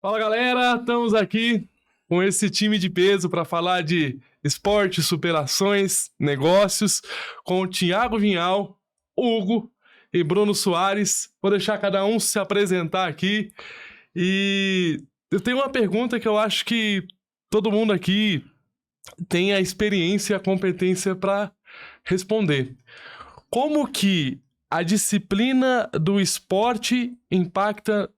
Fala galera, estamos aqui com esse time de peso para falar de esporte, superações, negócios, com o Thiago Vinhal, Hugo e Bruno Soares. Vou deixar cada um se apresentar aqui e eu tenho uma pergunta que eu acho que todo mundo aqui tem a experiência e a competência para responder. Como que a disciplina do esporte impacta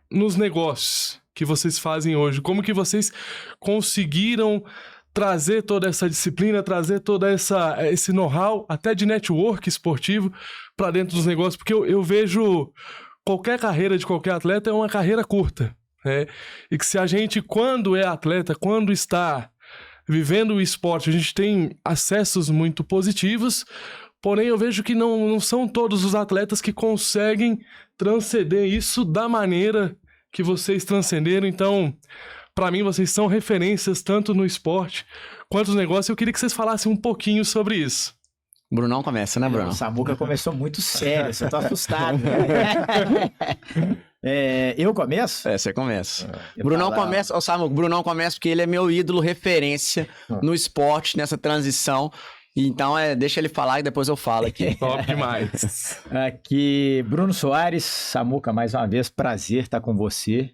nos negócios que vocês fazem hoje? Como que vocês conseguiram trazer toda essa disciplina, trazer toda esse know-how, até de network esportivo, para dentro dos negócios? Porque eu vejo qualquer carreira de qualquer atleta é uma carreira curta, né? E que se a gente, quando é atleta, quando está vivendo o esporte, a gente tem acessos muito positivos, porém eu vejo que não são todos os atletas que conseguem transcender isso da maneira que vocês transcenderam. Então, para mim, vocês são referências tanto no esporte quanto nos negócios. Eu queria que vocês falassem um pouquinho sobre isso. Brunão começa, né, Bruno? O Samuca começou muito sério, você tá assustado. Eu começo? Você começa. Brunão começa, ô Samuca, Brunão começa porque ele é meu ídolo, referência no esporte, nessa transição. Então, deixa ele falar e depois eu falo aqui. Top demais. Aqui, Bruno Soares, Samuca, mais uma vez, prazer estar com você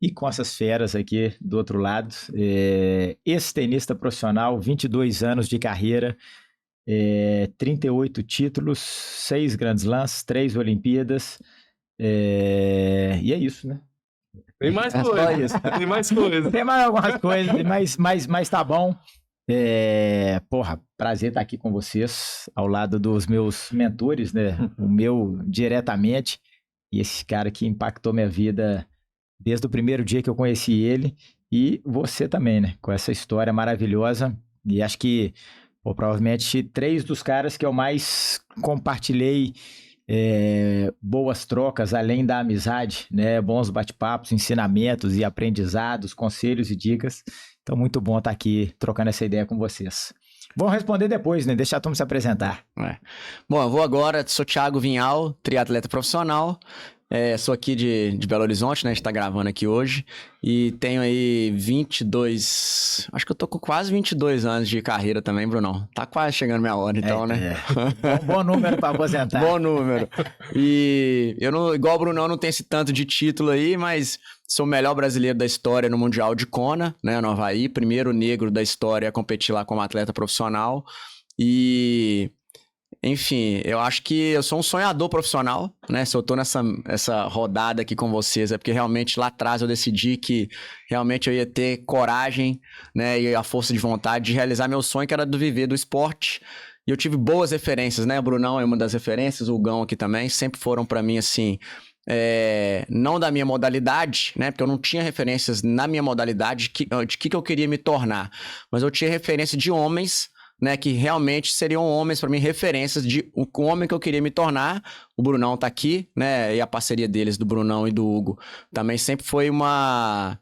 e com essas feras aqui do outro lado. Ex-tenista profissional, 22 anos de carreira, 38 títulos, 6 Grand Slams, 3 Olimpíadas, e é isso, né? Tem mais coisa. Tem mais coisa. Tem mais algumas coisas, mas tá bom. Prazer estar aqui com vocês, ao lado dos meus mentores, né? O meu diretamente, e esse cara que impactou minha vida desde o primeiro dia que eu conheci ele, e você também, né? Com essa história maravilhosa, e acho que, provavelmente, 3 dos caras que eu mais compartilhei boas trocas, além da amizade, né? Bons bate-papos, ensinamentos e aprendizados, conselhos e dicas. Então, muito bom estar aqui trocando essa ideia com vocês. Vamos responder depois, né? Deixa a turma se apresentar. Bom, eu vou agora, sou Thiago Vinhal, triatleta profissional. Sou aqui de Belo Horizonte, né? A gente tá gravando aqui hoje. E tenho aí 22... Acho que eu tô com quase 22 anos de carreira também, Brunão. Tá quase chegando minha hora, então, né? Bom número pra aposentar. Bom número. E eu não... Igual o Brunão, não tem esse tanto de título aí, mas sou o melhor brasileiro da história no Mundial de Kona, né? No Havaí. Primeiro negro da história a competir lá como atleta profissional. E... Enfim, eu acho que eu sou um sonhador profissional, né? Se eu tô essa rodada aqui com vocês, é porque realmente lá atrás eu decidi que realmente eu ia ter coragem, né? E a força de vontade de realizar meu sonho, que era do viver do esporte. E eu tive boas referências, né? O Brunão é uma das referências, o Hugão aqui também, sempre foram pra mim, assim... não da minha modalidade, né? Porque eu não tinha referências na minha modalidade de que eu queria me tornar. Mas eu tinha referência de homens, né, que realmente seriam homens para mim, referências de o homem que eu queria me tornar. O Brunão tá aqui, né, e a parceria deles, do Brunão e do Hugo, também sempre foi uma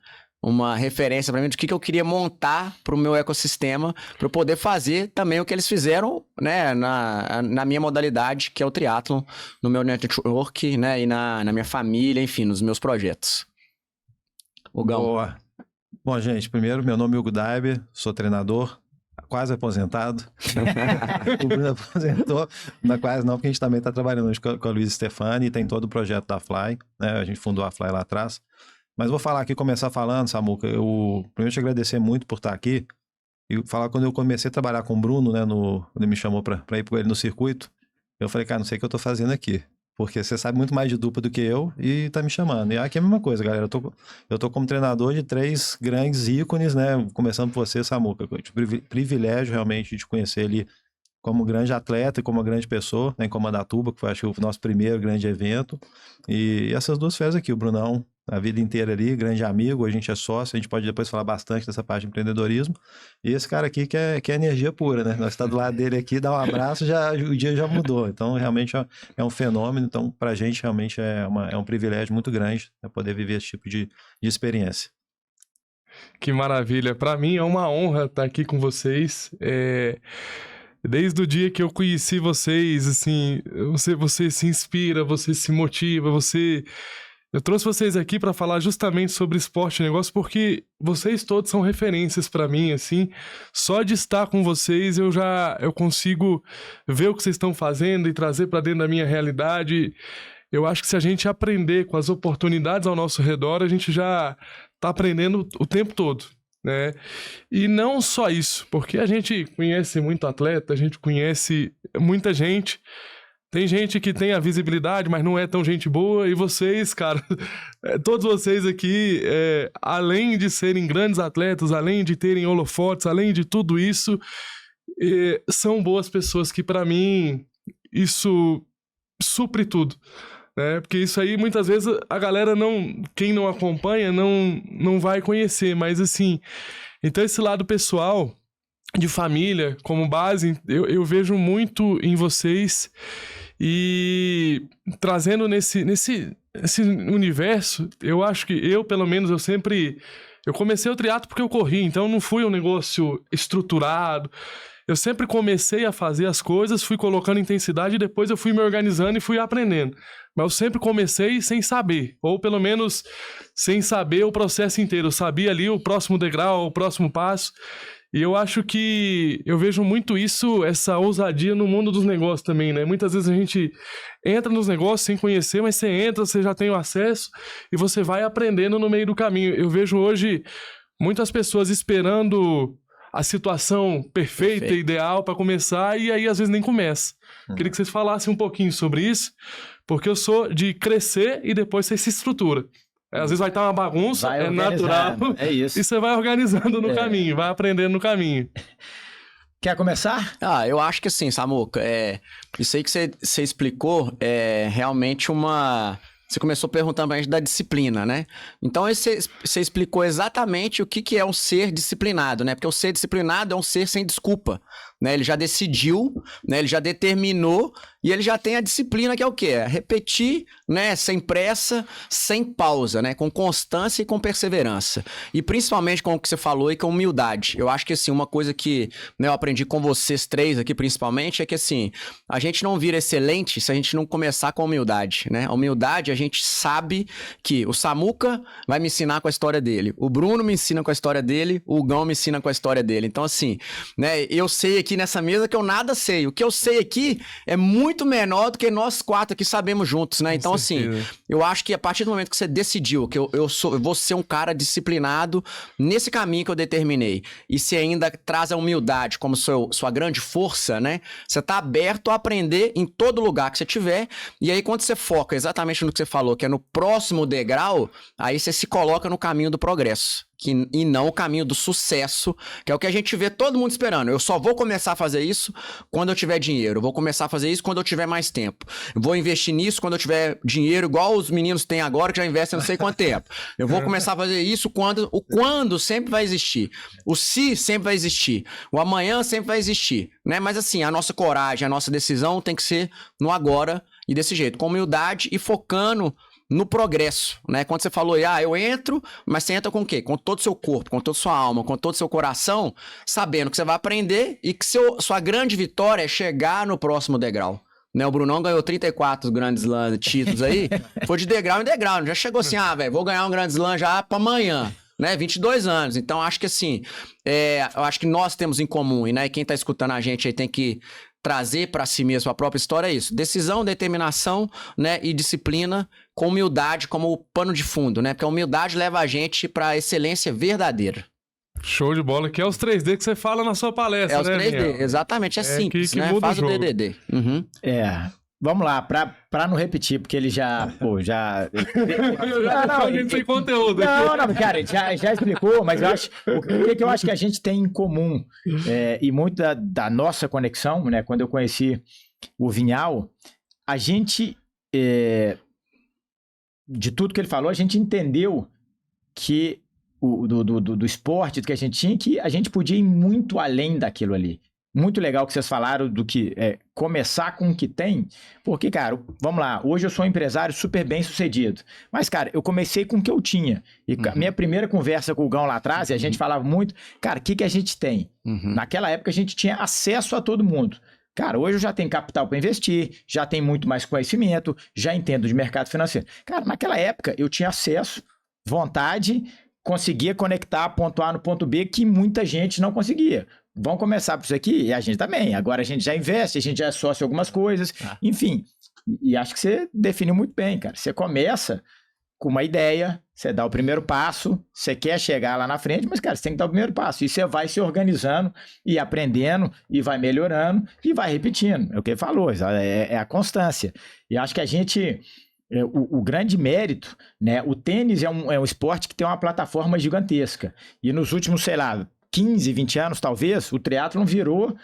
referência para mim de que eu queria montar para o meu ecossistema, para eu poder fazer também o que eles fizeram, né, na minha modalidade, que é o triatlon, no meu network, né, e na minha família, enfim, nos meus projetos. Hugão. Boa. Bom, gente, primeiro, meu nome é Hugo Daiber, sou treinador, quase aposentado. O Bruno aposentou, não é quase não, porque a gente também está trabalhando hoje com a Luiz Stefani, e tem todo o projeto da Fly, né? A gente fundou a Fly lá atrás. Mas vou falar aqui, começar falando, Samuca, primeiro te agradecer muito por estar aqui, e falar quando eu comecei a trabalhar com o Bruno, né, quando ele me chamou para ir com ele no circuito, eu falei, cara, não sei o que eu tô fazendo aqui. Porque você sabe muito mais de dupla do que eu e tá me chamando. E aqui é a mesma coisa, galera. Eu tô como treinador de 3 grandes ícones, né? Começando por você, Samuca. Eu tive privilégio realmente de conhecer ele como grande atleta e como uma grande pessoa, né, em Comandatuba, que foi, acho que, o nosso primeiro grande evento. E essas 2 feras aqui, o Brunão, a vida inteira ali, grande amigo, a gente é sócio, a gente pode depois falar bastante dessa parte de empreendedorismo. E esse cara aqui que é energia pura, né? Nós estamos do lado dele aqui, dá um abraço, o dia já mudou. Então, realmente é um fenômeno. Então, pra gente, realmente é um privilégio muito grande, né, poder viver esse tipo de experiência. Que maravilha. Para mim é uma honra estar aqui com vocês. Desde o dia que eu conheci vocês, assim, você se inspira, você se motiva, você Eu trouxe vocês aqui para falar justamente sobre esporte e negócio, porque vocês todos são referências para mim, assim. Só de estar com vocês eu consigo ver o que vocês estão fazendo e trazer para dentro da minha realidade. Eu acho que se a gente aprender com as oportunidades ao nosso redor, a gente já tá aprendendo o tempo todo, né? E não só isso, porque a gente conhece muito atleta, a gente conhece muita gente. Tem gente que tem a visibilidade, mas não é tão gente boa. E vocês, cara, todos vocês aqui, além de serem grandes atletas, além de terem holofotes, além de tudo isso, são boas pessoas que, pra mim, isso supre tudo, né? Porque isso aí, muitas vezes, a galera quem não acompanha, não vai conhecer. Mas, assim, então esse lado pessoal, de família, como base, eu vejo muito em vocês. E trazendo nesse universo, eu acho que pelo menos, eu comecei o triatlo porque eu corri, então não foi um negócio estruturado. Eu sempre comecei a fazer as coisas, fui colocando intensidade e depois eu fui me organizando e fui aprendendo. Mas eu sempre comecei sem saber, ou pelo menos sem saber o processo inteiro. Eu sabia ali o próximo degrau, o próximo passo. E eu acho que eu vejo muito isso, essa ousadia no mundo dos negócios também, né? Muitas vezes a gente entra nos negócios sem conhecer, mas você entra, você já tem o acesso e você vai aprendendo no meio do caminho. Eu vejo hoje muitas pessoas esperando a situação perfeita, ideal para começar, e aí às vezes nem começa. Queria que vocês falassem um pouquinho sobre isso, porque eu sou de crescer e depois você se estrutura. Às vezes vai estar uma bagunça, é natural. É isso. E você vai organizando no caminho, vai aprendendo no caminho. Quer começar? Eu acho que assim, Samuca, isso aí que você explicou é realmente Você começou perguntando pra gente da disciplina, né? Então, você explicou exatamente o que é um ser disciplinado, né? Porque o ser disciplinado é um ser sem desculpa, né? Ele já decidiu, né? Ele já determinou e ele já tem a disciplina, que é o quê? É repetir, né? Sem pressa, sem pausa, né? Com constância e com perseverança. E principalmente com o que você falou e com humildade. Eu acho que, assim, uma coisa que, né, eu aprendi com vocês três aqui, principalmente, é que, assim, a gente não vira excelente se a gente não começar com humildade, né? A humildade, a gente sabe que o Samuca vai me ensinar com a história dele, o Bruno me ensina com a história dele, o Gão me ensina com a história dele. Então, assim, né, eu sei aqui nessa mesa que eu nada sei. O que eu sei aqui é muito menor do que nós quatro aqui sabemos juntos, né? Então, assim, eu acho que a partir do momento que você decidiu que eu vou ser um cara disciplinado nesse caminho que eu determinei, e se ainda traz a humildade como sua grande força, né? Você tá aberto a aprender em todo lugar que você tiver, e aí quando você foca exatamente no que você falou, que é no próximo degrau, aí você se coloca no caminho do progresso. E não o caminho do sucesso, que é o que a gente vê todo mundo esperando. Eu só vou começar a fazer isso quando eu tiver dinheiro. Eu vou começar a fazer isso quando eu tiver mais tempo. Eu vou investir nisso quando eu tiver dinheiro, igual os meninos têm agora, que já investem não sei quanto tempo. Eu vou começar a fazer isso quando... O quando sempre vai existir. O se sempre vai existir. O amanhã sempre vai existir, né? Mas assim, a nossa coragem, a nossa decisão tem que ser no agora e desse jeito. Com humildade e focando no progresso, né? Quando você falou, eu entro, mas você entra com o quê? Com todo o seu corpo, com toda a sua alma, com todo o seu coração, sabendo que você vai aprender e que sua grande vitória é chegar no próximo degrau. Né? O Brunão ganhou 34 grandes slam títulos aí, foi de degrau em degrau, não já chegou assim, velho, vou ganhar um grande slam já pra amanhã. Né, 22 anos, então acho que assim, eu acho que nós temos em comum, e né, quem tá escutando a gente aí tem que trazer para si mesmo a própria história, é isso, decisão, determinação, né, e disciplina, com humildade como pano de fundo, né, porque a humildade leva a gente pra excelência verdadeira. Show de bola, que é os 3D que você fala na sua palestra, né? É os 3D, Daniel? exatamente, é simples, que né, faz o DDD. Uhum. Vamos lá, pra não repetir, porque ele já... A gente tem conteúdo aqui. Não, cara, já explicou, mas eu acho... O que eu acho que a gente tem em comum, e muito da nossa conexão, né? Quando eu conheci o Vinhal, a gente... de tudo que ele falou, a gente entendeu que do esporte que a gente tinha, que a gente podia ir muito além daquilo ali. Muito legal que vocês falaram do que começar com o que tem, porque, cara, vamos lá, hoje eu sou um empresário super bem sucedido, mas, cara, eu comecei com o que eu tinha, e minha primeira conversa com o Gão lá atrás, e a gente falava muito, cara, o que a gente tem? Naquela época a gente tinha acesso a todo mundo, Cara, hoje eu já tenho capital para investir, já tenho muito mais conhecimento, já entendo de mercado financeiro. Cara, naquela época eu tinha acesso, vontade, conseguia conectar ponto A no ponto B que muita gente não conseguia. Vamos começar por isso aqui? E a gente também. Agora a gente já investe, a gente já é sócio em algumas coisas, enfim. E acho que você definiu muito bem, cara. Você começa com uma ideia, você dá o primeiro passo, você quer chegar lá na frente, mas, cara, você tem que dar o primeiro passo. E você vai se organizando e aprendendo e vai melhorando e vai repetindo. É o que ele falou, é a constância. E acho que a gente... O grande mérito, né? O tênis é um esporte que tem uma plataforma gigantesca. E nos últimos, sei lá, 15, 20 anos, talvez, o triatlon virou...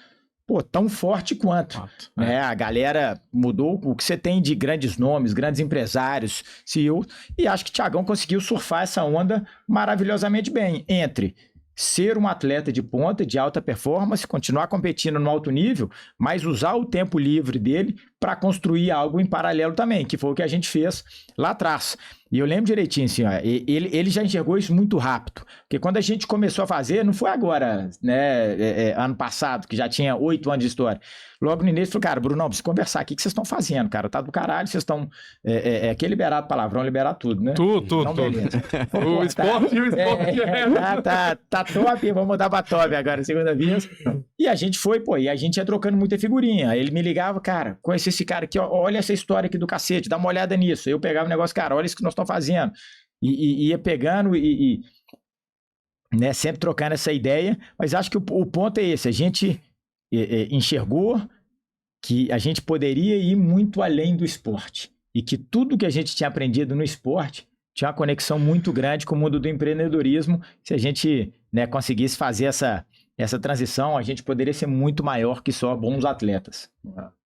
tão forte quanto, né? A galera mudou o que você tem de grandes nomes, grandes empresários, CEOs, e acho que o Thiagão conseguiu surfar essa onda maravilhosamente bem, entre ser um atleta de ponta, de alta performance, continuar competindo no alto nível, mas usar o tempo livre dele para construir algo em paralelo também, que foi o que a gente fez lá atrás. E eu lembro direitinho, assim, ó, ele já enxergou isso muito rápido, porque quando a gente começou a fazer, não foi agora, né, ano passado, que já tinha 8 anos de história. Logo no início, falou, cara, Brunão, preciso conversar aqui, o que vocês estão fazendo, cara? Tá do caralho, vocês estão... aqui é liberado palavrão, liberar tudo, né? Tudo. O esporte tá top, vamos mudar pra top agora, segunda vez. E a gente foi, e a gente ia trocando muita figurinha. Aí ele me ligava, cara, conheci esse cara aqui, ó, olha essa história aqui do cacete, dá uma olhada nisso. Aí eu pegava o negócio, cara, olha isso que nós estamos fazendo. E ia pegando né, sempre trocando essa ideia, mas acho que o ponto é esse, a gente enxergou que a gente poderia ir muito além do esporte e que tudo que a gente tinha aprendido no esporte tinha uma conexão muito grande com o mundo do empreendedorismo. Se a gente, né, conseguisse fazer essa transição, a gente poderia ser muito maior que só bons atletas.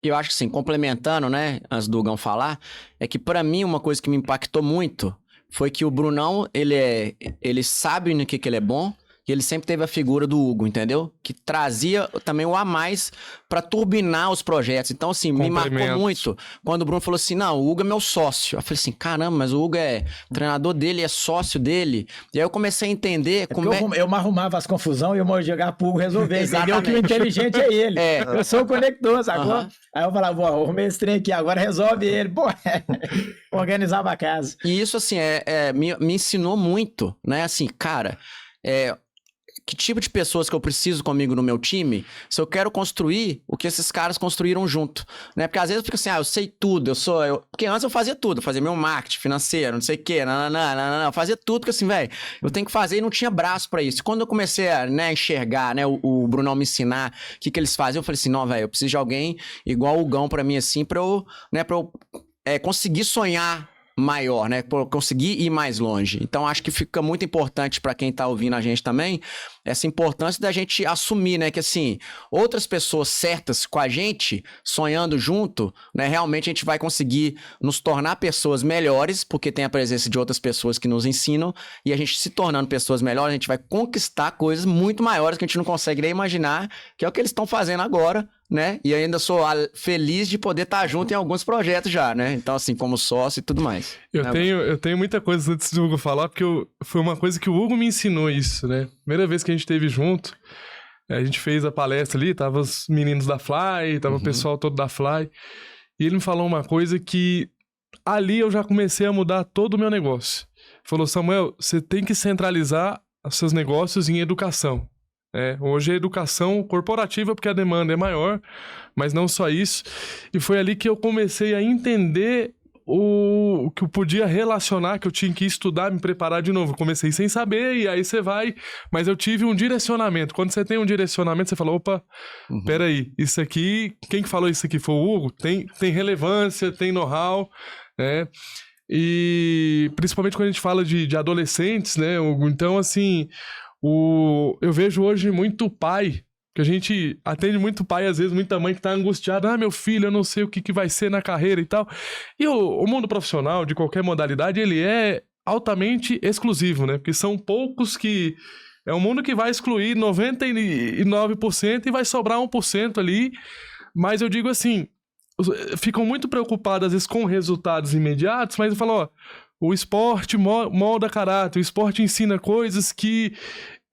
Eu acho que sim, complementando, né, antes do Hugão falar, é que pra mim uma coisa que me impactou muito foi que o Brunão, ele sabe no que ele é bom, e ele sempre teve a figura do Hugo, entendeu? Que trazia também o a mais pra turbinar os projetos. Então, assim, me marcou muito quando o Bruno falou assim, não, o Hugo é meu sócio. Eu falei assim, caramba, mas o Hugo o treinador dele, é sócio dele. E aí eu comecei a entender como eu me arrumava as confusões e eu jogava pro Hugo resolver. Entendeu que o inteligente é ele. Eu sou o conector, sacou? Aí eu falava, arrumei esse trem aqui, agora resolve ele. Organizava a casa. E isso, assim, me ensinou muito, né? Assim, cara, que tipo de pessoas que eu preciso comigo no meu time, se eu quero construir o que esses caras construíram junto, né? Porque às vezes eu fico assim, eu sei tudo, porque antes eu fazia tudo, eu fazia meu marketing financeiro, não sei o quê, eu fazia tudo, porque assim, velho, eu tenho que fazer e não tinha braço pra isso. Quando eu comecei a, né, enxergar, né, o Brunão me ensinar o que eles fazem, eu falei assim, não, velho, eu preciso de alguém igual o Hugão pra mim, assim, pra eu conseguir sonhar maior, né? Por conseguir ir mais longe. Então, acho que fica muito importante para quem tá ouvindo a gente também, essa importância da gente assumir, né? Que, assim, outras pessoas certas com a gente, sonhando junto, né? Realmente a gente vai conseguir nos tornar pessoas melhores, porque tem a presença de outras pessoas que nos ensinam, e a gente se tornando pessoas melhores, a gente vai conquistar coisas muito maiores que a gente não consegue nem imaginar, que é o que eles estão fazendo agora, né? E ainda sou feliz de poder estar junto em alguns projetos já, né? Então, assim, como sócio e tudo mais. Eu tenho muita coisa antes do Hugo falar, porque foi uma coisa que o Hugo me ensinou isso, né? Primeira vez que a gente esteve junto, a gente fez a palestra ali, tava os meninos da Fly, tava o pessoal todo da Fly, e ele me falou uma coisa que ali eu já comecei a mudar todo o meu negócio. Falou, Samuel, você tem que centralizar os seus negócios em educação. Hoje é educação corporativa porque a demanda é maior, mas não só isso. E foi ali que eu comecei a entender o que eu podia relacionar, que eu tinha que estudar, me preparar de novo. Eu comecei sem saber e aí você vai... Mas eu tive um direcionamento. Quando você tem um direcionamento, você fala, opa, peraí, isso aqui... Quem que falou isso aqui foi o Hugo? Tem relevância, tem know-how, né? E principalmente quando a gente fala de adolescentes, né, Hugo? Então, assim... Eu vejo hoje muito pai, que a gente atende muito pai, às vezes muita mãe que tá angustiada, meu filho, eu não sei o que vai ser na carreira e tal. E o mundo profissional, de qualquer modalidade, ele é altamente exclusivo, né? Porque são poucos que... É um mundo que vai excluir 99% e vai sobrar 1% ali. Mas eu digo assim, ficam muito preocupados, às vezes, com resultados imediatos, mas eu falo, o esporte molda caráter, o esporte ensina coisas que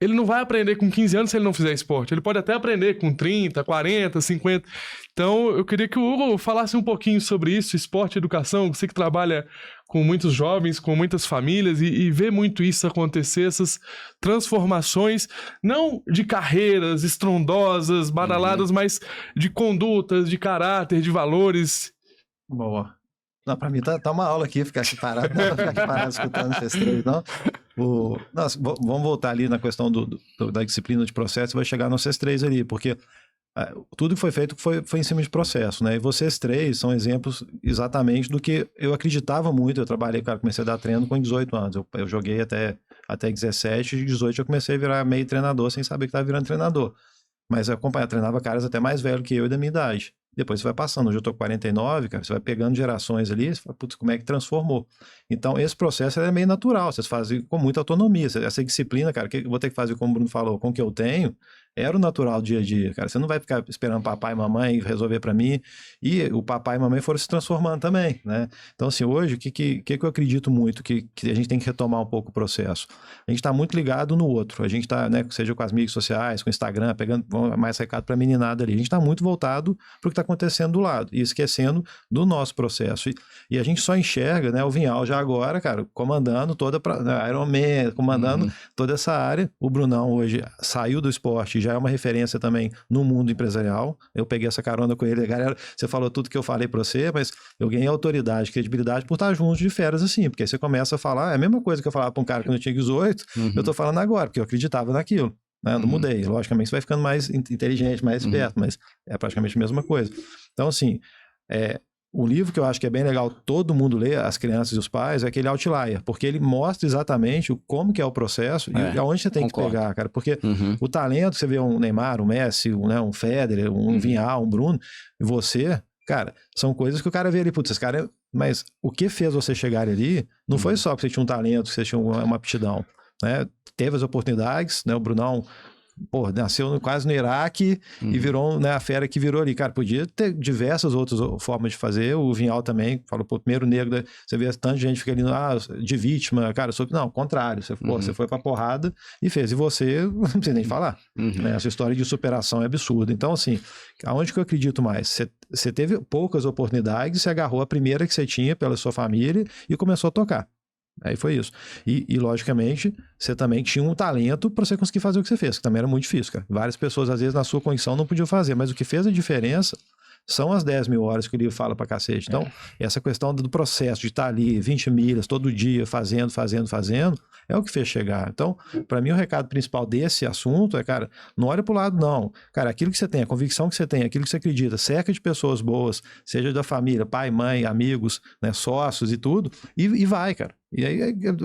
ele não vai aprender com 15 anos se ele não fizer esporte. Ele pode até aprender com 30, 40, 50. Então, eu queria que o Hugo falasse um pouquinho sobre isso, esporte e educação. Você que trabalha com muitos jovens, com muitas famílias e vê muito isso acontecer, essas transformações, não de carreiras estrondosas, badaladas, mas de condutas, de caráter, de valores. Boa. Não, pra mim tá uma aula aqui, ficar aqui parado, não vou ficar aqui parado escutando vocês três, não. Nossa, vamos voltar ali na questão da disciplina de processo e vai chegar nos vocês três ali, porque tudo que foi feito foi em cima de processo, né? E vocês três são exemplos exatamente do que eu acreditava muito. Eu trabalhei, cara, comecei a dar treino com 18 anos. Eu joguei até 17, e 18 eu comecei a virar meio treinador sem saber que estava virando treinador. Mas eu treinava caras até mais velhos que eu e da minha idade. Depois você vai passando, hoje eu tô com 49, cara, você vai pegando gerações ali, você fala, putz, como é que transformou? Então, esse processo é meio natural, vocês fazem com muita autonomia, essa disciplina, cara, que eu vou ter que fazer, como o Bruno falou, com o que eu tenho, era o natural do dia a dia, cara, você não vai ficar esperando papai e mamãe resolver pra mim, e o papai e mamãe foram se transformando também, né? Então, assim, hoje, o que eu acredito muito, que a gente tem que retomar um pouco o processo? A gente tá muito ligado no outro, a gente tá, né, seja com as mídias sociais, com o Instagram, pegando mais recado pra meninada ali, a gente tá muito voltado pro que tá acontecendo do lado, e esquecendo do nosso processo, e a gente só enxerga, né, o Vinhal já agora, cara, comandando toda a Ironman, comandando toda essa área. O Brunão hoje saiu do esporte, já é uma referência também no mundo empresarial. Eu peguei essa carona com ele. Galera, você falou tudo que eu falei pra você, mas eu ganhei autoridade, credibilidade por estar junto de feras assim, porque aí você começa a falar, é a mesma coisa que eu falava pra um cara que não tinha 18, eu tô falando agora, porque eu acreditava naquilo. Né? Não mudei. Logicamente você vai ficando mais inteligente, mais esperto, mas é praticamente a mesma coisa. Então, assim, o livro que eu acho que é bem legal todo mundo ler, as crianças e os pais, é aquele Outlier, porque ele mostra exatamente como que é o processo e aonde você tem que pegar, cara. Porque o talento, você vê um Neymar, um Messi, um Federer, um Vinhal, um Bruno, e você, cara, são coisas que o cara vê ali, putz, esse cara... Mas o que fez você chegar ali não foi só que você tinha um talento, que você tinha uma aptidão, né? Teve as oportunidades, né? O Brunão... Pô, nasceu quase no Iraque e virou, né, a fera que virou ali. Cara, podia ter diversas outras formas de fazer. O Vinhal também falou, pô, primeiro negro, você vê tanta gente fica ali, de vítima, cara, não, ao contrário, você foi pra porrada e fez. E você, não precisa nem falar. Né? Essa história de superação é absurda. Então, assim, aonde que eu acredito mais? Você teve poucas oportunidades, você agarrou a primeira que você tinha pela sua família e começou a tocar. Aí foi isso. E logicamente, você também tinha um talento para você conseguir fazer o que você fez, que também era muito difícil, cara. Várias pessoas, às vezes, na sua condição não podiam fazer, mas o que fez a diferença são as 10 mil horas que o livro fala pra cacete. Então, essa questão do processo de estar ali 20 milhas todo dia, fazendo, é o que fez chegar. Então, para mim, o recado principal desse assunto é, cara, não olha pro lado, não. Cara, aquilo que você tem, a convicção que você tem, aquilo que você acredita, cerca de pessoas boas, seja da família, pai, mãe, amigos, né, sócios e tudo, e vai, cara. E aí,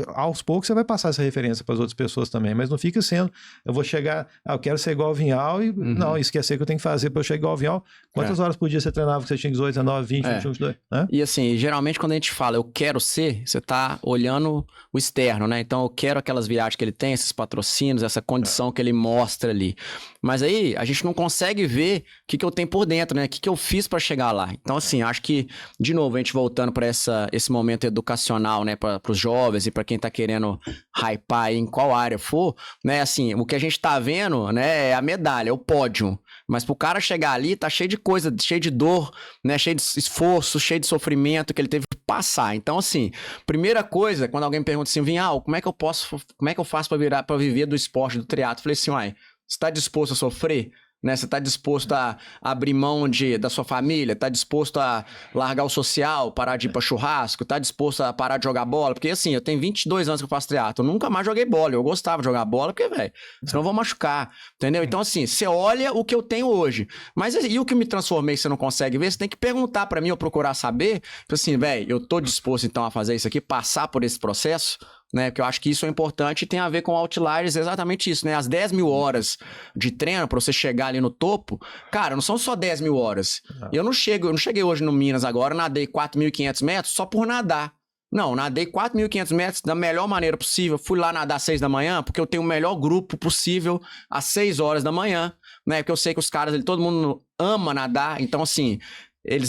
aos poucos, você vai passar essa referência para as outras pessoas também, mas não fica sendo, eu vou chegar, eu quero ser igual ao Vinhal e não, esquecer que eu tenho que fazer para eu chegar igual ao Vinhal. Quantas horas por dia você treinava que você tinha 18, 19, 20, 21, 22? Né? E assim, geralmente quando a gente fala eu quero ser, você tá olhando o externo, né? Então eu quero aquelas viagens que ele tem, esses patrocínios, essa condição que ele mostra ali. Mas aí a gente não consegue ver o que eu tenho por dentro, né? O que eu fiz para chegar lá. Então assim, acho que, de novo, a gente voltando para esse momento educacional, né? Para os jovens e para quem tá querendo hypar em qual área for, né? Assim, o que a gente tá vendo, né? É a medalha, é o pódio. Mas pro cara chegar ali, tá cheio de coisa, cheio de dor, né? Cheio de esforço, cheio de sofrimento que ele teve que passar. Então, assim, primeira coisa, quando alguém me pergunta assim, Vinhal, como é que eu faço pra viver do esporte, do triatlo? Eu falei assim, uai, você tá disposto a sofrer? Né? Você tá disposto a abrir mão da sua família? Tá disposto a largar o social, parar de ir pra churrasco? Tá disposto a parar de jogar bola? Porque assim, eu tenho 22 anos que eu faço triatlo, eu nunca mais joguei bola. Eu gostava de jogar bola porque, velho, senão eu vou machucar, entendeu? Então assim, você olha o que eu tenho hoje. Mas e o que me transformei, você não consegue ver? Você tem que perguntar pra mim ou procurar saber. Assim, velho, eu tô disposto então a fazer isso aqui, passar por esse processo? Né? Porque eu acho que isso é importante e tem a ver com Outliers, exatamente isso, né? As 10 mil horas de treino pra você chegar ali no topo, cara, não são só 10 mil horas. Eu não cheguei hoje no Minas agora, nadei 4.500 metros só por nadar. Não, nadei 4.500 metros da melhor maneira possível. Fui lá nadar às 6 da manhã, porque eu tenho o melhor grupo possível às 6 horas da manhã, né? Porque eu sei que os caras, todo mundo ama nadar, então assim...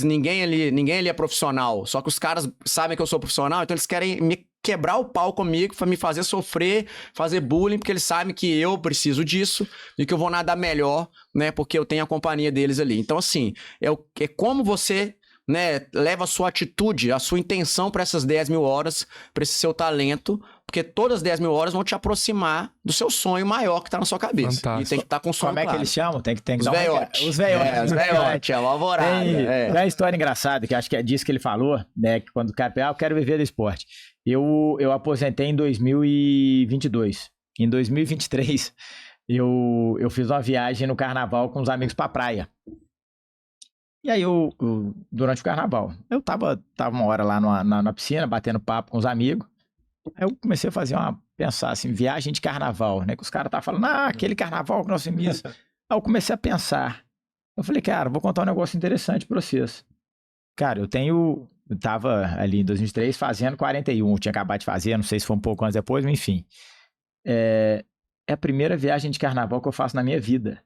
Ninguém ali é profissional, só que os caras sabem que eu sou profissional, então eles querem quebrar o pau comigo, pra me fazer sofrer, fazer bullying, porque eles sabem que eu preciso disso e que eu vou nadar melhor, né? Porque eu tenho a companhia deles ali. Então, assim, é como você, né, leva a sua atitude, a sua intenção para essas 10 mil horas, para esse seu talento, porque todas as 10 mil horas vão te aproximar do seu sonho maior que tá na sua cabeça. Fantástico. E tem que estar com o sonho Como é que claro. eles chamam? Tem que Os dar uma... veiotes. Os veiotes. Os veiotes, é uma alvorada. Tem uma história engraçada, que acho que é disso que ele falou, né? Que quando o cara eu quero viver do esporte. Eu aposentei em 2022. Em 2023, eu fiz uma viagem no carnaval com os amigos pra praia. E aí, durante o carnaval, eu tava uma hora lá na piscina, batendo papo com os amigos. Aí eu comecei a pensar assim, viagem de carnaval, né? Que os caras estavam falando, aquele carnaval que nós fizemos isso. Aí eu comecei a pensar. Eu falei, cara, vou contar um negócio interessante pra vocês. Cara, eu tava ali em 2003 fazendo 41, eu tinha acabado de fazer, não sei se foi um pouco antes depois, mas enfim. É a primeira viagem de carnaval que eu faço na minha vida.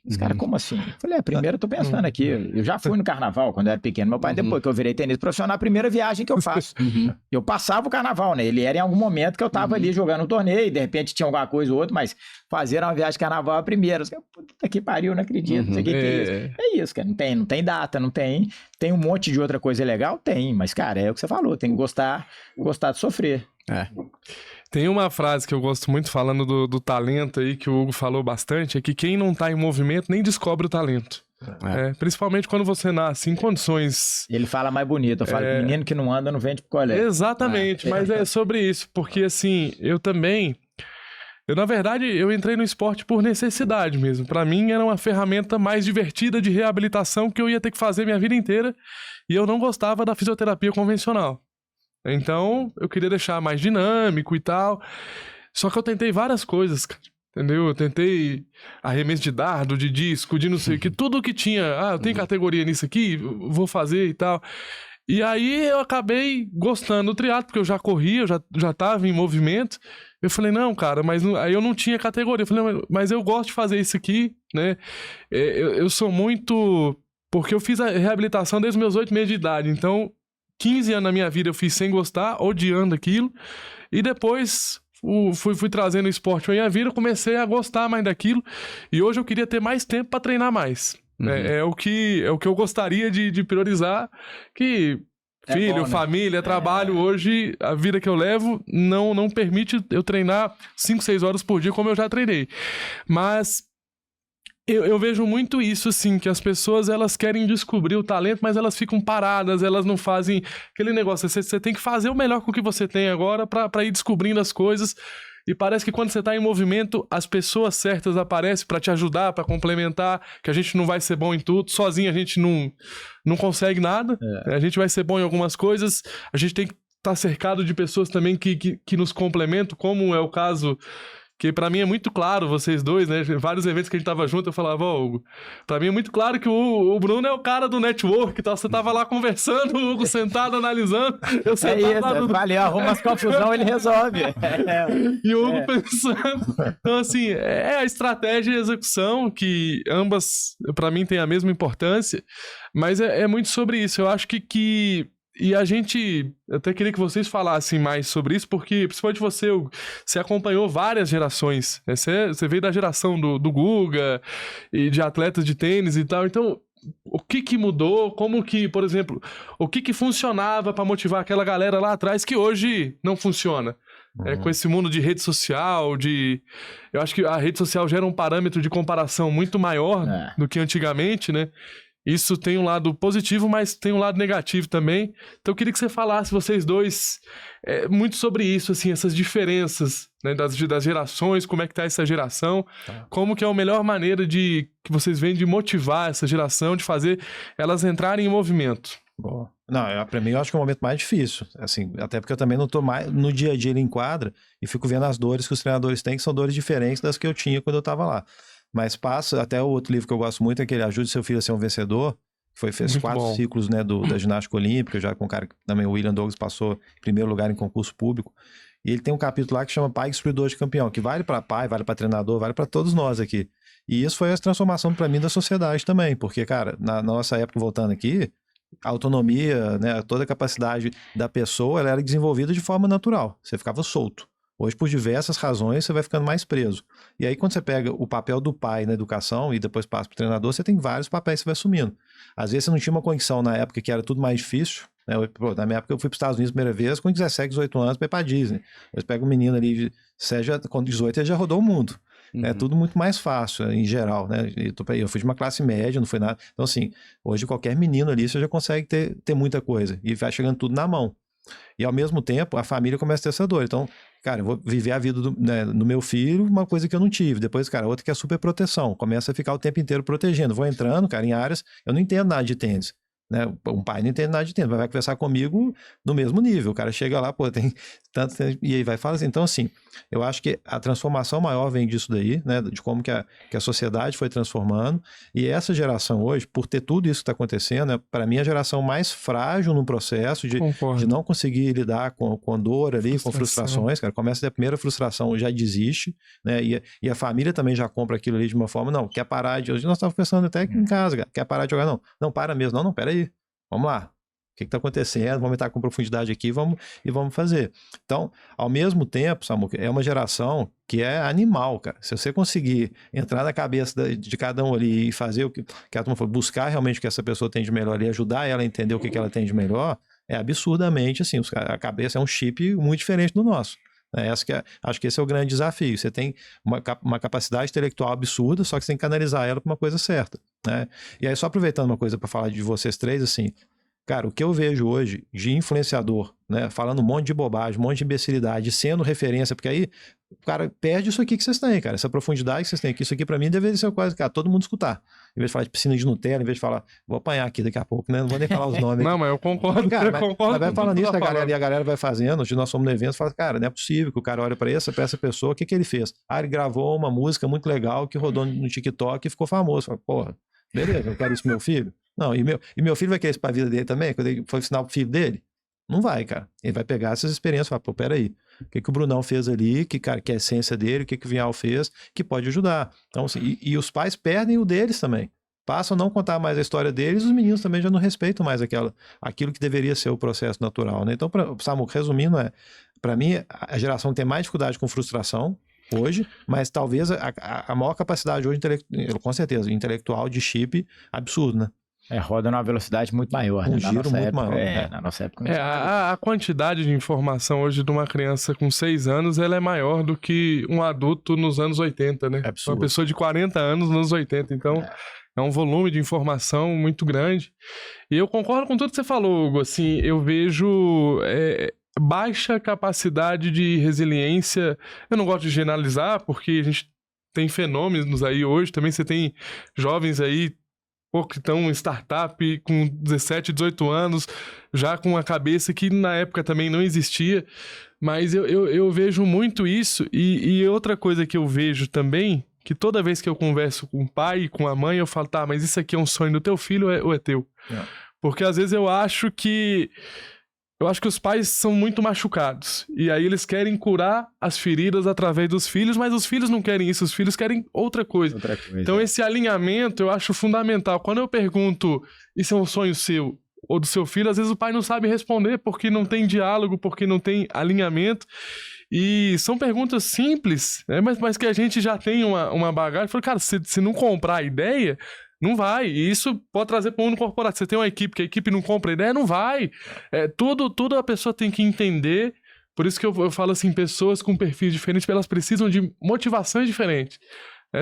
Os caras, como assim? Eu falei, primeiro eu tô pensando aqui, eu já fui no carnaval quando eu era pequeno, meu pai, depois que eu virei tenista profissional, a primeira viagem que eu faço. Eu passava o carnaval, né? Ele era em algum momento que eu tava ali jogando um torneio, de repente tinha alguma coisa ou outra, mas fazer uma viagem de carnaval a primeira. Os caras, puta que pariu, não acredito, não sei o que é isso. É isso, cara, não tem data, não tem. Tem um monte de outra coisa legal? Tem, mas, cara, é o que você falou, tem que gostar de sofrer. Tem uma frase que eu gosto muito falando do talento aí, que o Hugo falou bastante, é que quem não tá em movimento nem descobre o talento. Principalmente quando você nasce em condições... Ele fala mais bonito, eu falo que menino que não anda não vende pro colégio. Exatamente, mas é sobre isso, porque assim, na verdade, eu entrei no esporte por necessidade mesmo. Pra mim, era uma ferramenta mais divertida de reabilitação que eu ia ter que fazer minha vida inteira, e eu não gostava da fisioterapia convencional. Então, eu queria deixar mais dinâmico e tal. Só que eu tentei várias coisas, cara. Entendeu? Eu tentei arremesso de dardo, de disco, de não sei o que. Tudo que tinha. Eu tenho categoria nisso aqui, vou fazer e tal. E aí eu acabei gostando do triatlo, porque eu já corria, eu já tava em movimento. Eu falei, não, cara, mas aí eu não tinha categoria. Eu falei, mas eu gosto de fazer isso aqui, né? Eu sou muito... Porque eu fiz a reabilitação desde os meus 8 meses de idade, então... 15 anos na minha vida eu fiz sem gostar, odiando aquilo. E depois fui trazendo o esporte pra minha vida, comecei a gostar mais daquilo. E hoje eu queria ter mais tempo pra treinar mais. É o que eu gostaria de priorizar. Que filho, bom, né? Família, trabalho, hoje a vida que eu levo não permite eu treinar 5, 6 horas por dia como eu já treinei. Mas... Eu vejo muito isso, assim, que as pessoas, elas querem descobrir o talento, mas elas ficam paradas, elas não fazem aquele negócio. Você tem que fazer o melhor com o que você tem agora pra ir descobrindo as coisas. E parece que quando você tá em movimento, as pessoas certas aparecem pra te ajudar, pra complementar, que a gente não vai ser bom em tudo. Sozinho a gente não consegue nada. A gente vai ser bom em algumas coisas. A gente tem que estar cercado de pessoas também que nos complementam, como é o caso... Que pra mim é muito claro, vocês dois, né? Vários eventos que a gente tava junto, eu falava, Hugo, pra mim é muito claro que o Bruno é o cara do network, então você tava lá conversando, o Hugo sentado, analisando, eu sentado lá do... Valeu, arruma as confusão, ele resolve. E o Hugo pensando. Então, assim, é a estratégia e a execução, que ambas, pra mim, têm a mesma importância, mas é muito sobre isso. Eu acho que e a gente, eu até queria que vocês falassem mais sobre isso, porque principalmente você acompanhou várias gerações, né? Você veio da geração do Guga e de atletas de tênis e tal, então o que mudou, como que, por exemplo, o que funcionava para motivar aquela galera lá atrás que hoje não funciona? Com esse mundo de rede social, eu acho que a rede social gera um parâmetro de comparação muito maior do que antigamente, né? Isso tem um lado positivo, mas tem um lado negativo também. Então eu queria que você falasse, vocês dois, muito sobre isso, assim, essas diferenças, né, das gerações, como é que tá essa geração, como que é a melhor maneira que vocês veem de motivar essa geração, de fazer elas entrarem em movimento. Boa. Não, pra mim eu acho que é o momento mais difícil, assim, até porque eu também não tô mais no dia a dia em quadra e fico vendo as dores que os treinadores têm, que são dores diferentes das que eu tinha quando eu tava lá. Mas passa, até o outro livro que eu gosto muito é aquele Ajude Seu Filho a Ser um Vencedor, que fez muito 4 bom. Ciclos, né, da ginástica olímpica, já com um cara que também, o William Douglas, passou em primeiro lugar em concurso público. E ele tem um capítulo lá que chama Pai Instruidor de Campeão, que vale para pai, vale para treinador, vale para todos nós aqui. E isso foi a transformação para mim da sociedade também, porque, cara, na nossa época, voltando aqui, a autonomia, né, toda a capacidade da pessoa, ela era desenvolvida de forma natural. Você ficava solto. Hoje, por diversas razões, você vai ficando mais preso. E aí, quando você pega o papel do pai na educação e depois passa para o treinador, você tem vários papéis que você vai assumindo. Às vezes, você não tinha uma condição na época que era tudo mais difícil. Né? Na minha época, eu fui para os Estados Unidos a primeira vez com 17, 18 anos para ir para a Disney. Você pega um menino ali, com 18, ele já rodou o mundo. É tudo muito mais fácil, em geral, né? Eu fui de uma classe média, não foi nada. Então, assim, hoje qualquer menino ali, você já consegue ter muita coisa. E vai chegando tudo na mão. E ao mesmo tempo, a família começa a ter essa dor. Então, cara, eu vou viver a vida do meu filho, uma coisa que eu não tive. Depois, cara, outra que é super proteção. Começa a ficar o tempo inteiro protegendo. Vou entrando, cara, em áreas, eu não entendo nada de tênis. Né? Um pai não entende nada de tênis, mas vai conversar comigo no mesmo nível. O cara chega lá, pô, tem tanto... E aí vai falar assim. Então, assim, eu acho que a transformação maior vem disso daí, né? De como que a sociedade foi transformando. E essa geração hoje, por ter tudo isso que está acontecendo, para mim, é a geração mais frágil no processo de não conseguir lidar com dor ali, com frustrações. Cara, começa a primeira frustração, já desiste, né? E a família também já compra aquilo ali de uma forma, não, quer parar de... Hoje nós estávamos pensando até aqui em casa, cara, quer parar de jogar? Não, para mesmo. Não, pera aí. Vamos lá. O que está acontecendo? Vamos entrar com profundidade aqui e vamos fazer. Então, ao mesmo tempo, Samuca, é uma geração que é animal, cara. Se você conseguir entrar na cabeça de cada um ali e fazer o que a turma falou, buscar realmente o que essa pessoa tem de melhor e ajudar ela a entender o que ela tem de melhor, é absurdamente, assim, a cabeça é um chip muito diferente do nosso. Acho que esse é o grande desafio. Você tem uma capacidade intelectual absurda, só que você tem que canalizar ela para uma coisa certa. Né? E aí, só aproveitando uma coisa para falar de vocês três, assim, cara, o que eu vejo hoje de influenciador, né, falando um monte de bobagem, um monte de imbecilidade, sendo referência, porque aí o cara perde isso aqui que vocês têm, cara, essa profundidade que vocês têm aqui. Isso aqui para mim deveria ser quase, cara, todo mundo escutar. Em vez de falar de piscina de Nutella, em vez de falar, vou apanhar aqui daqui a pouco, né, não vou nem falar os nomes. Não, mas eu concordo, cara, concordo. Mas vai falando isso, a galera vai fazendo, hoje nós fomos no evento e fala, cara, não é possível que o cara olha para essa pessoa, o que ele fez? Ah, ele gravou uma música muito legal que rodou no TikTok e ficou famoso. Fala, porra, beleza, eu quero isso pro meu filho? Não, e meu filho vai querer isso pra vida dele também? Quando ele for ensinar pro filho dele? Não vai, cara. Ele vai pegar essas experiências e falar, pô, peraí, o que o Brunão fez ali, que é a essência dele, o que o Vinhal fez, que pode ajudar. Então, assim, e os pais perdem o deles também. Passam a não contar mais a história deles, os meninos também já não respeitam mais aquilo que deveria ser o processo natural, né? Então, Samuca, resumindo, para mim, a geração tem mais dificuldade com frustração hoje, mas talvez a maior capacidade hoje, com certeza, intelectual de chip, absurdo, né? Roda numa velocidade muito maior, né? Giro muito maior. Na nossa época. A quantidade de informação hoje de uma criança com 6 anos, ela é maior do que um adulto nos anos 80, né? Absurdo. Uma pessoa de 40 anos nos anos 80, então é um volume de informação muito grande. E eu concordo com tudo que você falou, Hugo, assim, eu vejo baixa capacidade de resiliência. Eu não gosto de generalizar, porque a gente tem fenômenos aí hoje, também você tem jovens aí que estão em startup com 17, 18 anos, já com a cabeça que na época também não existia, mas eu vejo muito isso, e outra coisa que eu vejo também, que toda vez que eu converso com o pai e com a mãe, eu falo, tá, mas isso aqui é um sonho do teu filho ou é teu? Porque às vezes eu acho que os pais são muito machucados. E aí eles querem curar as feridas através dos filhos, mas os filhos não querem isso, os filhos querem outra coisa. Então esse alinhamento eu acho fundamental. Quando eu pergunto, isso é um sonho seu ou do seu filho, às vezes o pai não sabe responder porque não tem diálogo, porque não tem alinhamento. E são perguntas simples, né? mas que a gente já tem uma bagagem. Falo, cara, se não comprar a ideia, não vai. E isso pode trazer para o mundo corporativo. Você tem uma equipe que a equipe não compra a ideia, não vai. Tudo a pessoa tem que entender. Por isso que eu falo assim, pessoas com perfis diferentes, elas precisam de motivações diferentes.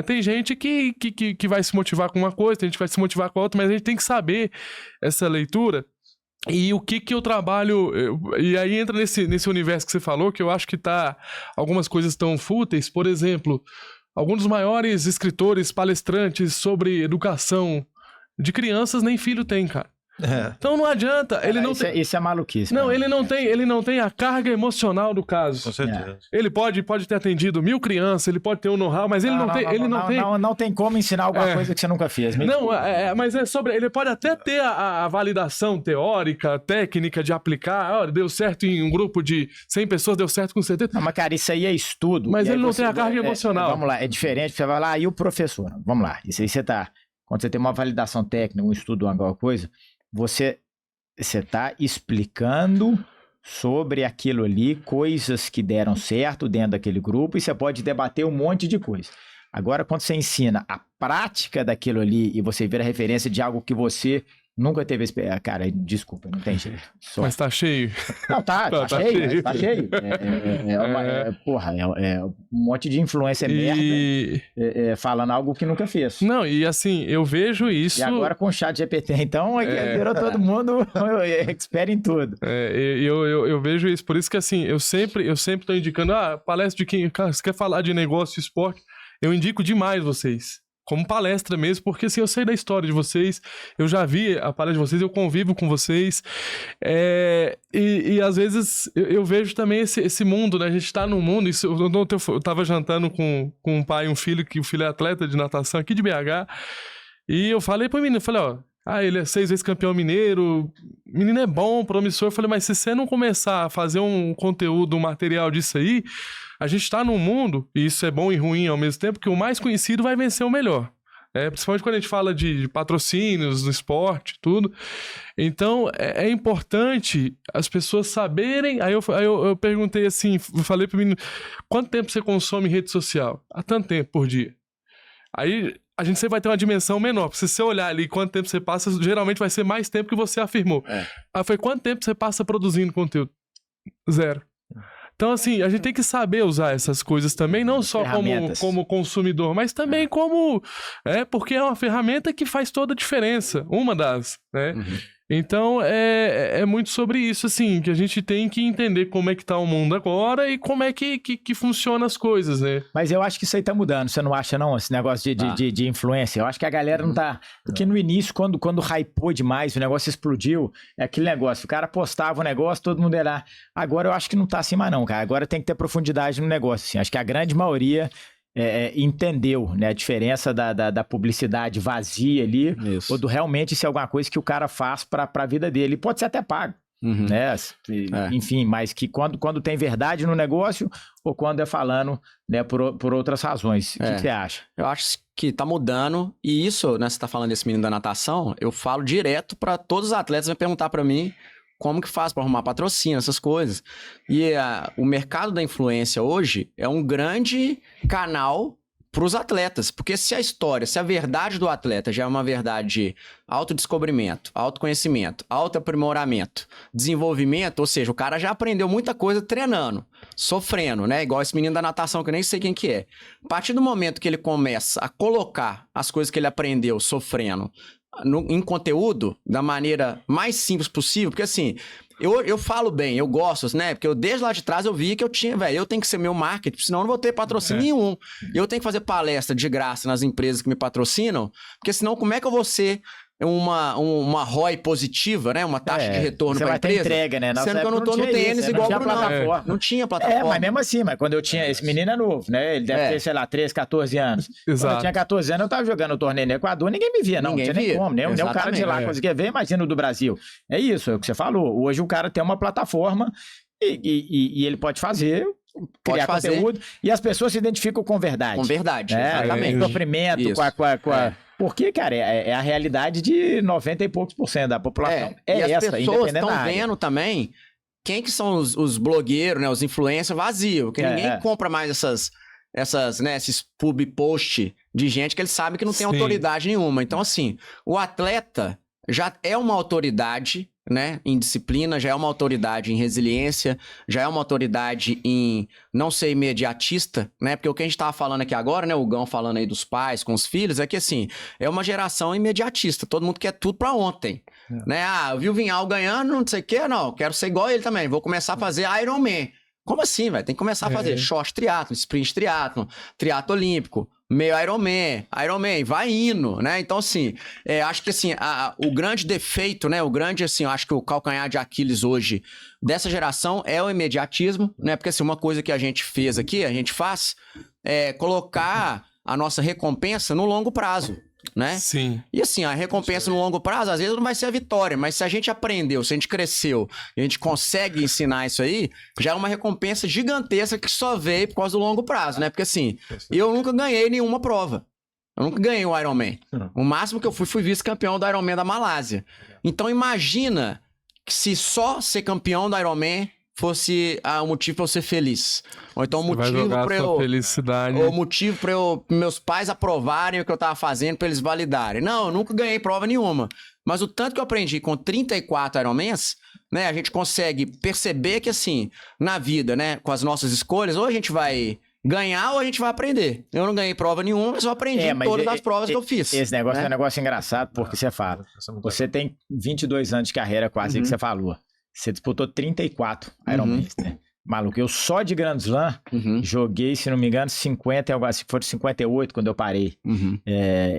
Tem gente que vai se motivar com uma coisa, tem gente que vai se motivar com a outra, mas a gente tem que saber essa leitura. E o que eu trabalho... E aí entra nesse universo que você falou, que eu acho que algumas coisas tão fúteis. Por exemplo, alguns dos maiores escritores, palestrantes sobre educação de crianças nem filho tem, cara. Então não adianta, ele não tem... Isso é maluquice. Não, ele não tem a carga emocional do caso. Com certeza. Ele pode ter atendido 1000 crianças, ele pode ter um know-how, mas ele não tem como ensinar alguma coisa que você nunca fez. Não, mas é sobre... Ele pode até ter a validação teórica, técnica de aplicar. Deu certo em um grupo de 100 pessoas, deu certo com 70. Não, mas cara, isso aí é estudo. Mas ele não tem a carga emocional. Vamos lá, é diferente. Você vai lá, e o professor? Vamos lá, isso aí quando você tem uma validação técnica, um estudo, alguma coisa, você você está explicando sobre aquilo ali, coisas que deram certo dentro daquele grupo, e você pode debater um monte de coisa. Agora, quando você ensina a prática daquilo ali e você vira referência de algo que você nunca teve experiência. Cara, desculpa, não tem jeito. Mas tá cheio. Não, tá cheio. Tá cheio. Porra, um monte de influência merda falando algo que nunca fez. Não, e assim, eu vejo isso... E agora com o chat GPT, então, virou todo mundo expert em tudo. Eu vejo isso, por isso que assim, eu sempre tô indicando, palestra de quem... Cara, você quer falar de negócio e esporte? Eu indico demais vocês. Como palestra mesmo, porque assim, eu sei da história de vocês, eu já vi a palestra de vocês, eu convivo com vocês, e às vezes eu vejo também esse mundo, né? A gente tá num mundo, eu tava jantando com um pai e um filho, que o filho é atleta de natação aqui de BH, e eu falei pro menino, ele é 6 vezes campeão mineiro, menino é bom, promissor, eu falei, mas se você não começar a fazer um conteúdo, um material disso aí, a gente tá num mundo, e isso é bom e ruim ao mesmo tempo, que o mais conhecido vai vencer o melhor. Principalmente quando a gente fala de patrocínios no esporte, tudo. Então, é importante as pessoas saberem... Aí eu perguntei assim, falei pro menino, quanto tempo você consome rede social? Há tanto tempo por dia. Aí a gente sempre vai ter uma dimensão menor. Se você olhar ali quanto tempo você passa, geralmente vai ser mais tempo que você afirmou. Aí foi quanto tempo você passa produzindo conteúdo? 0. Então, assim, a gente tem que saber usar essas coisas também, não só como consumidor, mas também como... porque é uma ferramenta que faz toda a diferença. Uma das, né? Uhum. Então, é muito sobre isso, assim, que a gente tem que entender como é que tá o mundo agora e como é que funcionam as coisas, né? Mas eu acho que isso aí tá mudando, você não acha, não? Esse negócio de influência. Eu acho que a galera não tá... Porque no início, quando hypou demais, o negócio explodiu, é aquele negócio, o cara postava o negócio, todo mundo ia lá. Agora eu acho que não tá assim mais não, cara. Agora tem que ter profundidade no negócio, assim. Acho que a grande maioria... entendeu, né, a diferença da publicidade vazia ali, ou do realmente ser alguma coisa que o cara faz para a vida dele. Pode ser até pago, né? Enfim, mas que quando tem verdade no negócio ou quando é falando, né, por outras razões. O que você acha? Eu acho que tá mudando, e isso, né, você tá falando desse menino da natação, eu falo direto para todos os atletas, vão perguntar para mim como que faz para arrumar patrocínio, essas coisas. E o mercado da influência hoje é um grande canal para os atletas, porque se a verdade do atleta já é uma verdade de autodescobrimento, autoconhecimento, autoaprimoramento, desenvolvimento, ou seja, o cara já aprendeu muita coisa treinando, sofrendo, né? Igual esse menino da natação, que eu nem sei quem que é. A partir do momento que ele começa a colocar as coisas que ele aprendeu sofrendo em conteúdo, da maneira mais simples possível, porque assim, eu falo bem, eu gosto, né? Porque desde lá de trás eu vi que eu tenho que ser meu marketing, senão eu não vou ter patrocínio nenhum. Eu tenho que fazer palestra de graça nas empresas que me patrocinam, porque senão como é que eu vou ser uma ROI positiva, né? Uma taxa de retorno para a empresa. Você vai ter entrega, né? Sendo que eu não tô no tênis igual o Bruno. Não tinha plataforma. Mas mesmo assim, quando eu tinha... Esse menino é novo, né? Ele deve ter, sei lá, 13, 14 anos. Exato. Quando eu tinha 14 anos, eu tava jogando o torneio no Equador, ninguém me via, não. Não tinha nem como, nem o cara de lá conseguia ver, imagina o do Brasil. É isso, é o que você falou. Hoje o cara tem uma plataforma e ele pode fazer... criar conteúdo, e as pessoas se identificam com verdade. Com verdade, exatamente. Com sofrimento, porque, cara, é a realidade de 90 e poucos % da população. E as pessoas estão vendo também quem que são os blogueiros, né, os influencers vazios, porque ninguém compra mais esses pub post de gente que ele sabe que não tem autoridade nenhuma. Então, assim, o atleta já é uma autoridade, né, em disciplina, já é uma autoridade em resiliência, já é uma autoridade em não ser imediatista, né, porque o que a gente tava falando aqui agora, né, o Gão falando aí dos pais com os filhos, é que assim, é uma geração imediatista, todo mundo quer tudo pra ontem, né, eu vi o Vinhal ganhando, não sei o que, não, quero ser igual ele também, vou começar a fazer Ironman. Como assim, velho? Tem que começar a fazer short triatlon, sprint triatlon, triatlo olímpico, meio Ironman, vai indo, né? Então, assim, acho que, assim, o grande defeito, né? O grande, assim, acho que o calcanhar de Aquiles hoje dessa geração é o imediatismo, né? Porque, assim, uma coisa que a gente fez aqui, a gente faz, é colocar a nossa recompensa no longo prazo, né? Sim. E assim, a recompensa no longo prazo, às vezes não vai ser a vitória, mas se a gente aprendeu, se a gente cresceu e a gente consegue ensinar isso aí, já é uma recompensa gigantesca que só veio por causa do longo prazo, né? Porque assim, eu nunca ganhei nenhuma prova. Eu nunca ganhei o Ironman. O máximo que eu fui vice-campeão do Ironman da Malásia. Então imagina que se só ser campeão do Ironman fosse o motivo pra eu ser feliz. Ou então o motivo pra eu... felicidade. Ou o motivo pra meus pais aprovarem o que eu tava fazendo, pra eles validarem. Não, eu nunca ganhei prova nenhuma. Mas o tanto que eu aprendi com 34 Ironmans, né, a gente consegue perceber que, assim, na vida, né, com as nossas escolhas, ou a gente vai ganhar ou a gente vai aprender. Eu não ganhei prova nenhuma, mas eu aprendi em todas as provas que eu fiz. Esse negócio né? é um negócio engraçado, porque você fala, você tem 22 anos de carreira quase que você falou. Você disputou 34 Ironmans, né? Maluco, eu só de Grand Slam joguei, se não me engano, 50, foram 58 quando eu parei.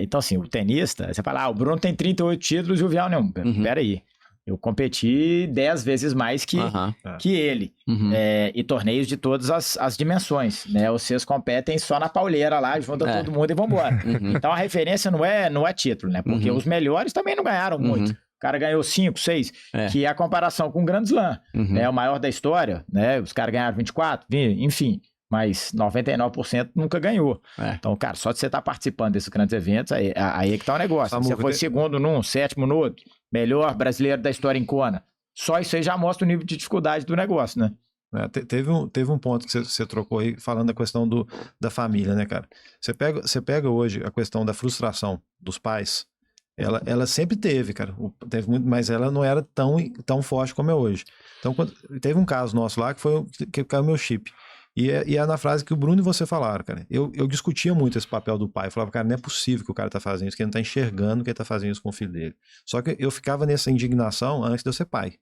Então, assim, o tenista, você fala, o Bruno tem 38 títulos e o Vial nenhum. Peraí. Eu competi 10 vezes mais que ele. E torneios de todas as dimensões, né? Vocês competem só na pauleira lá, junta todo mundo e vambora. Então a referência não é título, né? Porque os melhores também não ganharam muito. O cara ganhou 5, 6, que é a comparação com o Grand Slam. É o maior da história, né? Os caras ganharam 24, 20, enfim. Mas 99% nunca ganhou. Então, cara, só de você estar participando desses grandes eventos, aí é que tá o negócio. Você foi segundo num, sétimo no outro, melhor brasileiro da história em Kona. Só isso aí já mostra o nível de dificuldade do negócio, né? Teve um ponto que você trocou aí, falando da questão da família, né, cara? Você pega hoje a questão da frustração dos pais. Ela sempre teve, cara. Teve muito, mas ela não era tão forte como é hoje. Então, teve um caso nosso lá que caiu meu chip. E é na frase que o Bruno e você falaram, cara. Eu discutia muito esse papel do pai. Eu falava, cara, não é possível que o cara tá fazendo isso, que ele não tá enxergando que ele tá fazendo isso com o filho dele. Só que eu ficava nessa indignação antes de eu ser pai.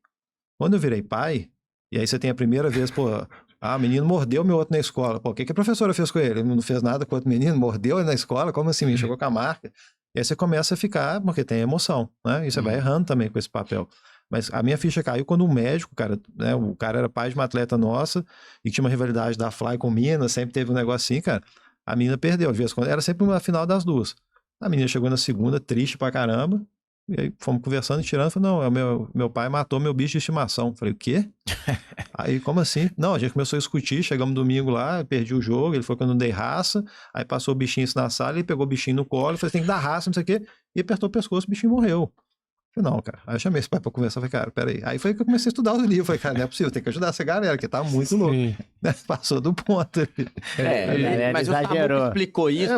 Quando eu virei pai, e aí você tem a primeira vez, o menino mordeu meu outro na escola. Pô, o que a professora fez com ele? Ele não fez nada com o outro menino, mordeu ele na escola? Como assim? Me chegou com a marca. E aí você começa a ficar, porque tem emoção, né? E você vai errando também com esse papel. Mas a minha ficha caiu quando um médico, cara, né? O cara era pai de uma atleta nossa e tinha uma rivalidade da Fly com Minas, sempre teve um negócio assim, cara. A menina perdeu, às vezes, era sempre uma final das duas. A menina chegou na segunda, triste pra caramba. E aí fomos conversando e tirando. Falei, não, meu pai matou meu bicho de estimação. Falei, o quê? Aí, como assim? Não, a gente começou a discutir, chegamos domingo lá, perdi o jogo, ele foi quando eu não dei raça, aí passou o bichinho na sala, ele pegou o bichinho no colo, falei, tem que dar raça, não sei o quê, e apertou o pescoço, o bichinho morreu. Falei, não, cara. Aí eu chamei esse pai pra conversar, falei, cara, peraí. Aí foi que eu comecei a estudar os livros, falei, cara, não é possível, tem que ajudar essa galera, que tá muito louco. Passou do ponto. Mas o Samuco explicou isso.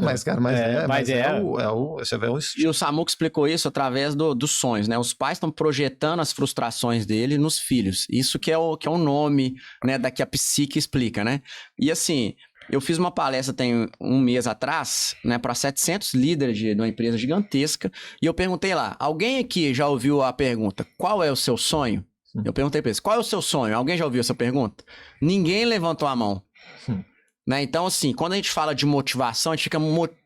Você vê E o Samuco explicou isso através dos sonhos, né? Os pais estão projetando as frustrações dele nos filhos. Isso que é o nome, né, da que a psique explica, né? E assim, eu fiz uma palestra tem um mês atrás, né, para 700 líderes de uma empresa gigantesca, e eu perguntei lá, alguém aqui já ouviu a pergunta, qual é o seu sonho? Eu perguntei para eles, qual é o seu sonho? Alguém já ouviu essa pergunta? Ninguém levantou a mão. Né? Então, assim, quando a gente fala de motivação, a gente fica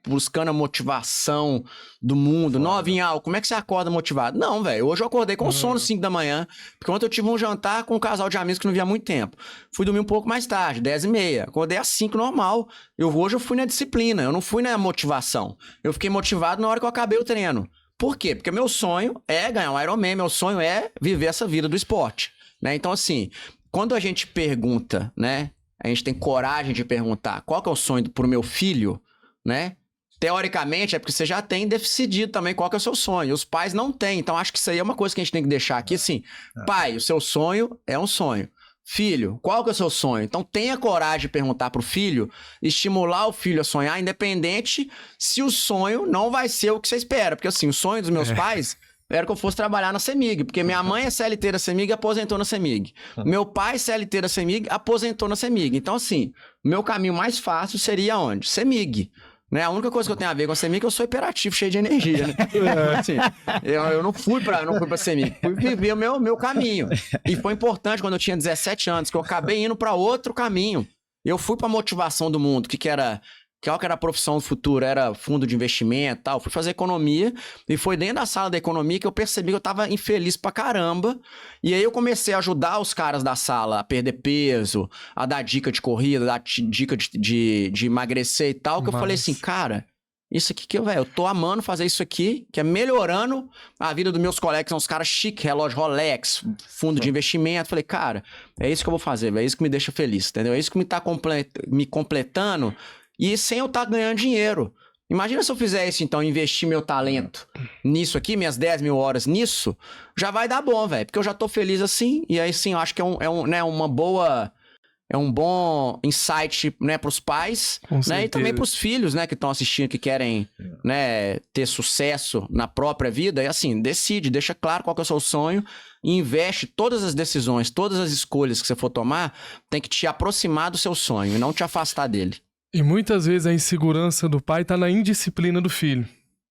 buscando a motivação do mundo. Novinha, como é que você acorda motivado? Não, velho. Hoje eu acordei com sono 5 da manhã, porque ontem eu tive um jantar com um casal de amigos que não via há muito tempo. Fui dormir um pouco mais tarde, 10h30. Acordei às 5 normal. Hoje eu fui na disciplina, eu não fui na motivação. Eu fiquei motivado na hora que eu acabei o treino. Por quê? Porque meu sonho é ganhar um Ironman, meu sonho é viver essa vida do esporte. Né? Então, assim, quando a gente pergunta, né? A gente tem coragem de perguntar qual que é o sonho pro meu filho, né? Teoricamente é porque você já tem decidido também qual que é o seu sonho. Os pais não têm. Então acho que isso aí é uma coisa que a gente tem que deixar aqui assim. Pai, o seu sonho é um sonho. Filho, qual que é o seu sonho? Então tenha coragem de perguntar pro filho, estimular o filho a sonhar, independente se o sonho não vai ser o que você espera. Porque assim, o sonho dos meus pais... era que eu fosse trabalhar na CEMIG, porque minha mãe é CLT da CEMIG e aposentou na CEMIG. Meu pai, CLT da CEMIG, aposentou na CEMIG. Então, assim, o meu caminho mais fácil seria onde? CEMIG. Né? A única coisa que eu tenho a ver com a CEMIG é que eu sou hiperativo, cheio de energia. Né? Assim, eu não fui pra CEMIG, fui viver o meu caminho. E foi importante quando eu tinha 17 anos, que eu acabei indo para outro caminho. Eu fui pra motivação do mundo, qual que era a profissão do futuro? Era fundo de investimento e tal. Fui fazer economia e foi dentro da sala da economia que eu percebi que eu tava infeliz pra caramba. E aí eu comecei a ajudar os caras da sala a perder peso, a dar dica de corrida, dar dica de emagrecer e tal. Que eu falei assim, cara, isso aqui que eu tô amando fazer isso aqui, que é melhorando a vida dos meus colegas, que são os caras chiques, relógio Rolex, fundo de investimento. Falei, cara, é isso que eu vou fazer, é isso que me deixa feliz, entendeu? É isso que me tá me completando. E sem eu estar ganhando dinheiro. Imagina se eu fizer isso, então, investir meu talento nisso aqui, minhas 10 mil horas nisso, já vai dar bom, velho. Porque eu já tô feliz assim, e aí sim, eu acho que né, é um bom insight, né, pros pais, né, e também pros filhos, né, que estão assistindo, que querem, né, ter sucesso na própria vida. E assim, decide, deixa claro qual que é o seu sonho e investe todas as decisões, todas as escolhas que você for tomar, tem que te aproximar do seu sonho e não te afastar dele. E muitas vezes a insegurança do pai tá na indisciplina do filho.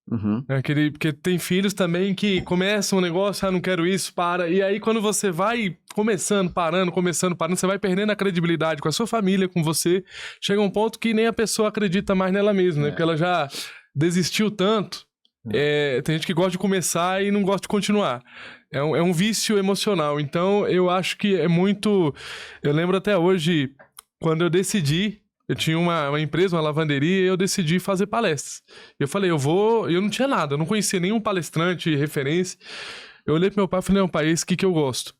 Uhum. Porque tem filhos também que começam um negócio, não quero isso, para. E aí quando você vai começando, parando, você vai perdendo a credibilidade com a sua família, com você. Chega um ponto que nem a pessoa acredita mais nela mesma, né? Porque ela já desistiu tanto. Tem gente que gosta de começar e não gosta de continuar. É um vício emocional. Então eu acho que é muito... Eu lembro até hoje, quando eu decidi... Eu tinha uma empresa, uma lavanderia, e eu decidi fazer palestras. Eu falei, eu não tinha nada, eu não conhecia nenhum palestrante, referência. Eu olhei pro meu pai e falei, não, pai, é esse que eu gosto.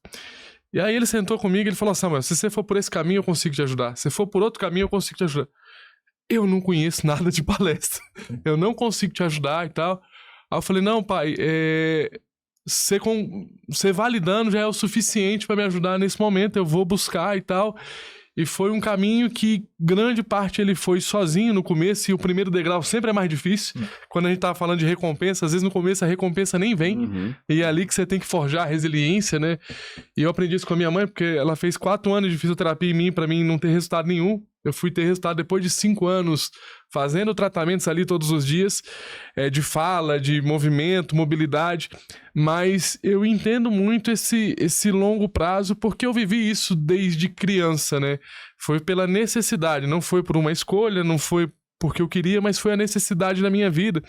E aí ele sentou comigo e ele falou, Samuel, se você for por esse caminho, eu consigo te ajudar. Se for por outro caminho, eu consigo te ajudar. Eu não conheço nada de palestra. Eu não consigo te ajudar e tal. Aí eu falei, não, pai, você validando já é o suficiente para me ajudar nesse momento, eu vou buscar e tal. E foi um caminho que grande parte ele foi sozinho no começo, e o primeiro degrau sempre é mais difícil. Quando a gente tava falando de recompensa, às vezes no começo a recompensa nem vem. Uhum. E é ali que você tem que forjar a resiliência, né? E eu aprendi isso com a minha mãe, porque ela fez 4 anos de fisioterapia em mim, pra mim não ter resultado nenhum. Eu fui ter resultado depois de 5 anos fazendo tratamentos ali todos os dias, de fala, de movimento, mobilidade. Mas eu entendo muito esse longo prazo, porque eu vivi isso desde criança, né? Foi pela necessidade, não foi por uma escolha, não foi porque eu queria, mas foi a necessidade da minha vida.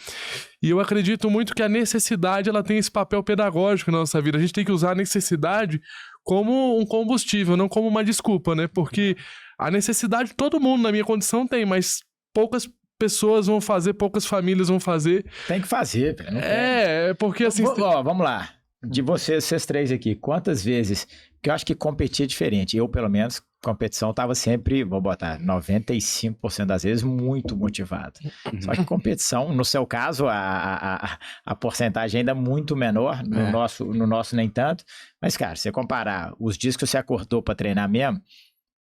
E eu acredito muito que a necessidade, ela tem esse papel pedagógico na nossa vida. A gente tem que usar a necessidade como um combustível, não como uma desculpa, né? Porque a necessidade todo mundo na minha condição tem, mas poucas pessoas vão fazer, poucas famílias vão fazer. Tem que fazer, velho. Porque assim... Vamos lá. De vocês 3 aqui, quantas vezes... Porque eu acho que competir é diferente. Eu, pelo menos, competição estava sempre, vou botar, 95% das vezes muito motivado. Só que competição, no seu caso, a porcentagem ainda é muito menor, no nosso nem tanto. Mas, cara, se você comparar os dias que você acordou para treinar mesmo,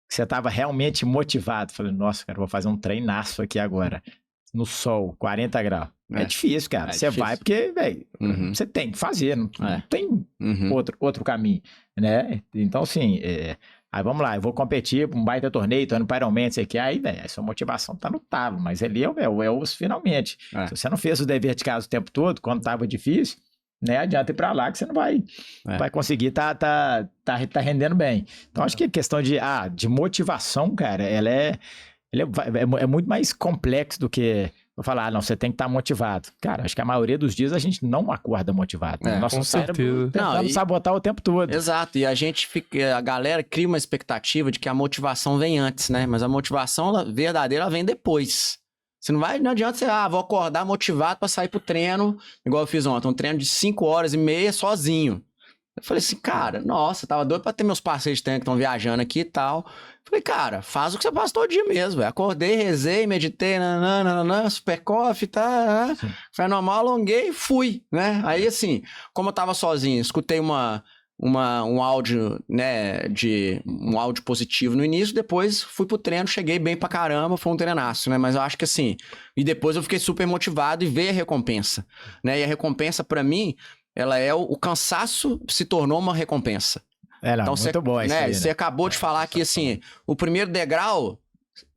que você estava realmente motivado, falando, nossa, cara, vou fazer um treinaço aqui agora, no sol, 40 graus. É difícil, cara. Você vai porque, velho, você tem que fazer, não tem outro caminho, né? Então, assim, aí vamos lá, eu vou competir um baita torneio, tô indo para Ironman, sei que aí, velho, a sua motivação tá no talo, mas ali é os finalmente. Se você não fez o dever de casa o tempo todo, quando tava difícil, né, adianta ir pra lá que você não vai conseguir tá rendendo bem. Então, acho que a questão de motivação, cara, ela é muito mais complexo do que eu falar, não, você tem que estar motivado. Cara, acho que a maioria dos dias a gente não acorda motivado. Nosso cérebro tentando sabotar o tempo todo. Exato, e a galera cria uma expectativa de que a motivação vem antes, né? Mas a motivação verdadeira vem depois. Não adianta você, vou acordar motivado pra sair pro treino, igual eu fiz ontem, um treino de 5h30 sozinho. Eu falei assim, cara, nossa, tava doido pra ter meus parceiros de treino que estão viajando aqui e tal. Falei, cara, faz o que você faz todo dia mesmo, véio. Acordei, rezei, meditei, super coffee, tá. Foi normal, alonguei e fui, né? Aí, assim, como eu tava sozinho, escutei um áudio, né, um áudio positivo no início, depois fui pro treino, cheguei bem pra caramba, foi um treinaço, né? Mas eu acho que assim, e depois eu fiquei super motivado e veio a recompensa, né? E a recompensa pra mim, ela o cansaço se tornou uma recompensa. Então, muito bom isso aí, né? Você acabou de falar que, assim, o primeiro degrau,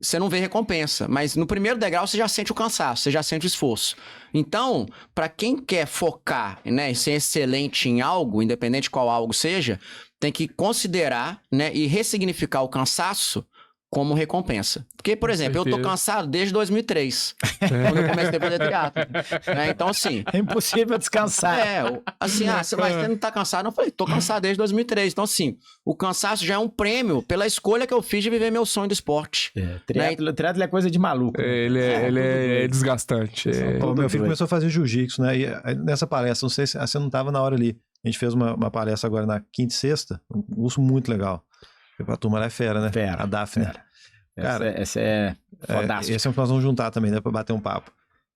você não vê recompensa, mas no primeiro degrau você já sente o cansaço, você já sente o esforço. Então, para quem quer focar, né, e ser excelente em algo, independente de qual algo seja, tem que considerar, né, e ressignificar o cansaço como recompensa. Porque, por exemplo, eu tô cansado desde 2003, quando eu comecei a fazer triatlo. Né? Então, assim... É impossível descansar. Você não tá cansado? Eu falei, tô cansado desde 2003. Então, assim, o cansaço já é um prêmio pela escolha que eu fiz de viver meu sonho do esporte. Triatlo é coisa de maluco. Ele é desgastante. O meu filho começou a fazer jiu-jitsu, né? E nessa palestra, não sei se você não tava na hora ali. A gente fez uma palestra agora na quinta e sexta, um curso muito legal. A turma lá é fera, né? A Daphne. Cara, essa é fodástico. Esse é um que nós vamos juntar também, né? Pra bater um papo.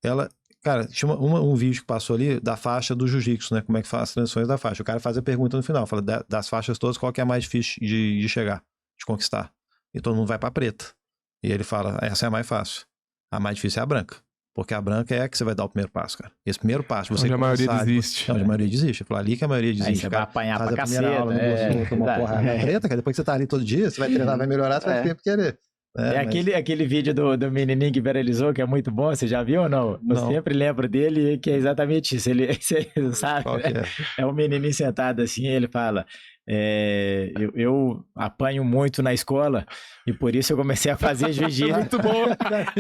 ela... Cara, tinha um vídeo que passou ali da faixa do jiu-jitsu, né? Como é que faz as transições da faixa. O cara faz a pergunta no final, fala das faixas todas, qual que é a mais difícil de chegar, de conquistar. E todo mundo vai pra preta. E ele fala, essa é a mais fácil. A mais difícil é a branca. Porque a branca é a que você vai dar o primeiro passo, cara. Esse primeiro passo, você onde a maioria desiste. Onde a maioria desiste. Fala ali que a maioria desiste. Aí você cara. vai apanhar Faz pra a primeira caceta. aula, não vou tomar porrada na preta, cara. Depois que você tá ali todo dia, você vai treinar, vai melhorar, você vai sempre querer. Aquele vídeo do menininho que viralizou, que é muito bom, você já viu ou não? Eu sempre lembro dele, que é exatamente isso. Você sabe, Qual que é? É um menininho sentado assim, ele fala... eu apanho muito na escola e por isso eu comecei a fazer jiu-jitsu. Muito bom.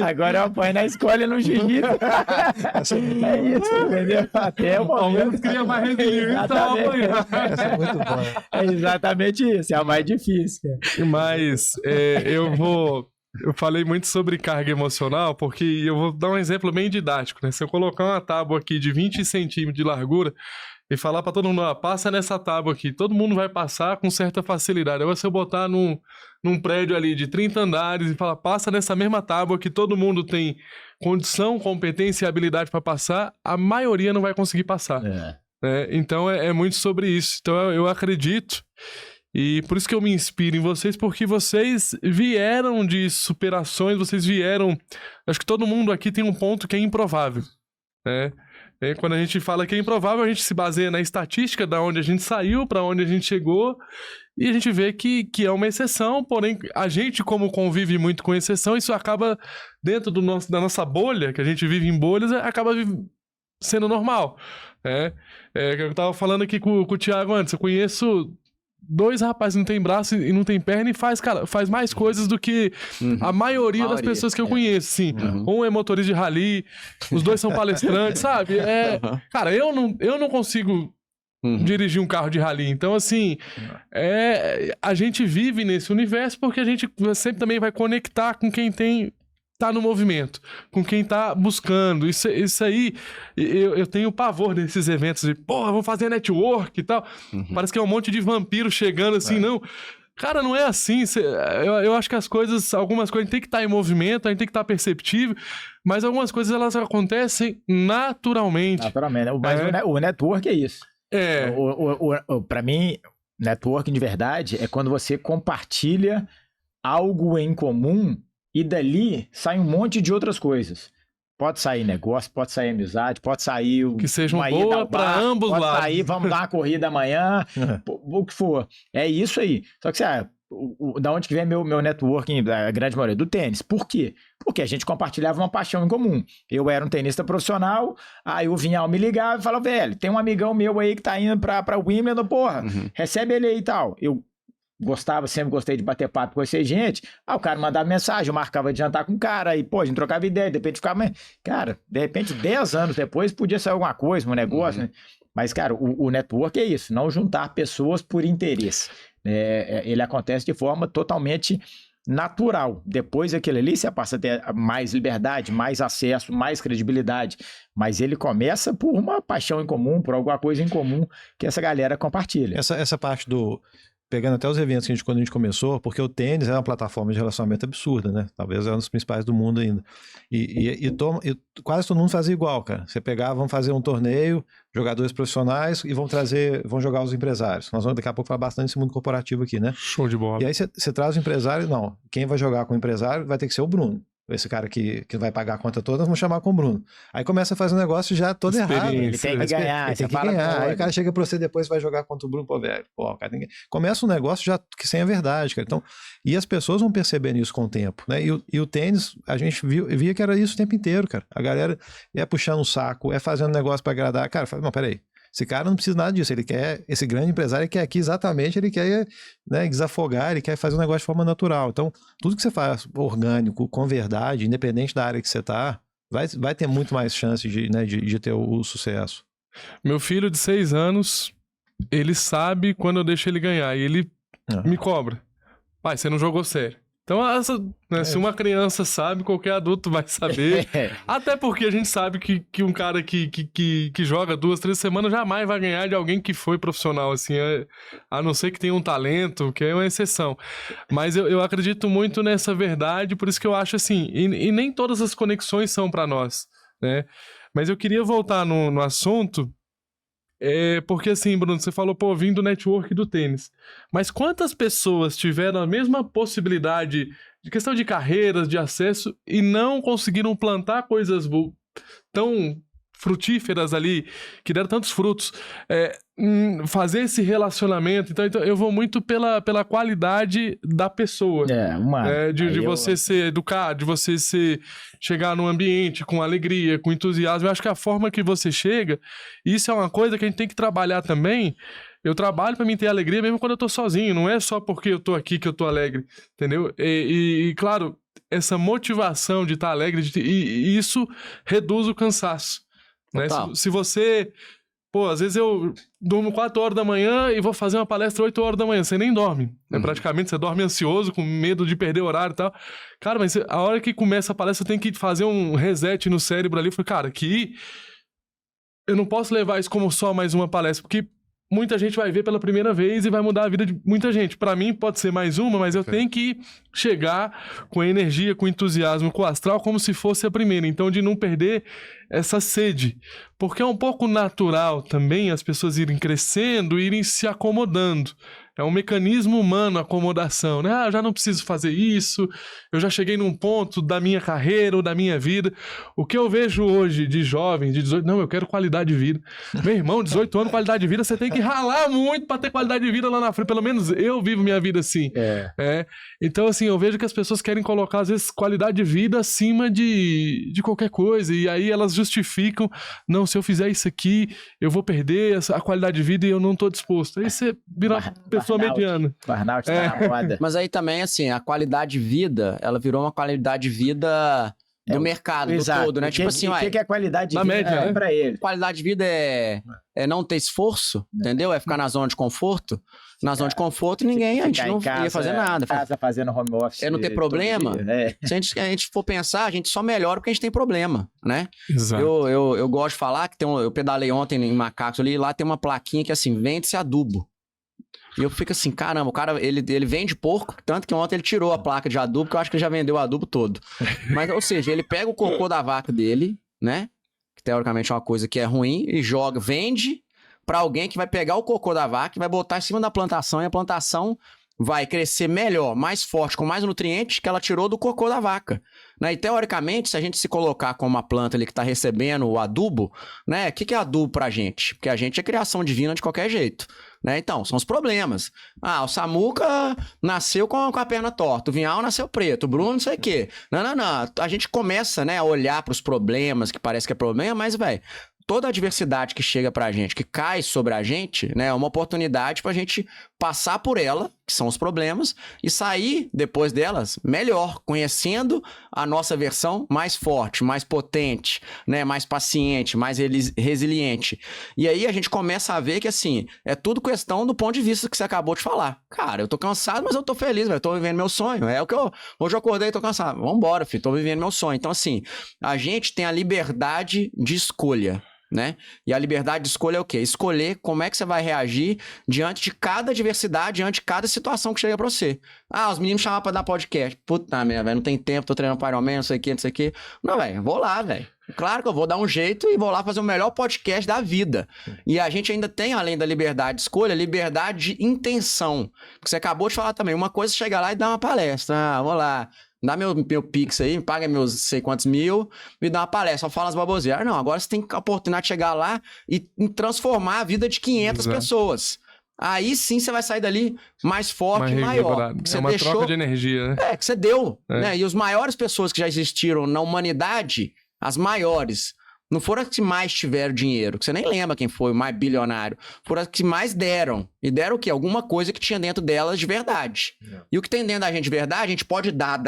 Agora eu apanho na escola e no jiu-jitsu. É isso, entendeu? Até o momento cria mais resiliência. Essa é muito boa. É exatamente isso, é a mais difícil. Mas eu falei muito sobre carga emocional, porque eu vou dar um exemplo bem didático, né? Se eu colocar uma tábua aqui de 20 centímetros de largura e falar pra todo mundo, passa nessa tábua aqui, todo mundo vai passar com certa facilidade. Agora, se eu botar num prédio ali de 30 andares e falar, passa nessa mesma tábua que todo mundo tem condição, competência e habilidade para passar, a maioria não vai conseguir passar. Então, é muito sobre isso. Então, eu acredito, e por isso que eu me inspiro em vocês, porque vocês vieram de superações, vocês vieram... Acho que todo mundo aqui tem um ponto que é improvável, né? E quando a gente fala que é improvável, a gente se baseia na estatística da onde a gente saiu, para onde a gente chegou, e a gente vê que é uma exceção, porém, a gente, como convive muito com exceção, isso acaba dentro da nossa bolha, que a gente vive em bolhas, acaba sendo normal. Eu tava falando aqui com o Thiago antes, eu conheço 2 rapazes que não tem braço e não tem perna e faz mais coisas do que a maioria das pessoas que eu conheço, sim. Um é motorista de rally, os 2 são palestrantes, sabe? Cara, eu não consigo dirigir um carro de rally. Então, assim, a gente vive nesse universo porque a gente sempre também vai conectar com quem tá no movimento, com quem tá buscando. Isso aí, eu tenho pavor desses eventos de, vamos fazer network e tal. Parece que é um monte de vampiro chegando assim, não. Cara, não é assim. Eu acho que algumas coisas tem que estar em movimento, a gente tem que estar perceptível, mas algumas coisas elas acontecem naturalmente. Naturalmente. Mas o network é isso. Pra mim, networking de verdade é quando você compartilha algo em comum e dali sai um monte de outras coisas. Pode sair negócio, pode sair amizade, pode sair... Que sejam boas para ambos lados. Pode sair, vamos dar uma corrida amanhã, o que for. É isso aí. Só que, da onde que vem meu networking, a grande maioria? Do tênis. Por quê? Porque a gente compartilhava uma paixão em comum. Eu era um tenista profissional, aí o Vinhal me ligava e falava, velho, tem um amigão meu aí que tá indo pra Wimbledon, porra, recebe ele aí e tal. Eu sempre gostei de bater papo com essa gente. O cara mandava mensagem, eu marcava de jantar com o cara, aí, a gente trocava ideia, de repente ficava... Cara, de repente, 10 anos depois, podia sair alguma coisa, um negócio, né? Mas, cara, o network é isso, não juntar pessoas por interesse. Ele acontece de forma totalmente natural. Depois aquilo ali, você passa a ter mais liberdade, mais acesso, mais credibilidade. Mas ele começa por uma paixão em comum, por alguma coisa em comum que essa galera compartilha. Essa parte do... Pegando até os eventos quando a gente começou, porque o tênis é uma plataforma de relacionamento absurda, né? Talvez é um dos principais do mundo ainda. E quase todo mundo fazia igual, cara. Você pegava, vamos fazer um torneio, jogadores profissionais, e vão jogar os empresários. Nós vamos daqui a pouco falar bastante desse mundo corporativo aqui, né? Show de bola. E aí você traz o empresário, não. Quem vai jogar com o empresário vai ter que ser o Bruno. Esse cara que vai pagar a conta toda, vamos chamar com o Bruno. Aí começa a fazer um negócio já todo errado. Ele tem que ganhar. Ele tem que ganhar. Aí o cara chega pra você depois vai jogar contra o Bruno, velho. O cara começa um negócio já que sem a verdade, cara. Então, e as pessoas vão percebendo isso com o tempo, né? E o tênis, a gente via que era isso o tempo inteiro, cara. A galera puxando um saco, fazendo negócio pra agradar. Cara, não, peraí. Esse cara não precisa nada disso, esse grande empresário, ele quer aqui exatamente, ele quer, né, desafogar, ele quer fazer um negócio de forma natural. Então, tudo que você faz orgânico, com verdade, independente da área que você tá, vai ter muito mais chance de ter o sucesso. Meu filho de 6 anos, ele sabe quando eu deixo ele ganhar, e ele me cobra. Pai, você não jogou sério. Então, se uma criança sabe, qualquer adulto vai saber. Até porque a gente sabe que um cara que joga 2, 3 semanas jamais vai ganhar de alguém que foi profissional, assim, a não ser que tenha um talento, que é uma exceção. Mas eu acredito muito nessa verdade, por isso que eu acho assim, e nem todas as conexões são pra nós. né? Mas eu queria voltar no assunto, porque assim, Bruno, você falou, pô, vim do network do tênis. Mas quantas pessoas tiveram a mesma possibilidade de questão de carreiras, de acesso, e não conseguiram plantar coisas tão frutíferas ali, que deram tantos frutos, fazer esse relacionamento. Então eu vou muito pela qualidade da pessoa. De você ser educado, de você chegar num ambiente com alegria, com entusiasmo. Eu acho que a forma que você chega, isso é uma coisa que a gente tem que trabalhar também. Eu trabalho pra mim ter alegria mesmo quando eu tô sozinho, não é só porque eu tô aqui que eu tô alegre, entendeu? E claro, essa motivação de estar alegre, e isso reduz o cansaço. Né? Se você... Pô, às vezes eu durmo 4 horas da manhã e vou fazer uma palestra 8 horas da manhã. Você nem dorme. Né? Praticamente você dorme ansioso, com medo de perder o horário e tal. Cara, mas a hora que começa a palestra, eu tenho que fazer um reset no cérebro ali. Eu falei, cara, que eu não posso levar isso como só mais uma palestra, porque muita gente vai ver pela primeira vez e vai mudar a vida de muita gente. Pra mim pode ser mais uma, mas eu tenho que chegar com energia, com entusiasmo, com o astral, como se fosse a primeira. Então, de não perder essa sede. Porque é um pouco natural também as pessoas irem crescendo, irem se acomodando. É um mecanismo humano, a acomodação, né? Ah, eu já não preciso fazer isso, eu já cheguei num ponto da minha carreira ou da minha vida. O que eu vejo hoje de jovens, de 18... Não, eu quero qualidade de vida. Meu irmão, 18 anos, qualidade de vida, você tem que ralar muito pra ter qualidade de vida lá na frente. Pelo menos eu vivo minha vida assim. Então, assim, eu vejo que as pessoas querem colocar, às vezes, qualidade de vida acima de qualquer coisa. E aí elas justificam, não, se eu fizer isso aqui, eu vou perder a qualidade de vida e eu não tô disposto. Aí você vira pessoa mediana. Burnout tá na moda. Mas aí também, assim, a qualidade de vida, ela virou uma qualidade de vida do mercado, do todo, né? Tipo assim, o que é qualidade de vida média, pra ele? Qualidade de vida é não ter esforço, entendeu? É ficar na zona de conforto. Na zona de conforto, a gente não ia fazer nada. Casa fazendo home office. É não ter problema. Se a gente for pensar, a gente só melhora porque a gente tem problema, né? Exato. Eu gosto de falar que eu pedalei ontem em Macacos ali, e lá tem uma plaquinha que assim, vende-se adubo. E eu fico assim, caramba, o cara, ele vende porco, tanto que ontem ele tirou a placa de adubo, que eu acho que ele já vendeu o adubo todo. Mas, ou seja, ele pega o cocô da vaca dele, né? Que teoricamente é uma coisa que é ruim, e vende pra alguém que vai pegar o cocô da vaca e vai botar em cima da plantação, e a plantação vai crescer melhor, mais forte, com mais nutrientes que ela tirou do cocô da vaca. Né? E teoricamente, se a gente se colocar como uma planta ali que está recebendo o adubo, né? O que é adubo pra gente? Porque a gente é criação divina de qualquer jeito. Né? Então, são os problemas. Ah, o Samuca nasceu com a perna torta, o Vinhal nasceu preto, o Bruno não sei o quê. Não. A gente começa, né, a olhar para os problemas, que parece que é problema, mas, velho, toda a adversidade que chega pra gente, que cai sobre a gente, né, é uma oportunidade pra gente passar por ela, que são os problemas, e sair depois delas melhor, conhecendo a nossa versão mais forte, mais potente, né, mais paciente, mais resiliente. E aí a gente começa a ver que, assim, é tudo questão do ponto de vista que você acabou de falar. Cara, eu tô cansado, mas eu tô feliz, velho, eu tô vivendo meu sonho. É o que hoje eu acordei e tô cansado. Vambora, filho, tô vivendo meu sonho. Então, assim, a gente tem a liberdade de escolha. Né? E a liberdade de escolha é o quê? Escolher como é que você vai reagir diante de cada adversidade, diante de cada situação que chega pra você. Ah, os meninos chamavam pra dar podcast. Puta merda, velho, não tem tempo, tô treinando para Ironman, não sei o que, não sei o que. Não, velho, vou lá, velho. Claro que eu vou dar um jeito e vou lá fazer o melhor podcast da vida. E a gente ainda tem, além da liberdade de escolha, liberdade de intenção. Porque você acabou de falar também, uma coisa é chegar lá e dar uma palestra. Ah, vou lá. Dá meu Pix aí, me paga meus sei quantos mil, me dá uma palestra, só fala as baboseiras. Não, agora você tem a oportunidade de chegar lá e transformar a vida de 500 pessoas. Aí sim você vai sair dali mais forte e maior. É uma troca de energia, né? Que você deu. Né? E as maiores pessoas que já existiram na humanidade, as maiores, não foram as que mais tiveram dinheiro, que você nem lembra quem foi o mais bilionário. Foram as que mais deram. E deram o quê? Alguma coisa que tinha dentro delas de verdade. E o que tem dentro da gente de verdade, a gente pode dar,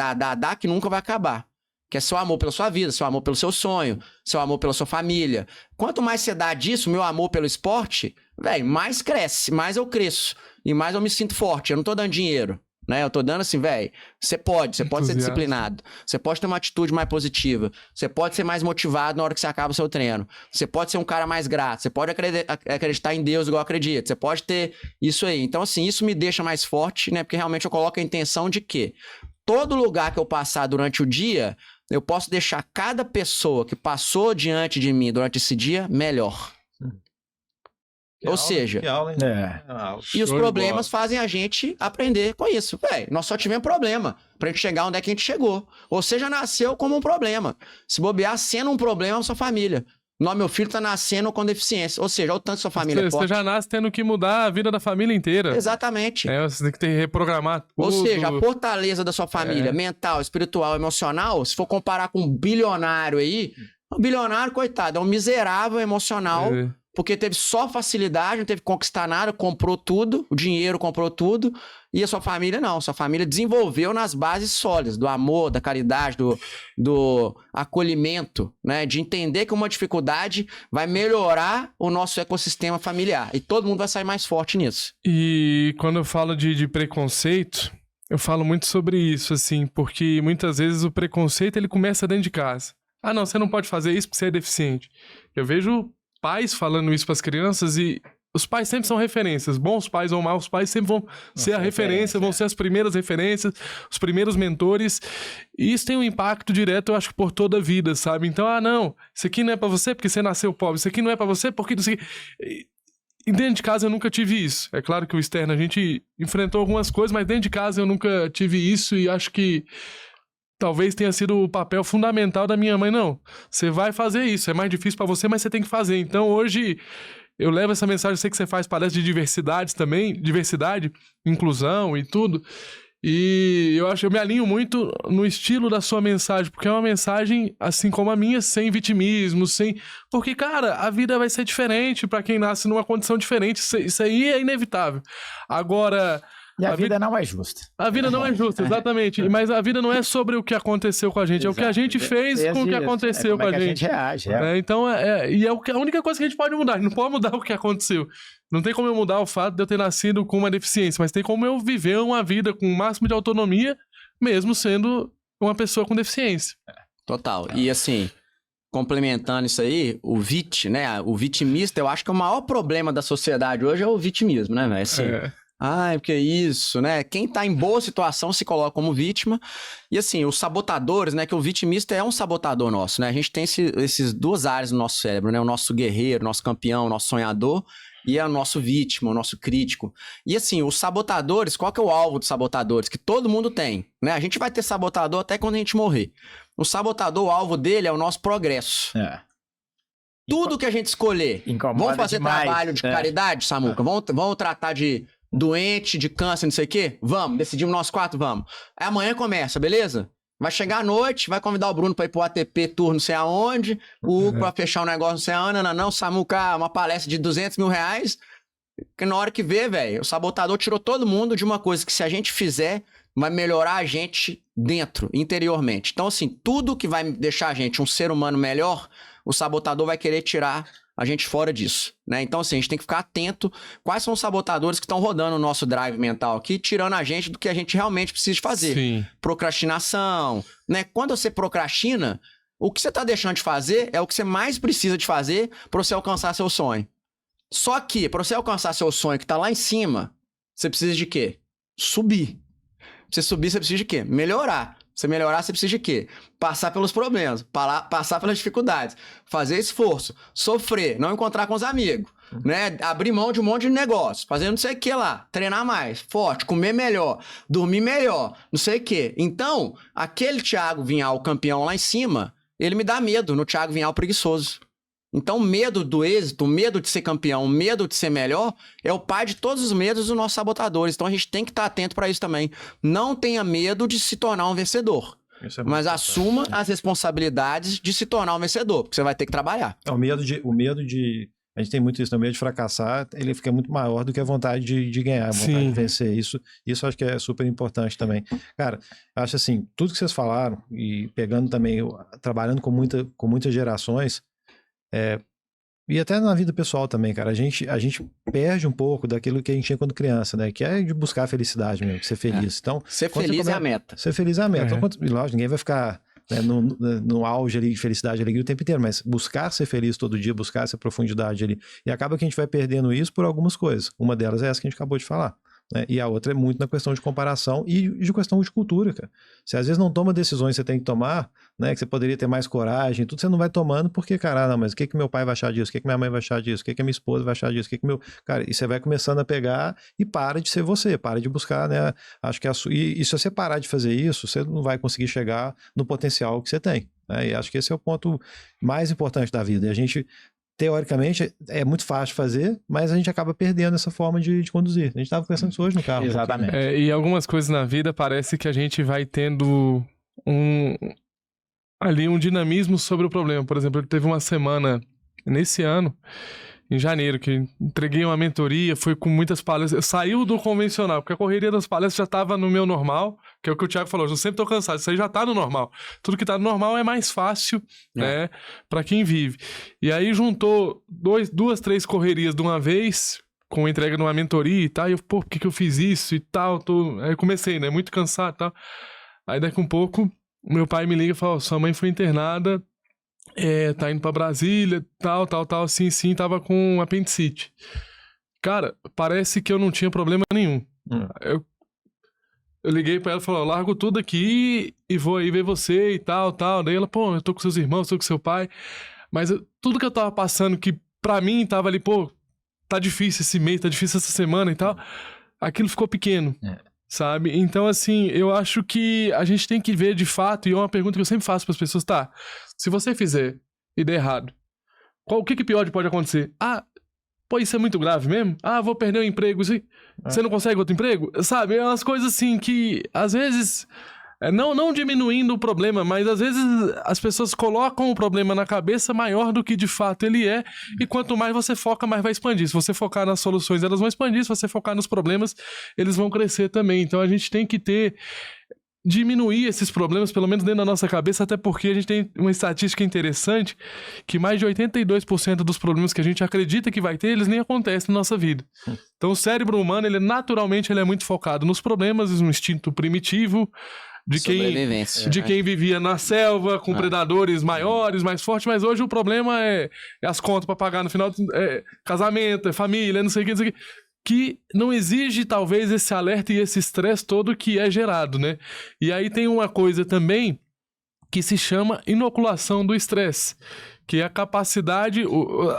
que nunca vai acabar. Que é seu amor pela sua vida, seu amor pelo seu sonho, seu amor pela sua família. Quanto mais você dá disso, meu amor pelo esporte, velho, mais cresce, mais eu cresço. E mais eu me sinto forte. Eu não tô dando dinheiro. Né? Eu tô dando assim, velho, você pode ser disciplinado, você pode ter uma atitude mais positiva, você pode ser mais motivado na hora que você acaba o seu treino, você pode ser um cara mais grato, você pode acreditar em Deus igual eu acredito, você pode ter isso aí. Então, assim, isso me deixa mais forte, né? Porque realmente eu coloco a intenção de que todo lugar que eu passar durante o dia, eu posso deixar cada pessoa que passou diante de mim durante esse dia melhor. Ou seja, e os problemas fazem a gente aprender com isso. Véi, nós só tivemos problema pra gente chegar onde é que a gente chegou. Ou seja, nasceu como um problema. Se bobear, sendo um problema na sua família. Meu filho tá nascendo com deficiência. Ou seja, olha o tanto que sua família é forte. Você já nasce tendo que mudar a vida da família inteira. Exatamente. Você tem que reprogramar tudo. Ou seja, a fortaleza da sua família, mental, espiritual, emocional, se for comparar com um bilionário aí, o bilionário, coitado, é um miserável emocional, porque teve só facilidade, não teve que conquistar nada, comprou tudo, o dinheiro comprou tudo, e a sua família não. Sua família desenvolveu nas bases sólidas, do amor, da caridade, do acolhimento, né? De entender que uma dificuldade vai melhorar o nosso ecossistema familiar. E todo mundo vai sair mais forte nisso. E quando eu falo de preconceito, eu falo muito sobre isso, assim, porque muitas vezes o preconceito ele começa dentro de casa. Ah, não, você não pode fazer isso porque você é deficiente. Eu vejo pais falando isso para as crianças e os pais sempre são referências. Bons pais ou maus pais sempre vão ser a referência, vão ser as primeiras referências, os primeiros mentores. E isso tem um impacto direto, eu acho, por toda a vida, sabe? Então, não, isso aqui não é para você porque você nasceu pobre, isso aqui não é para você porque... E dentro de casa eu nunca tive isso. É claro que o externo a gente enfrentou algumas coisas, mas dentro de casa eu nunca tive isso e acho que talvez tenha sido o papel fundamental da minha mãe. Não, você vai fazer isso, é mais difícil pra você, mas você tem que fazer. Então hoje eu levo essa mensagem, eu sei que você faz palestra de diversidades também, diversidade, inclusão e tudo. E eu me alinho muito no estilo da sua mensagem, porque é uma mensagem, assim como a minha, sem vitimismo, Porque, cara, a vida vai ser diferente pra quem nasce numa condição diferente, isso aí é inevitável. Agora... E a vida não é justa. A vida não é justa, exatamente. Mas a vida não é sobre o que aconteceu com a gente, é o que a gente fez com o que aconteceu com a gente. Reage. Então, a única coisa que a gente pode mudar. A gente não pode mudar o que aconteceu. Não tem como eu mudar o fato de eu ter nascido com uma deficiência, mas tem como eu viver uma vida com o máximo de autonomia, mesmo sendo uma pessoa com deficiência. Total. E assim, complementando isso aí, o né? O vitimista, eu acho que o maior problema da sociedade hoje é o vitimismo, né, velho? Assim, porque isso, né? Quem tá em boa situação se coloca como vítima. E assim, os sabotadores, né? Que o vitimista é um sabotador nosso, né? A gente tem esses duas áreas no nosso cérebro, né? O nosso guerreiro, nosso campeão, nosso sonhador e é o nosso vítima, o nosso crítico. E assim, os sabotadores, qual que é o alvo dos sabotadores? Que todo mundo tem, né? A gente vai ter sabotador até quando a gente morrer. O sabotador, o alvo dele é o nosso progresso. Tudo que a gente escolher. Vamos fazer trabalho de caridade, Samuca? Vamos tratar de doente, de câncer, não sei o quê? Vamos, decidimos nós 4, vamos. Aí amanhã começa, beleza? Vai chegar à noite, vai convidar o Bruno pra ir pro ATP Tour não sei aonde, o Hugo pra fechar um negócio não sei aonde, não, Samuca, uma palestra de R$200 mil, que na hora que vê, velho, o sabotador tirou todo mundo de uma coisa que se a gente fizer, vai melhorar a gente dentro, interiormente. Então assim, tudo que vai deixar a gente um ser humano melhor, o sabotador vai querer tirar a gente fora disso, né? Então, assim, a gente tem que ficar atento quais são os sabotadores que estão rodando o nosso drive mental aqui, tirando a gente do que a gente realmente precisa de fazer. Sim. Procrastinação, né? Quando você procrastina, o que você tá deixando de fazer é o que você mais precisa de fazer para você alcançar seu sonho. Só que, para você alcançar seu sonho que tá lá em cima, você precisa de quê? Subir. Pra você subir, você precisa de quê? Melhorar. Você melhorar, você precisa de quê? Passar pelos problemas, passar pelas dificuldades, fazer esforço, sofrer, não encontrar com os amigos, né? Abrir mão de um monte de negócio, fazer não sei o que lá, treinar mais, forte, comer melhor, dormir melhor, não sei o que. Então, aquele Thiago Vinhal, campeão lá em cima, ele me dá medo no Thiago Vinhal preguiçoso. Então, o medo do êxito, o medo de ser campeão, o medo de ser melhor, é o pai de todos os medos dos nossos sabotadores. Então, a gente tem que estar atento para isso também. Não tenha medo de se tornar um vencedor, mas assuma as responsabilidades de se tornar um vencedor, porque você vai ter que trabalhar. O medo de... A gente tem muito isso, o medo de fracassar, ele fica muito maior do que a vontade de ganhar, a vontade de vencer. Isso acho que é super importante também. Cara, eu acho assim, tudo que vocês falaram, e pegando também, trabalhando com muitas gerações, e até na vida pessoal também, cara, a gente perde um pouco daquilo que a gente tinha quando criança, né? Que é de buscar a felicidade mesmo, ser feliz. Então, ser feliz é a meta. Ser feliz é a meta. Então, lógico, ninguém vai ficar, né, no auge ali de felicidade e alegria o tempo inteiro, mas buscar ser feliz todo dia, buscar essa profundidade ali. E acaba que a gente vai perdendo isso por algumas coisas. Uma delas é essa que a gente acabou de falar. né? E a outra é muito na questão de comparação e de questão de cultura, cara. Você às vezes não toma decisões que você tem que tomar, né? Que você poderia ter mais coragem, tudo você não vai tomando porque, cara, não, mas o que meu pai vai achar disso? O que minha mãe vai achar disso? O que minha esposa vai achar disso? O que meu... Cara, e você vai começando a pegar e para de ser você, para de buscar, né? Acho que e se você parar de fazer isso, você não vai conseguir chegar no potencial que você tem, né? E acho que esse é o ponto mais importante da vida. E a gente, teoricamente, é muito fácil fazer, mas a gente acaba perdendo essa forma de conduzir. A gente estava conversando isso hoje no carro. Exatamente. E algumas coisas na vida parece que a gente vai tendo um dinamismo sobre o problema. Por exemplo, teve uma semana nesse ano, em janeiro, que entreguei uma mentoria, foi com muitas palestras, saiu do convencional, porque a correria das palestras já estava no meu normal, que é o que o Thiago falou, eu sempre tô cansado, isso aí já tá no normal. Tudo que tá no normal é mais fácil, né, pra quem vive. E aí juntou duas, três correrias de uma vez, com entrega de uma mentoria e tal, e eu, pô, por que eu fiz isso e tal, aí eu comecei, né, muito cansado e tal. Aí daqui um pouco, meu pai me liga e fala, sua mãe foi internada, tá indo pra Brasília, tal, sim, tava com apendicite. Cara, parece que eu não tinha problema nenhum. Eu liguei pra ela e falei, largo tudo aqui e vou aí ver você e tal. Daí ela, pô, eu tô com seus irmãos, tô com seu pai. Mas tudo que eu tava passando, que pra mim tava ali, pô, tá difícil esse mês, tá difícil essa semana e tal, aquilo ficou pequeno. Sabe? Então, assim, eu acho que a gente tem que ver de fato, e é uma pergunta que eu sempre faço para as pessoas, tá, se você fizer e der errado, o que pior pode acontecer? Ah, pô, isso é muito grave mesmo? Ah, vou perder o emprego, você não consegue outro emprego? Sabe? É umas coisas assim que, às vezes, não diminuindo o problema, mas às vezes as pessoas colocam o problema na cabeça maior do que de fato ele é, e quanto mais você foca, mais vai expandir. Se você focar nas soluções, elas vão expandir. Se você focar nos problemas, eles vão crescer também. Então a gente tem que diminuir esses problemas, pelo menos dentro da nossa cabeça, até porque a gente tem uma estatística interessante, que mais de 82% dos problemas que a gente acredita que vai ter, eles nem acontecem na nossa vida. Então o cérebro humano, naturalmente, ele é muito focado nos problemas, no instinto primitivo, de quem vivia na selva, com predadores maiores, mais fortes, mas hoje o problema é as contas para pagar no final, casamento, família, não sei o que não exige, talvez, esse alerta e esse estresse todo que é gerado, né? E aí tem uma coisa também que se chama inoculação do estresse, que é a capacidade...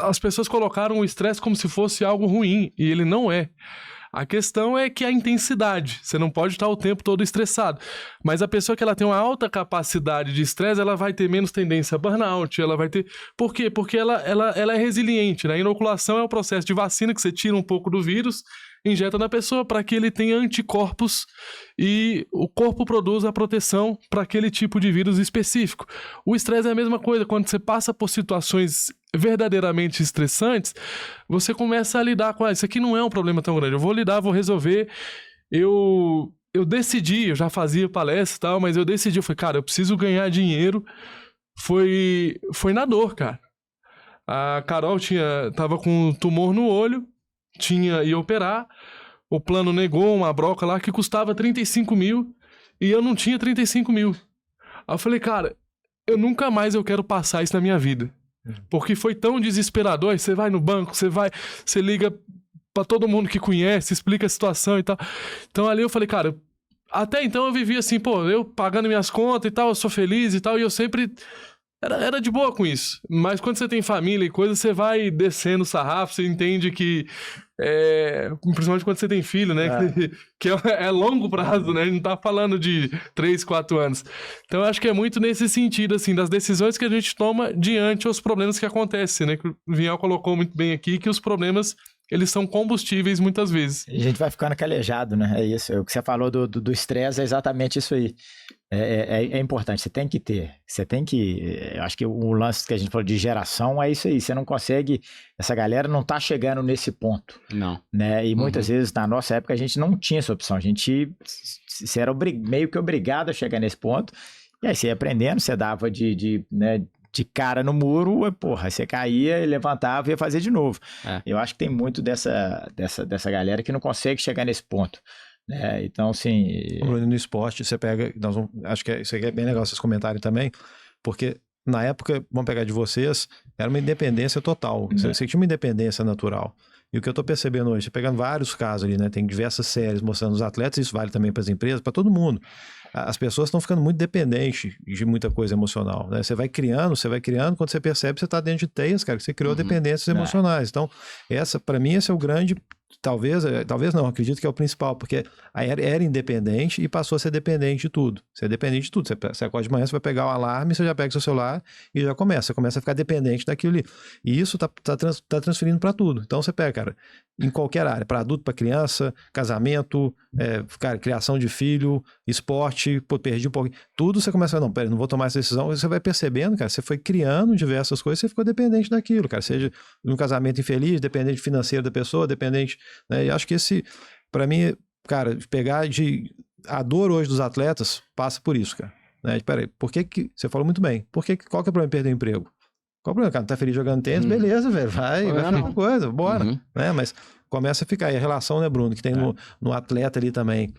As pessoas colocaram o estresse como se fosse algo ruim, e ele não é. A questão é que a intensidade, você não pode estar o tempo todo estressado, mas a pessoa que ela tem uma alta capacidade de estresse, ela vai ter menos tendência a burnout, ela vai ter... Por quê? Porque ela é resiliente, né? A inoculação é o processo de vacina que você tira um pouco do vírus, injeta na pessoa para que ele tenha anticorpos e o corpo produz a proteção para aquele tipo de vírus específico. O estresse é a mesma coisa, quando você passa por situações verdadeiramente estressantes, você começa a lidar com isso aqui não é um problema tão grande, eu vou lidar, vou resolver. Eu decidi, eu já fazia palestra e tal, mas eu decidi, eu falei, cara, eu preciso ganhar dinheiro. Foi na dor, cara. A Carol tava com um tumor no olho, ia operar, o plano negou uma broca lá que custava 35 mil e eu não tinha 35 mil. Aí eu falei, cara, nunca mais eu quero passar isso na minha vida. Porque foi tão desesperador. Aí você vai no banco, você liga pra todo mundo que conhece, explica a situação e tal. Então ali eu falei, cara, até então eu vivia assim, pô, eu pagando minhas contas e tal, eu sou feliz e tal, e eu sempre era de boa com isso. Mas quando você tem família e coisa, você vai descendo o sarrafo, você entende que principalmente quando você tem filho, né? Que é longo prazo, né? A gente não tá falando de 3, 4 anos. Então eu acho que é muito nesse sentido, assim, das decisões que a gente toma diante os problemas que acontecem, né? Que o Vinhal colocou muito bem aqui, que os problemas, eles são combustíveis muitas vezes. E a gente vai ficando calejado, né? É isso. O que você falou do estresse é exatamente isso aí. É importante, você tem que ter. Eu acho que o lance que a gente falou de geração é isso aí. Você não consegue... Essa galera não tá chegando nesse ponto. Não. Né? E muitas vezes, na nossa época, a gente não tinha essa opção. Você era meio que obrigado a chegar nesse ponto. E aí você ia aprendendo, você dava de cara no muro, porra, você caía, levantava e ia fazer de novo. Eu acho que tem muito dessa galera que não consegue chegar nesse ponto. Então, assim... No esporte, você pega... acho que isso aqui é bem legal, vocês comentarem também, porque na época, vamos pegar de vocês, era uma independência total. Você tinha uma independência natural. E o que eu tô percebendo hoje, pegando vários casos ali, né? Tem diversas séries mostrando os atletas, isso vale também para as empresas, para todo mundo. As pessoas estão ficando muito dependentes de muita coisa emocional, né? Você vai criando, quando você percebe, você está dentro de teias, cara, que você criou dependências emocionais. Então, para mim, esse é o grande, talvez não, acredito que é o principal, porque era independente e passou a ser dependente de tudo. Você é dependente de tudo. Você acorda de manhã, você vai pegar o alarme, você já pega seu celular e já você começa a ficar dependente daquilo ali. E isso tá transferindo para tudo. Então, você pega, cara, em qualquer área, para adulto, para criança, casamento, cara, criação de filho, esporte, pô, perdi um pouquinho. Tudo você começa a não, pera, não vou tomar essa decisão. Você vai percebendo, cara, você foi criando diversas coisas, você ficou dependente daquilo, cara. Seja num casamento infeliz, dependente financeiro da pessoa, dependente, né? E acho que para mim, cara, a dor hoje dos atletas passa por isso, cara. Né? Peraí, você falou muito bem, qual que é o problema de perder o emprego? Qual o problema, cara? Não tá feliz jogando tênis? Beleza, velho, vai fazer uma coisa, bora. Né? Mas começa a ficar, e a relação, né, Bruno, que tem no atleta ali também,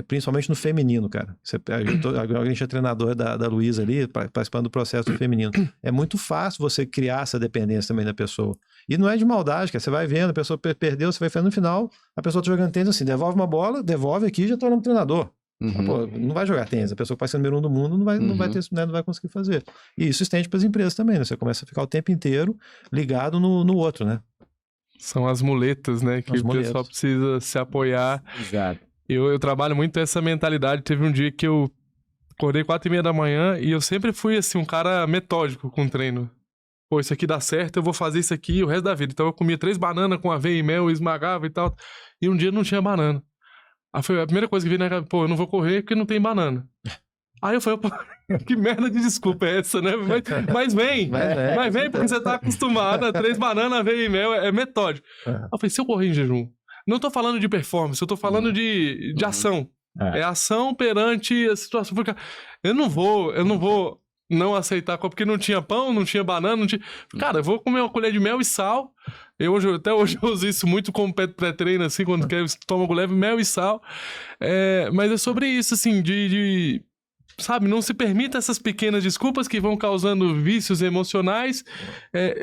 principalmente no feminino, cara. A gente é treinador da Luísa ali, participando do processo do feminino. É muito fácil você criar essa dependência também da pessoa. E não é de maldade, cara. Você vai vendo, a pessoa perdeu, você vai vendo no final, a pessoa tá jogando tênis assim, devolve uma bola, devolve aqui e já torna um treinador. Pô, não vai jogar tênis, a pessoa que vai ser o número 1 do mundo não vai conseguir fazer. E isso estende para as empresas também, né? Você começa a ficar o tempo inteiro ligado no outro, né? São as muletas, né? Que o pessoal precisa se apoiar. Exato. Eu trabalho muito essa mentalidade. Teve um dia que eu acordei 4h30 da manhã e eu sempre fui, assim, um cara metódico com o treino. Pô, isso aqui dá certo, eu vou fazer isso aqui o resto da vida. Então eu comia 3 bananas com aveia e mel, esmagava e tal. E um dia não tinha banana. Aí foi a primeira coisa que veio na cabeça, pô, eu não vou correr porque não tem banana. Aí eu falei, pô, que merda de desculpa é essa, né? Mas vem, porque você tá acostumado a 3 bananas, aveia e mel, é metódico. Aí eu falei, se eu correr em jejum, não tô falando de performance, eu tô falando de ação. É ação perante a situação. Porque eu não vou não aceitar, porque não tinha pão, não tinha banana, não tinha... Cara, eu vou comer uma colher de mel e sal. Até hoje eu uso isso muito como pré-treino, assim, quando quero estômago leve, mel e sal. Mas é sobre isso, assim, sabe, não se permita essas pequenas desculpas que vão causando vícios emocionais.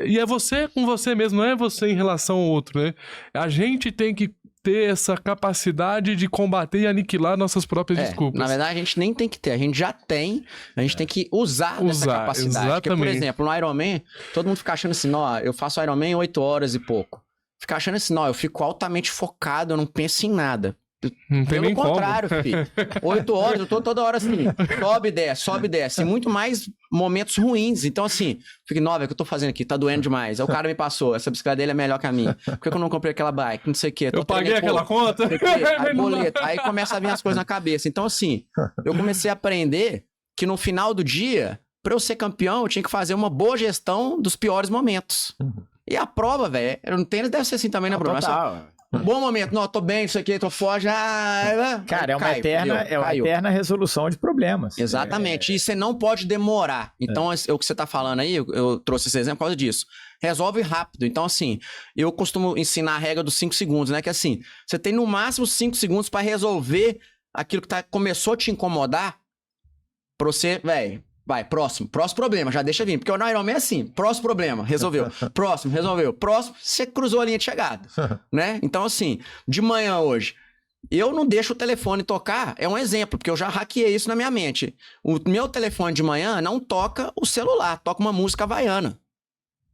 E é você com você mesmo, não é você em relação ao outro, né? A gente tem que ter essa capacidade de combater e aniquilar nossas próprias desculpas. Na verdade, a gente nem tem que ter, a gente já tem, a gente tem que usar essa capacidade. Exatamente. Porque, por exemplo, no Ironman, todo mundo fica achando assim, ó, eu faço Ironman em 8 horas e pouco. Fica achando assim, ó, eu fico altamente focado, eu não penso em nada. Não tem nem Pelo contrário, filho. 8 horas, eu tô toda hora assim, sobe e desce. E muito mais momentos ruins. Então, assim, fica, o que eu tô fazendo aqui? Tá doendo demais. Aí o cara me passou, essa bicicleta dele é melhor que a minha. Por que eu não comprei aquela bike? Não sei o quê. Eu paguei aquela conta? Aí, boleto. Aí começa a vir as coisas na cabeça. Então, assim, eu comecei a aprender que no final do dia, pra eu ser campeão, eu tinha que fazer uma boa gestão dos piores momentos. E a prova, velho, no tênis deve ser assim também, né, Bruno? Um bom momento, não, tô bem, isso aqui, tô fora, já... Cara, é uma eterna resolução de problemas. Exatamente, e você não pode demorar. Então, o que você tá falando aí, eu trouxe esse exemplo por causa disso. Resolve rápido. Então, assim, eu costumo ensinar a regra dos 5 segundos, né? Que assim, você tem no máximo 5 segundos pra resolver aquilo que começou a te incomodar, pra você, velho... Vai, próximo problema, já deixa vir. Porque o Ironman é assim, próximo problema, resolveu. Próximo, resolveu. Próximo, você cruzou a linha de chegada, né? Então, assim, de manhã hoje, eu não deixo o telefone tocar, é um exemplo, porque eu já hackeei isso na minha mente. O meu telefone de manhã não toca o celular, toca uma música havaiana.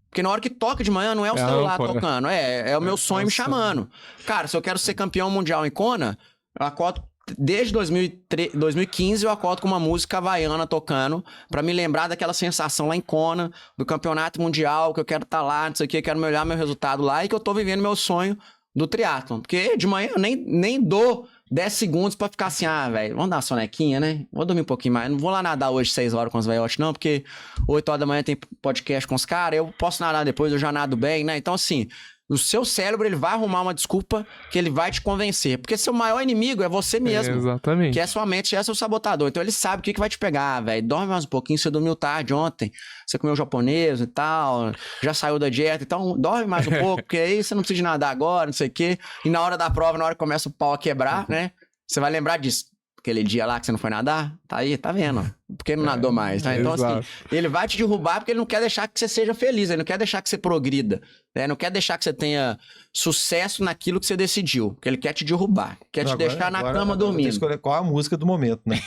Porque na hora que toca de manhã, não é o celular tocando, é o meu sonho me chamando. Cara, se eu quero ser campeão mundial em Kona, eu acordo... Desde 2015 eu acordo com uma música havaiana tocando pra me lembrar daquela sensação lá em Kona, do campeonato mundial, que eu quero estar lá, não sei o que, quero olhar meu resultado lá e que eu tô vivendo meu sonho do triatlon. Porque de manhã eu nem dou 10 segundos pra ficar assim, velho, vamos dar uma sonequinha, né? Vou dormir um pouquinho mais. Não vou lá nadar hoje 6 horas com os velhotes, não, porque 8 horas da manhã tem podcast com os caras, eu posso nadar depois, eu já nado bem, né? Então, assim, o seu cérebro, ele vai arrumar uma desculpa que ele vai te convencer. Porque seu maior inimigo é você mesmo. Exatamente. Que é sua mente, é seu sabotador. Então ele sabe o que vai te pegar, velho. Dorme mais um pouquinho, você dormiu tarde ontem, você comeu japonês e tal, já saiu da dieta, então dorme mais um pouco, porque aí você não precisa de nadar agora, não sei o quê. E na hora da prova, na hora que começa o pau a quebrar, né? Você vai lembrar disso. Aquele dia lá que você não foi nadar, tá aí, tá vendo? porque não nadou mais, tá? Então, assim, ele vai te derrubar porque ele não quer deixar que você seja feliz, ele não quer deixar que você progrida, né? Não quer deixar que você tenha sucesso naquilo que você decidiu, porque ele quer te derrubar, quer te deixar na cama dormindo. Tem que escolher qual a música do momento, né?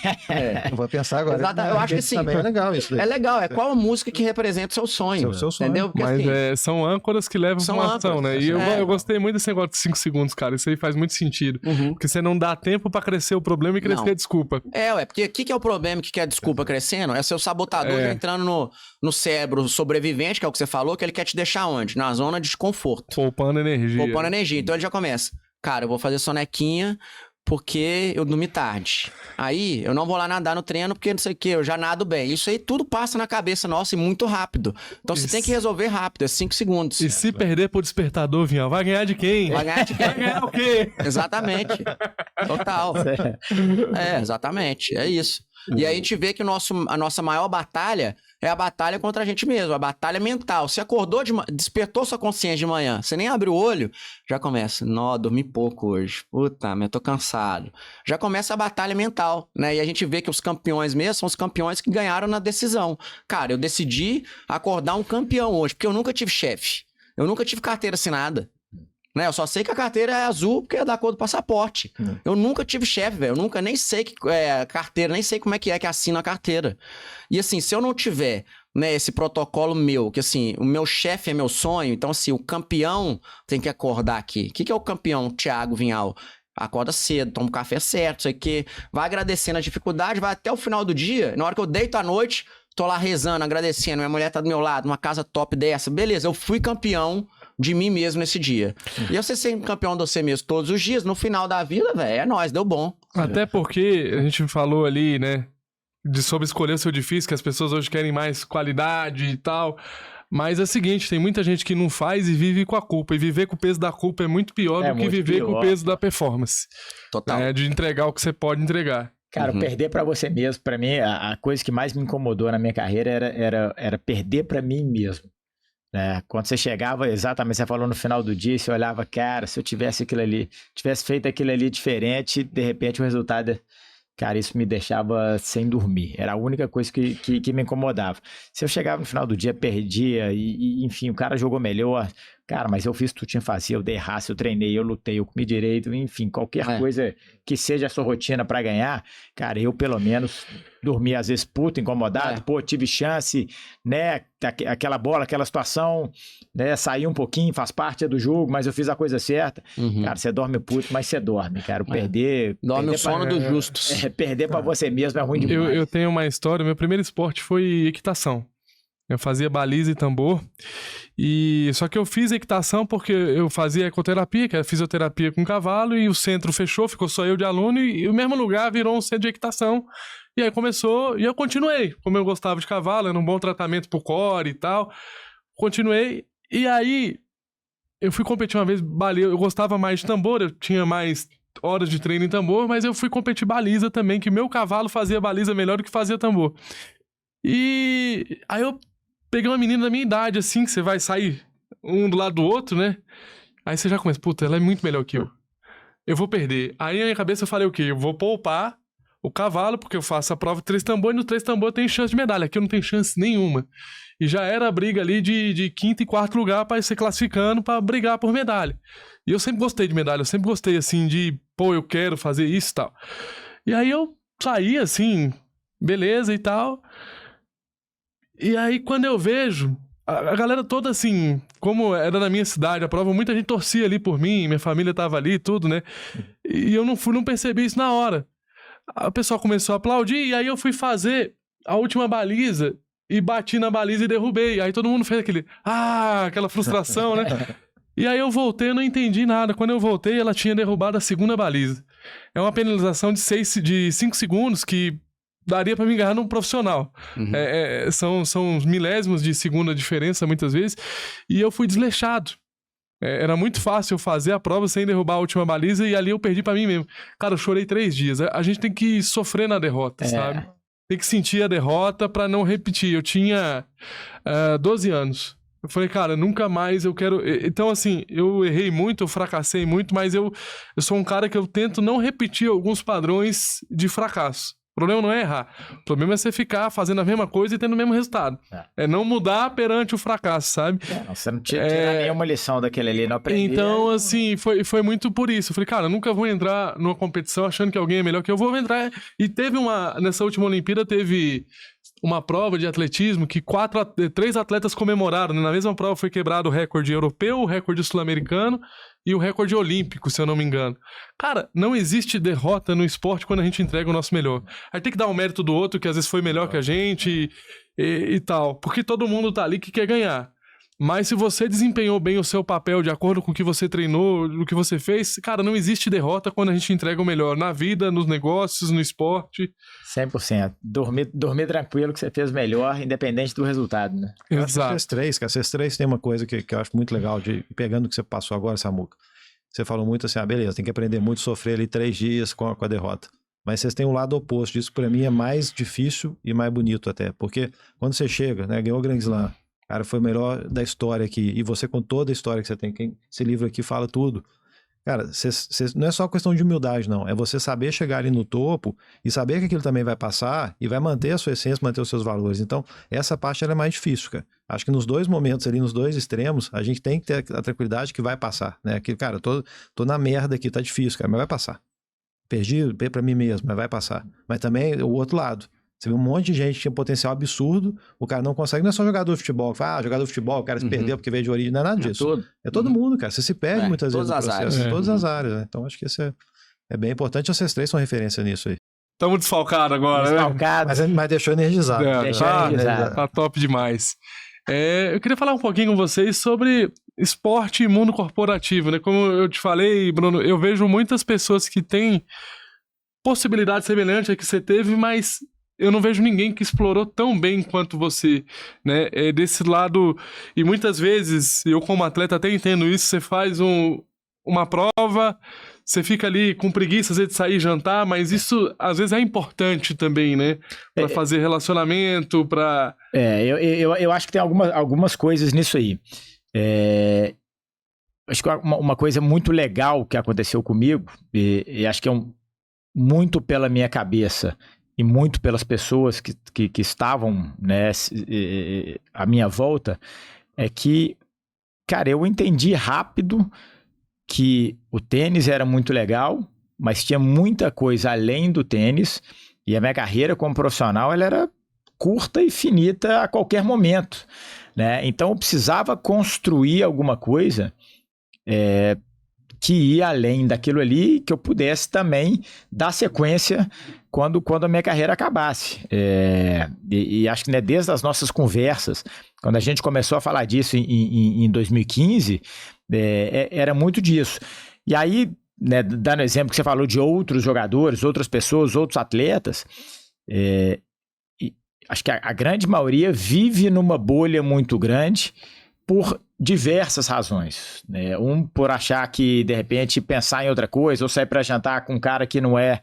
Eu vou pensar agora. Exato, eu acho que sim. Também é legal isso daí. É legal, é qual a música que representa o seu sonho, seu sonho. entendeu? Porque, Mas assim, são âncoras que levam pra uma ação, né? E eu gostei muito desse negócio de 5 segundos, cara. Isso aí faz muito sentido. Porque você não dá tempo pra crescer o problema e crescer a desculpa. Porque o que é o problema que a desculpa crescendo? É seu sabotador já entrando no cérebro sobrevivente, que é o que você falou, que ele quer te deixar onde? Na zona de desconforto. Poupando energia. Então ele já começa. Cara, eu vou fazer sonequinha porque eu dormi tarde. Aí eu não vou lá nadar no treino porque não sei o que, eu já nado bem. Isso aí tudo passa na cabeça nossa e muito rápido. Então você tem que resolver rápido, é 5 segundos. E se perder pro despertador, Vinhal, vai ganhar de quem? Vai ganhar de quem? Vai ganhar o quê? Exatamente. Total. Exatamente. É isso. E aí a gente vê que a nossa maior batalha é a batalha contra a gente mesmo, a batalha mental. Você acordou, despertou sua consciência de manhã, você nem abre o olho, já começa, dormi pouco hoje, puta, mas tô cansado. Já começa a batalha mental, né? E a gente vê que os campeões mesmo são os campeões que ganharam na decisão. Cara, eu decidi acordar um campeão hoje, porque eu nunca tive chefe, eu nunca tive carteira assinada. Né? Eu só sei que a carteira é azul porque é da cor do passaporte. Eu nunca tive chefe, velho. Eu nunca nem sei que carteira, nem sei como é que assina a carteira. E assim, se eu não tiver, né, esse protocolo meu, que assim, o meu chefe é meu sonho, então assim, o campeão tem que acordar aqui. O que é o campeão, Thiago Vinhal? Acorda cedo, toma um café certo, isso aqui, vai agradecendo a dificuldade, vai até o final do dia. Na hora que eu deito à noite, tô lá rezando, agradecendo, minha mulher tá do meu lado, uma casa top dessa. Beleza, eu fui campeão de mim mesmo nesse dia. E você ser campeão de você mesmo todos os dias, no final da vida, velho, é nóis, deu bom. Até porque a gente falou ali, né, sobre escolher o seu difícil, que as pessoas hoje querem mais qualidade e tal. Mas é o seguinte, tem muita gente que não faz e vive com a culpa. E viver com o peso da culpa é muito pior do que viver com o peso da performance. Total. De entregar o que você pode entregar. Cara, perder pra você mesmo, pra mim, a coisa que mais me incomodou na minha carreira era perder pra mim mesmo. Quando você chegava, exatamente, você falou no final do dia, você olhava, cara, se eu tivesse feito aquilo ali diferente, de repente o resultado, cara, isso me deixava sem dormir. Era a única coisa que me incomodava. Se eu chegava no final do dia, perdia, enfim, o cara jogou melhor, cara, mas eu fiz o que tu tinha que fazer, eu dei raça, eu treinei, eu lutei, eu comi direito, enfim, qualquer coisa que seja a sua rotina pra ganhar, cara, eu pelo menos dormi às vezes puto, incomodado, tive chance, né, aquela bola, aquela situação, né, sair um pouquinho, faz parte do jogo, mas eu fiz a coisa certa. Cara, você dorme puto, mas você dorme, cara, perder... Dorme o sono dos justos. Perder pra você mesmo é ruim demais. Eu tenho uma história, meu primeiro esporte foi equitação. Eu fazia baliza e tambor, só que eu fiz equitação porque eu fazia ecoterapia, que era fisioterapia com cavalo, e o centro fechou, ficou só eu de aluno, e o mesmo lugar virou um centro de equitação. E aí começou, e eu continuei, como eu gostava de cavalo, era um bom tratamento pro core e tal, continuei, e aí eu fui competir uma vez, eu gostava mais de tambor, eu tinha mais horas de treino em tambor, mas eu fui competir baliza também, que meu cavalo fazia baliza melhor do que fazia tambor. E aí eu peguei uma menina da minha idade, assim, que você vai sair um do lado do outro, né? Aí você já começa, puta, ela é muito melhor que eu. Eu vou perder. Aí na minha cabeça eu falei o quê? Eu vou poupar o cavalo, porque eu faço a prova de 3 tambor, e no 3 tambor tem chance de medalha. Aqui eu não tenho chance nenhuma. E já era a briga ali de quinto e quarto lugar pra ir se classificando pra brigar por medalha. E eu sempre gostei de medalha, eu sempre gostei, assim, de, eu quero fazer isso e tal. E aí eu saí, assim, beleza e tal. E aí, quando eu vejo, a galera toda assim, como era na minha cidade, a prova, muita gente torcia ali por mim, minha família tava ali e tudo, né? E eu não percebi isso na hora. O pessoal começou a aplaudir, e aí eu fui fazer a última baliza, e bati na baliza e derrubei. Aí todo mundo fez aquela frustração, né? E aí eu voltei, eu não entendi nada. Quando eu voltei, ela tinha derrubado a segunda baliza. É uma penalização de 5 segundos que daria pra me ganhar num profissional. São uns milésimos de segunda diferença, muitas vezes. E eu fui desleixado. Era muito fácil eu fazer a prova sem derrubar a última baliza, e ali eu perdi pra mim mesmo. Cara, eu chorei 3 dias. A gente tem que sofrer na derrota, sabe? Tem que sentir a derrota pra não repetir. Eu tinha 12 anos. Eu falei, cara, nunca mais eu quero... Então, assim, eu errei muito, eu fracassei muito, mas eu sou um cara que eu tento não repetir alguns padrões de fracasso. problema não é errar. O problema é você ficar fazendo a mesma coisa e tendo o mesmo resultado. É não mudar perante o fracasso, sabe? Não, você não tira nenhuma lição daquele ali, não aprender. Então, assim, foi muito por isso. Eu falei, cara, eu nunca vou entrar numa competição achando que alguém é melhor que eu. Vou entrar... E nessa última Olimpíada, teve uma prova de atletismo que 3 atletas comemoraram, né? Na mesma prova foi quebrado o recorde europeu, o recorde sul-americano e o recorde olímpico, se eu não me engano. Cara, não existe derrota no esporte quando a gente entrega o nosso melhor. Aí tem que dar um mérito do outro, que às vezes foi melhor que a gente e tal. Porque todo mundo tá ali que quer ganhar. Mas se você desempenhou bem o seu papel de acordo com o que você treinou, o que você fez, cara, não existe derrota quando a gente entrega o melhor na vida, nos negócios, no esporte. 100%. Dormir tranquilo que você fez melhor, independente do resultado, né? Exato. Vocês três tem uma coisa que eu acho muito legal, pegando o que você passou agora, Samuca. Você falou muito assim, beleza, tem que aprender muito, sofrer ali 3 dias com a derrota. Mas vocês têm um lado oposto disso, pra mim é mais difícil e mais bonito até, porque quando você chega, né, ganhou o Grand Slam, cara, foi o melhor da história aqui. E você, com toda a história que você tem, esse livro aqui fala tudo. Cara, não é só questão de humildade, não. É você saber chegar ali no topo e saber que aquilo também vai passar e vai manter a sua essência, manter os seus valores. Então, essa parte ela é mais difícil, cara. Acho que nos 2 momentos ali, nos 2 extremos, a gente tem que ter a tranquilidade que vai passar, né? Que, cara, tô na merda aqui, tá difícil, cara, mas vai passar. Perdi pra mim mesmo, mas vai passar. Mas também o outro lado. Você vê um monte de gente que tinha potencial absurdo, o cara não consegue, não é só jogador de futebol, que fala, jogador de futebol, o cara se perdeu porque veio de origem, não é nada disso. É todo mundo, cara, você se perde muitas vezes no processo, em todas as áreas, né? Então acho que isso é bem importante, vocês 3 são referência nisso aí. Estamos desfalcados agora, né? Mas deixou energizado. Tá top demais. Eu queria falar um pouquinho com vocês sobre esporte e mundo corporativo, né? Como eu te falei, Bruno, eu vejo muitas pessoas que têm possibilidade semelhante a que você teve, mas eu não vejo ninguém que explorou tão bem quanto você, né? Desse lado, e muitas vezes, eu como atleta até entendo isso, você faz uma prova, você fica ali com preguiça às vezes de sair jantar, mas isso às vezes é importante também, né? Pra fazer relacionamento, pra... Eu acho que tem algumas coisas nisso aí. Acho que uma coisa muito legal que aconteceu comigo, e acho que é muito pela minha cabeça, e muito pelas pessoas que estavam, né, à minha volta, é que, cara, eu entendi rápido que o tênis era muito legal, mas tinha muita coisa além do tênis, e a minha carreira como profissional ela era curta e finita a qualquer momento, né? Então eu precisava construir alguma coisa que ia além daquilo ali, que eu pudesse também dar sequência quando a minha carreira acabasse. E acho que, né, desde as nossas conversas, quando a gente começou a falar disso em 2015, era muito disso. E aí, né, dando exemplo que você falou de outros jogadores, outras pessoas, outros atletas, acho que a grande maioria vive numa bolha muito grande por diversas razões, né? Por achar que, de repente, pensar em outra coisa, ou sair para jantar com um cara que não é,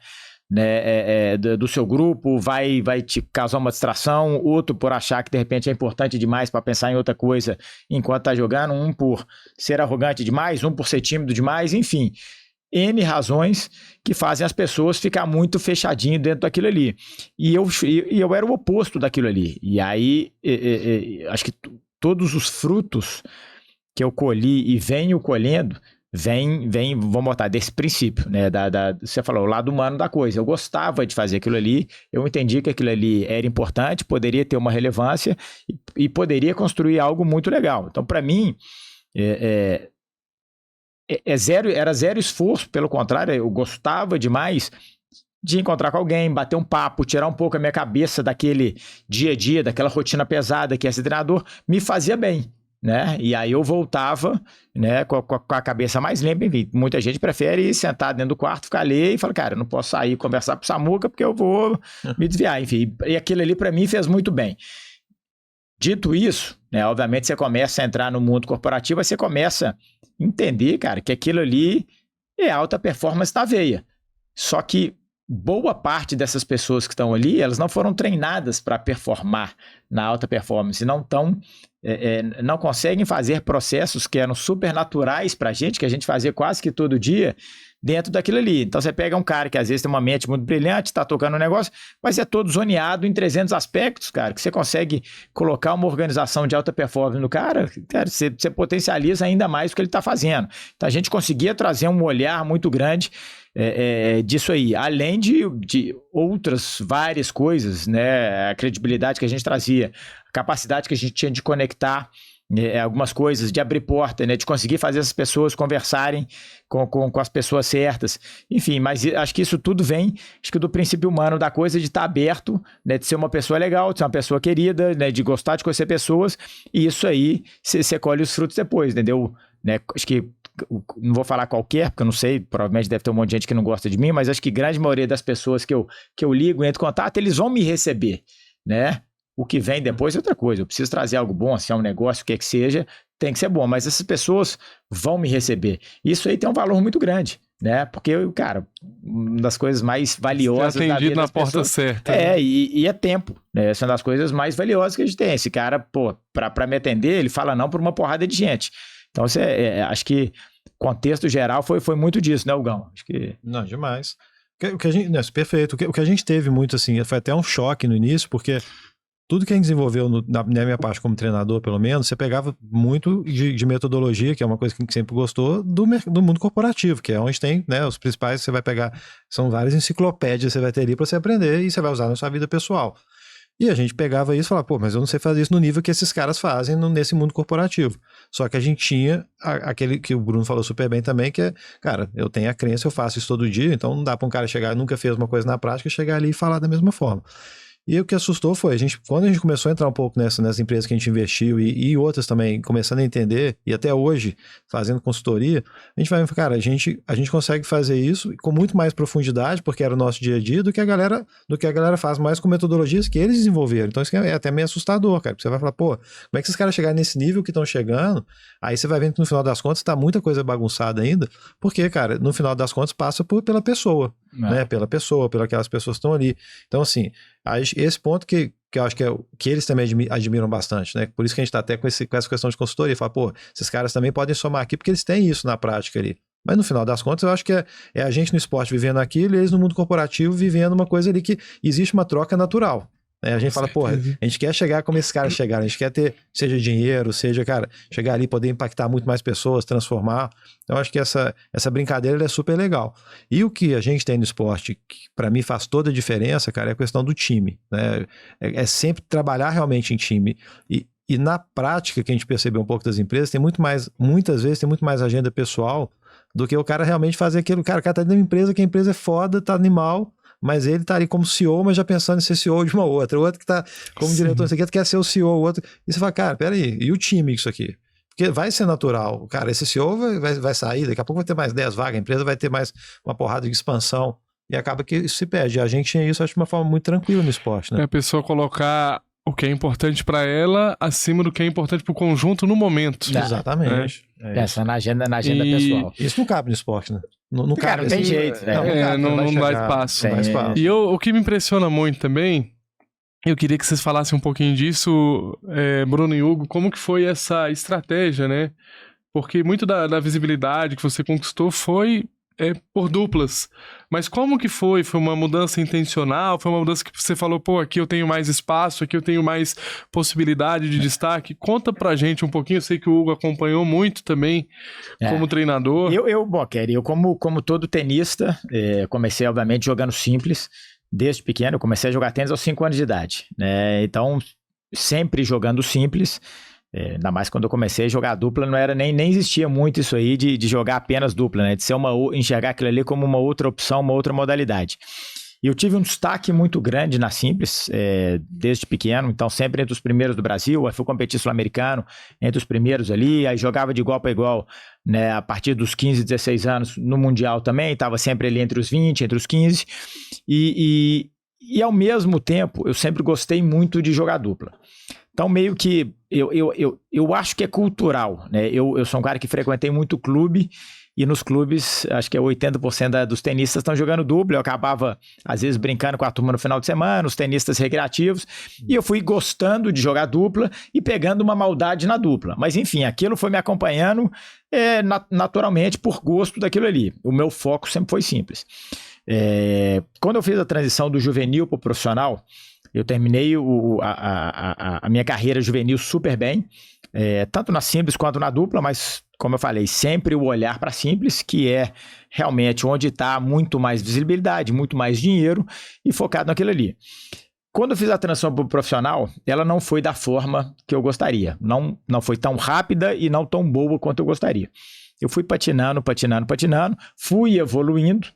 né, do seu grupo, vai te causar uma distração. Outro por achar que, de repente, é importante demais para pensar em outra coisa enquanto está jogando. Um por ser arrogante demais, um por ser tímido demais, enfim. N razões que fazem as pessoas ficar muito fechadinho dentro daquilo ali. E eu era o oposto daquilo ali. E aí, acho que todos os frutos que eu colhi e venho colhendo, vamos botar, desse princípio, né? Você falou, o lado humano da coisa. Eu gostava de fazer aquilo ali, eu entendi que aquilo ali era importante, poderia ter uma relevância e poderia construir algo muito legal. Então, para mim, era zero esforço, pelo contrário, eu gostava demais de encontrar com alguém, bater um papo, tirar um pouco a minha cabeça daquele dia a dia, daquela rotina pesada que é ser treinador, me fazia bem, né? E aí eu voltava, né, com a cabeça mais limpa. Enfim, muita gente prefere sentar dentro do quarto, ficar ali e falar, cara, eu não posso sair e conversar com o Samuca porque eu vou me desviar. Enfim, e aquilo ali para mim fez muito bem. Dito isso, né, obviamente você começa a entrar no mundo corporativo, você começa a entender, cara, que aquilo ali é alta performance na veia. Só que boa parte dessas pessoas que estão ali, elas não foram treinadas para performar na alta performance, não conseguem fazer processos que eram super naturais para a gente, que a gente fazia quase que todo dia, dentro daquilo ali. Então você pega um cara que às vezes tem uma mente muito brilhante, está tocando um negócio, mas é todo zoneado em 300 aspectos, cara, que você consegue colocar uma organização de alta performance no cara, você potencializa ainda mais o que ele está fazendo. Então a gente conseguia trazer um olhar muito grande disso aí, além de outras várias coisas, né? A credibilidade que a gente trazia, a capacidade que a gente tinha de conectar algumas coisas, de abrir porta, né? De conseguir fazer as pessoas conversarem com as pessoas certas. Enfim, mas acho que isso tudo vem, acho que do princípio humano da coisa de estar aberto, né? De ser uma pessoa legal, de ser uma pessoa querida, né? De gostar de conhecer pessoas, e isso aí você colhe os frutos depois, entendeu? Né? Acho que não vou falar qualquer, porque eu não sei, provavelmente deve ter um monte de gente que não gosta de mim, mas acho que grande maioria das pessoas que eu ligo, entro em contato, eles vão me receber, né? O que vem depois é outra coisa. Eu preciso trazer algo bom, se é um negócio, o que seja, tem que ser bom. Mas essas pessoas vão me receber. Isso aí tem um valor muito grande, né? Porque, cara, uma das coisas mais valiosas da vida na das porta pessoas, certa. E é tempo, né? Essa é uma das coisas mais valiosas que a gente tem. Esse cara, pô, pra me atender, ele fala não por uma porrada de gente. Então, acho que o contexto geral foi muito disso, né, Hugão? Acho que... Não, demais. O que a gente, perfeito. O que a gente teve muito, assim, foi até um choque no início, porque tudo que a gente desenvolveu na minha parte como treinador, pelo menos, você pegava muito de metodologia, que é uma coisa que a gente sempre gostou, do mundo corporativo, que é onde tem, né, os principais, você vai pegar, são várias enciclopédias que você vai ter ali para você aprender e você vai usar na sua vida pessoal. E a gente pegava isso e falava, pô, mas eu não sei fazer isso no nível que esses caras fazem nesse mundo corporativo. Só que a gente tinha aquele que o Bruno falou super bem também, que é, cara, eu tenho a crença, eu faço isso todo dia, então não dá para um cara chegar, nunca fez uma coisa na prática, chegar ali e falar da mesma forma. E o que assustou foi, quando a gente começou a entrar um pouco nessas empresas que a gente investiu e outras também, começando a entender, e até hoje, fazendo consultoria, a gente vai, cara, a gente consegue fazer isso com muito mais profundidade, porque era o nosso dia a dia, do que a galera faz mais com metodologias que eles desenvolveram. Então isso é até meio assustador, cara, porque você vai falar, pô, como é que esses caras chegaram nesse nível que estão chegando? Aí você vai vendo que no final das contas tá muita coisa bagunçada ainda, porque, cara, no final das contas passa pela pessoa, né? Pela pessoa, pelas aquelas pessoas que estão ali. Então, assim, esse ponto que eu acho que eles também admiram bastante, né? Por isso que a gente está até com essa questão de consultoria, fala, pô, esses caras também podem somar aqui, porque eles têm isso na prática ali. Mas no final das contas, eu acho que é a gente no esporte vivendo aquilo e eles no mundo corporativo vivendo uma coisa ali que existe uma troca natural. A gente fala, porra, a gente quer chegar como esses caras chegaram, a gente quer ter, seja dinheiro, seja, cara, chegar ali, poder impactar muito mais pessoas, transformar. Então, acho que essa brincadeira é super legal. E o que a gente tem no esporte, que para mim faz toda a diferença, cara, é a questão do time, né? É sempre trabalhar realmente em time. E na prática, que a gente percebeu um pouco das empresas, muitas vezes tem muito mais agenda pessoal do que o cara realmente fazer aquilo. O cara tá dentro de uma empresa, que a empresa é foda, tá animal, mas ele tá ali como CEO, mas já pensando em ser CEO de uma outra. O outro que tá como diretor, isso aqui quer ser o CEO, o outro. E você fala, cara, peraí, e o time isso aqui? Porque vai ser natural. Cara, esse CEO vai sair, daqui a pouco vai ter mais 10 vagas, a empresa vai ter mais uma porrada de expansão. E acaba que isso se perde. A gente tinha isso, acho, de uma forma muito tranquila no esporte, né? É a pessoa colocar o que é importante para ela acima do que é importante para o conjunto no momento. Exatamente. Essa na agenda pessoal. Isso não cabe no esporte, né? Não cara, cabe. Não tem jeito. Não dá espaço. E o que me impressiona muito também, eu queria que vocês falassem um pouquinho disso, Bruno e Hugo, como que foi essa estratégia, né? Porque muito da visibilidade que você conquistou foi por duplas. Mas como que foi? Foi uma mudança intencional? Foi uma mudança que você falou, pô, aqui eu tenho mais espaço, aqui eu tenho mais possibilidade de destaque? Conta pra gente um pouquinho, eu sei que o Hugo acompanhou muito também como treinador. Kelly, eu como todo tenista, comecei obviamente jogando simples, desde pequeno, eu comecei a jogar tênis aos 5 anos de idade, né? Então, sempre jogando simples. Ainda mais quando eu comecei a jogar dupla, não era nem existia muito isso aí de jogar apenas dupla, né? De ser enxergar aquilo ali como uma outra opção, uma outra modalidade. E eu tive um destaque muito grande na simples, desde pequeno, então sempre entre os primeiros do Brasil, aí fui competir sul-americano, entre os primeiros ali, aí jogava de igual para igual, né? A partir dos 15, 16 anos no Mundial também, estava sempre ali entre os 20, entre os 15, e ao mesmo tempo eu sempre gostei muito de jogar dupla. Então, meio que, eu acho que é cultural, né? Eu sou um cara que frequentei muito clube, E nos clubes, acho que 80% dos tenistas estão jogando dupla. Eu acabava, às vezes, brincando com a turma no final de semana, os tenistas recreativos. E eu fui gostando de jogar dupla e pegando uma maldade na dupla. Mas, enfim, aquilo foi me acompanhando naturalmente por gosto daquilo ali. O meu foco sempre foi simples. Quando eu fiz a transição do juvenil para o profissional, eu terminei a minha carreira juvenil super bem, tanto na simples quanto na dupla, mas, como eu falei, sempre o olhar para simples, que é realmente onde está muito mais visibilidade, muito mais dinheiro, e focado naquilo ali. Quando eu fiz a transição para o profissional, ela não foi da forma que eu gostaria. Não foi tão rápida e não tão boa quanto eu gostaria. Eu fui patinando, fui evoluindo,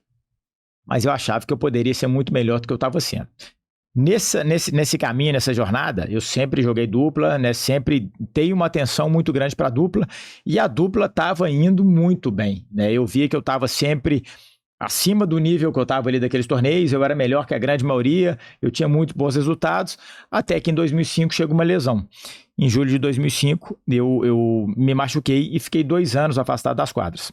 mas eu achava que eu poderia ser muito melhor do que eu estava sendo. Nesse caminho, nessa jornada, eu sempre joguei dupla, né? Sempre dei uma atenção muito grande para a dupla, e a dupla estava indo muito bem, né? Eu via que eu estava sempre acima do nível que eu estava ali daqueles torneios, eu era melhor que a grande maioria, eu tinha muito bons resultados, até que em 2005 chegou uma lesão. Em julho de 2005, eu me machuquei e fiquei 2 anos afastado das quadras.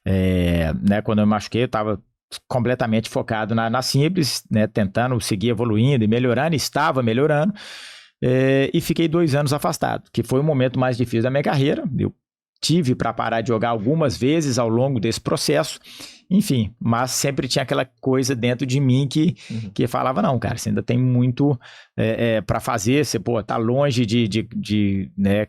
Né? Quando eu me machuquei, eu estava completamente focado na simples, né, tentando seguir evoluindo e melhorando, estava melhorando, e fiquei 2 anos afastado, que foi o momento mais difícil da minha carreira. Eu tive para parar de jogar algumas vezes ao longo desse processo, enfim, mas sempre tinha aquela coisa dentro de mim que falava, não, cara, você ainda tem muito para fazer, você, tá longe de né,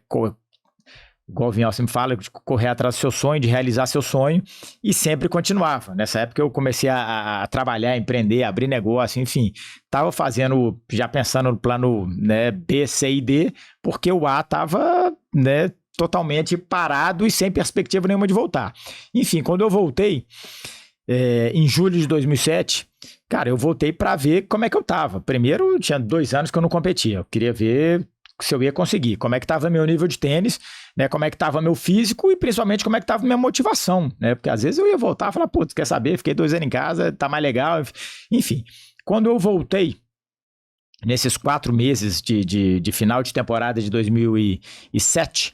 igual o Vinhal sempre fala, de correr atrás do seu sonho, de realizar seu sonho, e sempre continuava. Nessa época eu comecei a trabalhar, empreender, abrir negócio, enfim, estava fazendo, já pensando no plano, né, B, C e D, porque o A estava, né, totalmente parado e sem perspectiva nenhuma de voltar. Enfim, quando eu voltei, em julho de 2007, cara, eu voltei para ver como é que eu estava. Primeiro, tinha 2 anos que eu não competia, eu queria ver se eu ia conseguir, como é que estava meu nível de tênis, né, como é que estava meu físico e principalmente como é que estava minha motivação, né, porque às vezes eu ia voltar e falar, putz, quer saber, fiquei 2 anos em casa, tá mais legal, enfim. Quando eu voltei, nesses 4 meses de final de temporada de 2007,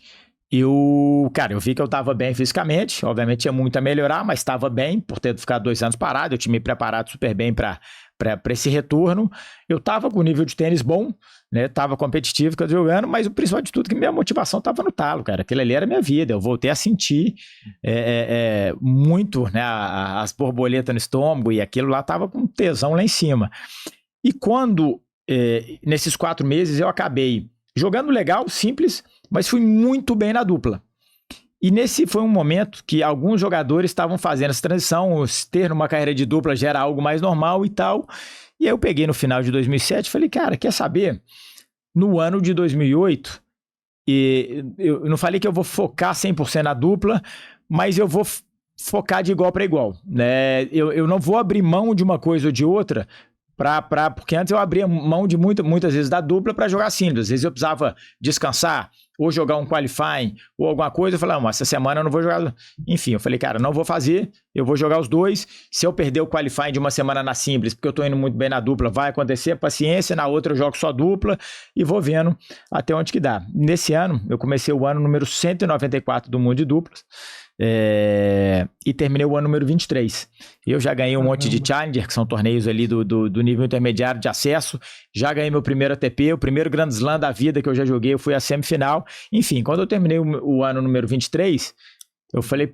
eu vi que eu estava bem fisicamente, obviamente tinha muito a melhorar, mas estava bem, por ter ficado 2 anos parado, eu tinha me preparado super bem para esse retorno, eu estava com nível de tênis bom, né, estava competitivo, jogando, mas o principal de tudo é que minha motivação estava no talo, cara, aquilo ali era minha vida, eu voltei a sentir muito, né, as borboletas no estômago, e aquilo lá estava com tesão lá em cima. E quando, nesses 4 meses, eu acabei jogando legal, simples, mas fui muito bem na dupla. E nesse foi um momento que alguns jogadores estavam fazendo essa transição, ter uma carreira de dupla já era algo mais normal e tal. E aí eu peguei no final de 2007 e falei, cara, quer saber? No ano de 2008, eu não falei que eu vou focar 100% na dupla, mas eu vou focar de igual para igual, né? Eu não vou abrir mão de uma coisa ou de outra, porque antes eu abria mão de muitas vezes da dupla para jogar simples. Às vezes eu precisava descansar, ou jogar um qualifying, ou alguma coisa, eu falei, não, essa semana eu não vou jogar. Enfim, eu falei, cara, não vou fazer, eu vou jogar os 2. Se eu perder o qualifying de uma semana na simples, porque eu tô indo muito bem na dupla, vai acontecer, paciência, na outra eu jogo só dupla, e vou vendo até onde que dá. Nesse ano, eu comecei o ano número 194 do mundo de duplas, e terminei o ano número 23. Eu já ganhei um monte de Challenger, que são torneios ali do nível intermediário de acesso, já ganhei meu primeiro ATP, o primeiro Grand Slam da vida que eu já joguei, eu fui à semifinal. Enfim, quando eu terminei o ano número 23, eu falei,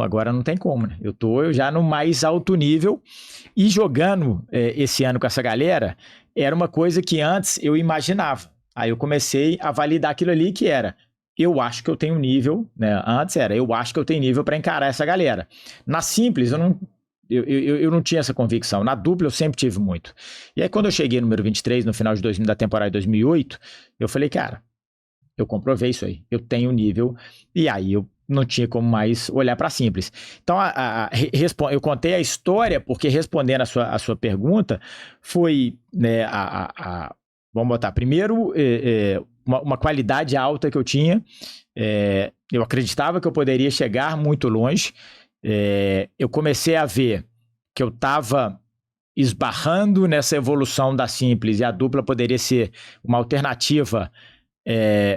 agora não tem como, né? Eu tô já no mais alto nível, e jogando esse ano com essa galera, era uma coisa que antes eu imaginava. Aí eu comecei a validar aquilo ali, que era, eu acho que eu tenho nível, né? Antes era, eu acho que eu tenho nível para encarar essa galera. Na simples, eu não tinha essa convicção. Na dupla, eu sempre tive muito. E aí, quando eu cheguei no número 23, no final da temporada de 2008, eu falei, cara, eu comprovei isso aí. Eu tenho nível. E aí, eu não tinha como mais olhar para simples. Então, eu contei a história, porque respondendo a sua pergunta, foi, né, vamos botar, primeiro, uma qualidade alta que eu tinha. Eu acreditava que eu poderia chegar muito longe. Eu comecei a ver que eu estava esbarrando nessa evolução da simples, e a dupla poderia ser uma alternativa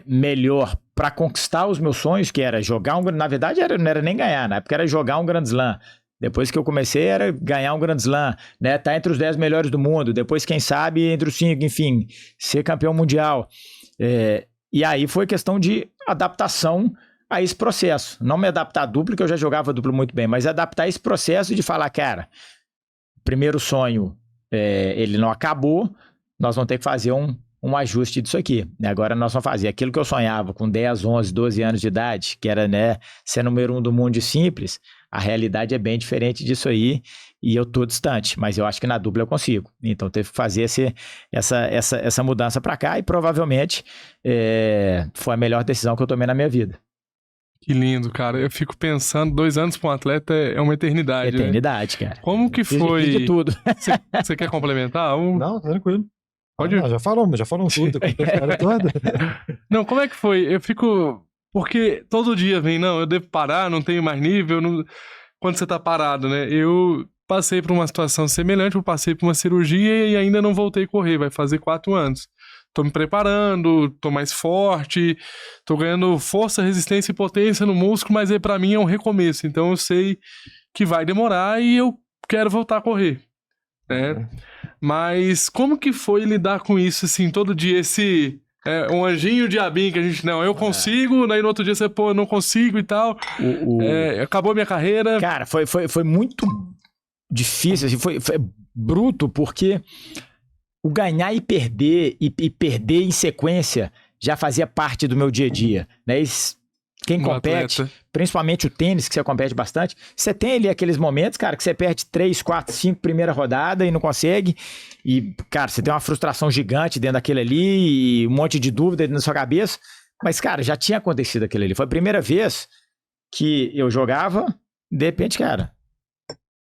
melhor para conquistar os meus sonhos, que era jogar na verdade não era nem ganhar, na época era jogar um Grand Slam. Depois que eu comecei era ganhar um Grand Slam, né? Tá entre os 10 melhores do mundo, depois quem sabe entre os 5, enfim, ser campeão mundial. E aí foi questão de adaptação a esse processo. Não me adaptar a duplo, que eu já jogava duplo muito bem, mas adaptar esse processo de falar, cara, primeiro sonho, ele não acabou, nós vamos ter que fazer um ajuste disso aqui. Agora nós vamos fazer aquilo que eu sonhava com 10, 11, 12 anos de idade, que era, né, ser número 1 do mundo de simples. A realidade é bem diferente disso aí e eu tô distante, mas eu acho que na dupla eu consigo. Então teve que fazer essa mudança para cá e provavelmente foi a melhor decisão que eu tomei na minha vida. Que lindo, cara. Eu fico pensando, 2 anos para um atleta é uma eternidade. Eternidade, né? Cara. Como que foi? Fiz de tudo. Você quer complementar? Não, tranquilo. Pode ir. Já falamos tudo, contou a história toda. Não, como é que foi? Eu fico... Porque todo dia vem, não, eu devo parar, não tenho mais nível. Não... Quando você tá parado, né? Eu passei por uma situação semelhante, eu passei por uma cirurgia e ainda não voltei a correr. Vai fazer 4 anos. Tô me preparando, tô mais forte, tô ganhando força, resistência e potência no músculo, mas pra mim é um recomeço. Então eu sei que vai demorar e eu quero voltar a correr, né? Mas como que foi lidar com isso, assim, todo dia, esse... um anjinho diabinho que a gente, não, eu consigo, daí no outro dia você, pô, eu não consigo e tal. Acabou a minha carreira. Cara, foi muito difícil, assim, foi bruto, porque o ganhar e perder em sequência já fazia parte do meu dia a dia, né? Quem compete, principalmente o tênis, que você compete bastante, você tem ali aqueles momentos, cara, que você perde 3, 4, 5 primeira rodada e não consegue, e, cara, você tem uma frustração gigante dentro daquele ali, e um monte de dúvida na sua cabeça, mas, cara, já tinha acontecido aquele ali. Foi a primeira vez que eu jogava, de repente, cara,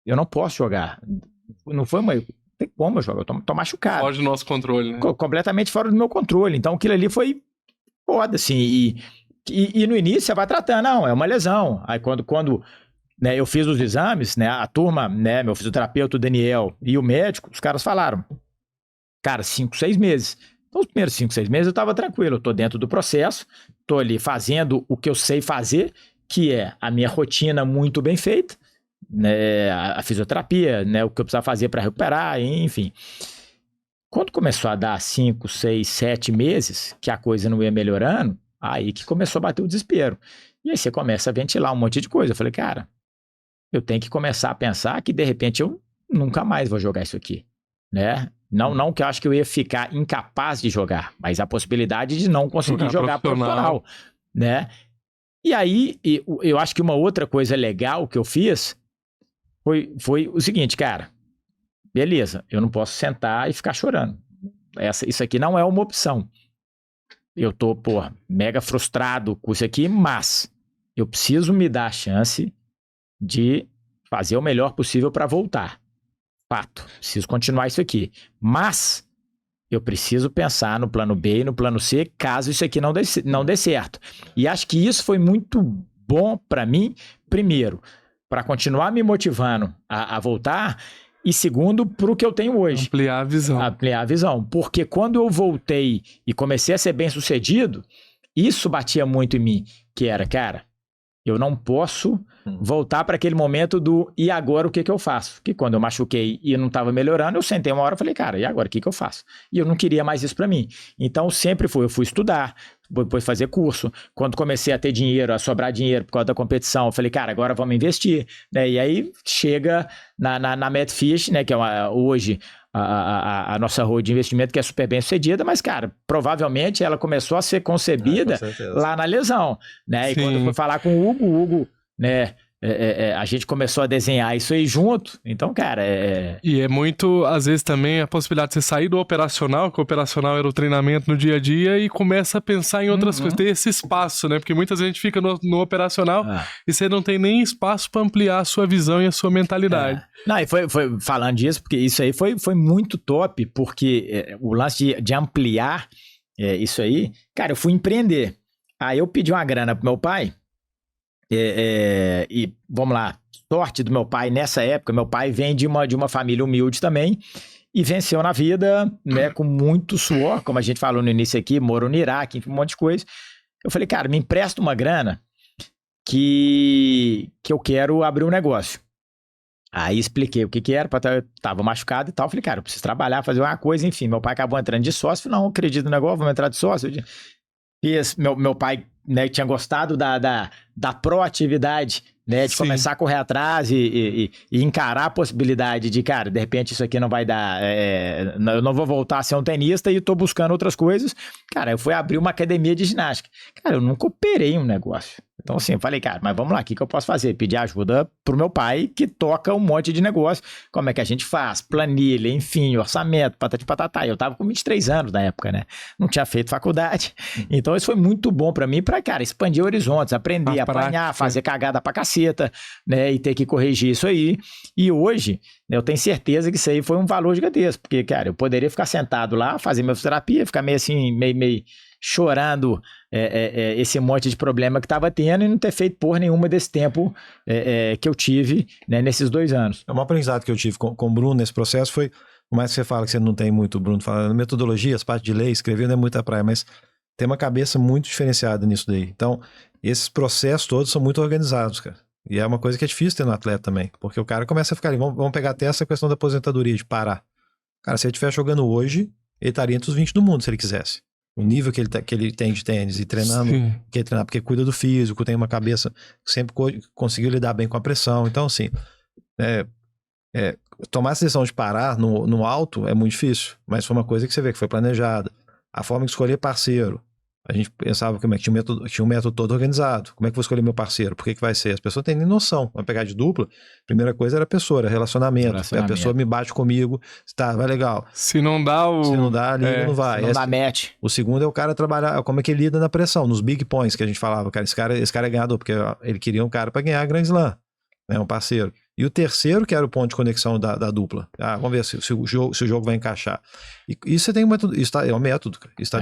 eu não posso jogar. Não foi uma... Tem como eu jogar, eu tô machucado. Fora do nosso controle, né? Completamente fora do meu controle. Então aquilo ali foi foda, assim. E no início você vai tratando, não, é uma lesão. Aí quando né, eu fiz os exames, né, a turma, né, meu fisioterapeuta, o Daniel, e o médico, os caras falaram, cara, 5, 6 meses. Então os primeiros 5, 6 meses eu tava tranquilo, eu tô dentro do processo, tô ali fazendo o que eu sei fazer, que é a minha rotina muito bem feita, né, a fisioterapia, né, o que eu precisava fazer para recuperar, enfim. Quando começou a dar 5, 6, 7 meses, que a coisa não ia melhorando, aí que começou a bater o desespero. E aí você começa a ventilar um monte de coisa. Eu falei, cara, eu tenho que começar a pensar que de repente eu nunca mais vou jogar isso aqui, né? Não que eu acho que eu ia ficar incapaz de jogar, mas a possibilidade de não conseguir jogar profissional, né? E aí, eu acho que uma outra coisa legal que eu fiz foi o seguinte, cara, beleza, eu não posso sentar e ficar chorando. Isso aqui não é uma opção. Eu tô, mega frustrado com isso aqui, mas eu preciso me dar a chance de fazer o melhor possível para voltar. Fato, preciso continuar isso aqui. Mas eu preciso pensar no plano B e no plano C, caso isso aqui não dê certo. E acho que isso foi muito bom para mim, primeiro, para continuar me motivando a voltar, e segundo, para o que eu tenho hoje. Ampliar a visão. Ampliar a visão. Porque quando eu voltei e comecei a ser bem sucedido, isso batia muito em mim, que era, cara, eu não posso voltar para aquele momento do e agora o que eu faço? Que quando eu machuquei e não estava melhorando, eu sentei uma hora e falei, cara, e agora o que eu faço? E eu não queria mais isso para mim. Então sempre eu fui estudar, depois fazer curso. Quando comecei a ter dinheiro, a sobrar dinheiro por causa da competição, eu falei, cara, agora vamos investir, né? E aí chega na Medfish, né, que é hoje a nossa rede de investimento, que é super bem sucedida, mas, cara, provavelmente ela começou a ser concebida lá na lesão, né? E quando eu fui falar com o Hugo, né, a gente começou a desenhar isso aí junto, então, cara... E é muito, às vezes também, a possibilidade de você sair do operacional, que o operacional era o treinamento no dia a dia, e começa a pensar em outras coisas, ter esse espaço, né? Porque muitas vezes a gente fica no operacional e você não tem nem espaço para ampliar a sua visão e a sua mentalidade. Não, e foi falando disso, porque isso aí foi muito top, porque o lance de ampliar isso aí, cara, eu fui empreender. Aí eu pedi uma grana pro meu pai, e vamos lá, sorte do meu pai nessa época, meu pai vem de uma família humilde também, e venceu na vida, né, com muito suor, como a gente falou no início aqui, morou no Iraque, um monte de coisa. Eu falei, cara, me empresta uma grana que eu quero abrir um negócio. Aí expliquei o que era, tava machucado e tal. Falei, cara, eu preciso trabalhar, fazer uma coisa, enfim. Meu pai acabou entrando de sócio. Falei, não, acredito no negócio, vamos entrar de sócio. Meu pai, né, tinha gostado da proatividade, né, de começar a correr atrás e encarar a possibilidade de, cara, de repente isso aqui não vai dar, eu não vou voltar a ser um tenista e tô buscando outras coisas. Cara, eu fui abrir uma academia de ginástica. Cara, eu nunca operei um negócio. Então, assim, eu falei, cara, mas vamos lá, o que eu posso fazer? Pedir ajuda pro meu pai, que toca um monte de negócio. Como é que a gente faz? Planilha, enfim, orçamento, patati patatá. Eu tava com 23 anos na época, né? Não tinha feito faculdade. Então, isso foi muito bom pra mim, pra, cara, expandir horizontes, aprender, apanhar, fazer cagada pra caceta, né? E ter que corrigir isso aí. E hoje, né, eu tenho certeza que isso aí foi um valor gigantesco. Porque, cara, eu poderia ficar sentado lá, fazer minha fisioterapia, ficar meio assim, meio chorando esse monte de problema que estava tendo e não ter feito porra nenhuma desse tempo que eu tive, né, nesses 2 anos. Um aprendizado que eu tive com o Bruno nesse processo foi, por mais que você fala que você não tem muito, Bruno, falando metodologia, as partes de lei, escrever não é muita praia, mas tem uma cabeça muito diferenciada nisso daí. Então, esses processos todos são muito organizados, cara. E é uma coisa que é difícil ter no atleta também, porque o cara começa a ficar ali, vamos pegar até essa questão da aposentadoria, de parar. Cara, se ele estiver jogando hoje, ele estaria entre os 20 do mundo, se ele quisesse. O nível que ele tem de tênis e treinando, que ele treina porque cuida do físico, tem uma cabeça que sempre conseguiu lidar bem com a pressão. Então, assim, tomar a decisão de parar no alto é muito difícil, mas foi uma coisa que você vê que foi planejada. A forma de escolher parceiro. A gente pensava que tinha um método todo organizado. Como é que eu vou escolher meu parceiro? Por que vai ser? As pessoas têm nem noção. Vai pegar de dupla, a primeira coisa era a pessoa, era relacionamento. A pessoa me bate comigo, tá, vai legal. Se não dá, a liga não vai. Se não dá match. O segundo é o cara trabalhar, como é que ele lida na pressão, nos big points que a gente falava. Cara, esse cara é ganhador, porque ele queria um cara para ganhar a Grand Slam, né, um parceiro. E o terceiro, que era o ponto de conexão da dupla. Vamos ver se o jogo vai encaixar. E isso você tem um método, é um método, cara. Isso tá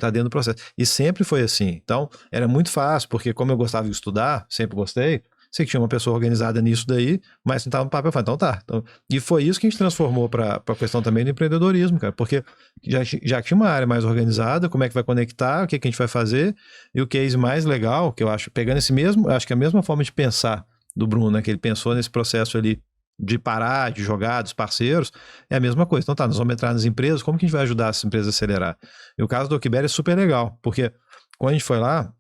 dentro do processo. E sempre foi assim. Então, era muito fácil, porque como eu gostava de estudar, sempre gostei, sei que tinha uma pessoa organizada nisso daí, mas não estava no papel. Eu falei, então tá. Então, e foi isso que a gente transformou para a questão também do empreendedorismo, cara. Porque já tinha uma área mais organizada, como é que vai conectar, o que a gente vai fazer. E o case mais legal, que eu acho, pegando acho que a mesma forma de pensar do Bruno, né, que ele pensou nesse processo ali de parar, de jogar, dos parceiros, é a mesma coisa. Então tá, nós vamos entrar nas empresas, como que a gente vai ajudar essas empresas a acelerar? E o caso do Okberry é super legal, porque quando a gente foi lá,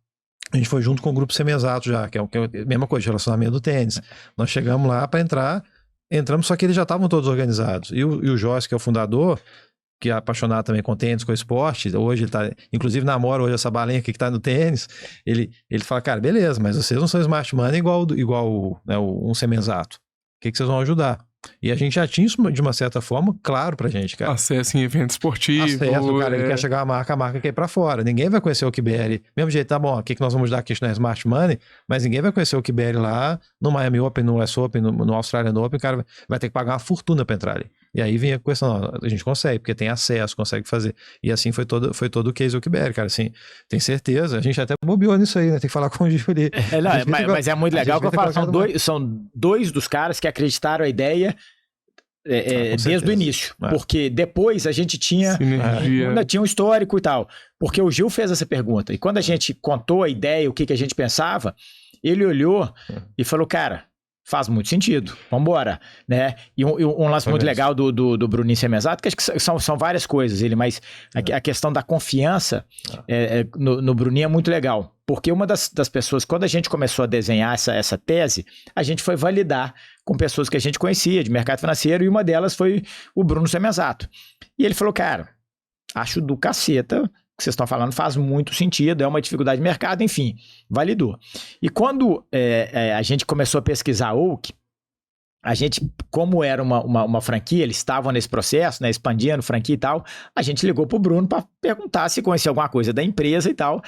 a gente foi junto com o grupo Semenzato já, que é a mesma coisa, de relacionamento do tênis. Nós chegamos lá para entramos, só que eles já estavam todos organizados. E o Joyce, que é o fundador, que é apaixonado também com tênis, com esporte, hoje ele tá, inclusive namora hoje essa balinha aqui que tá no tênis, ele fala, cara, beleza, mas vocês não são smart money igual né, um Semenzato. O que vocês vão ajudar? E a gente já tinha isso de uma certa forma claro pra gente, cara. Acesso em evento esportivo. Acesso, cara, ele quer chegar a marca quer ir pra fora. Ninguém vai conhecer o Okberry. Mesmo jeito, tá bom, o que nós vamos dar aqui na Smart Money, mas ninguém vai conhecer o Okberry lá no Miami Open, no US Open, no Australian Open, o cara vai ter que pagar uma fortuna pra entrar ali. E aí vem a questão, a gente consegue, porque tem acesso, consegue fazer. E assim foi todo o case Okberry, cara, assim, tem certeza. A gente até bobeou nisso aí, né? Tem que falar com o Gil ali. Mas é muito legal que eu falo, são dois dos caras que acreditaram a ideia desde o início, porque depois a gente tinha um histórico e tal, porque o Gil fez essa pergunta, e quando a gente contou a ideia, o que a gente pensava, ele olhou e falou, cara, faz muito sentido, vambora, né? E um lance muito legal do Bruninho Semenzato, que acho que são várias coisas, mas a questão da confiança no Bruninho é muito legal, porque uma das pessoas, quando a gente começou a desenhar essa tese, a gente foi validar com pessoas que a gente conhecia de mercado financeiro, e uma delas foi o Bruno Semenzato. E ele falou, cara, acho do caceta o que vocês estão falando, faz muito sentido, é uma dificuldade de mercado, enfim, validou. E quando a gente começou a pesquisar a Oak, a gente, como era uma franquia, eles estavam nesse processo, né, expandindo franquia e tal, a gente ligou pro Bruno para perguntar se conhecia alguma coisa da empresa e tal.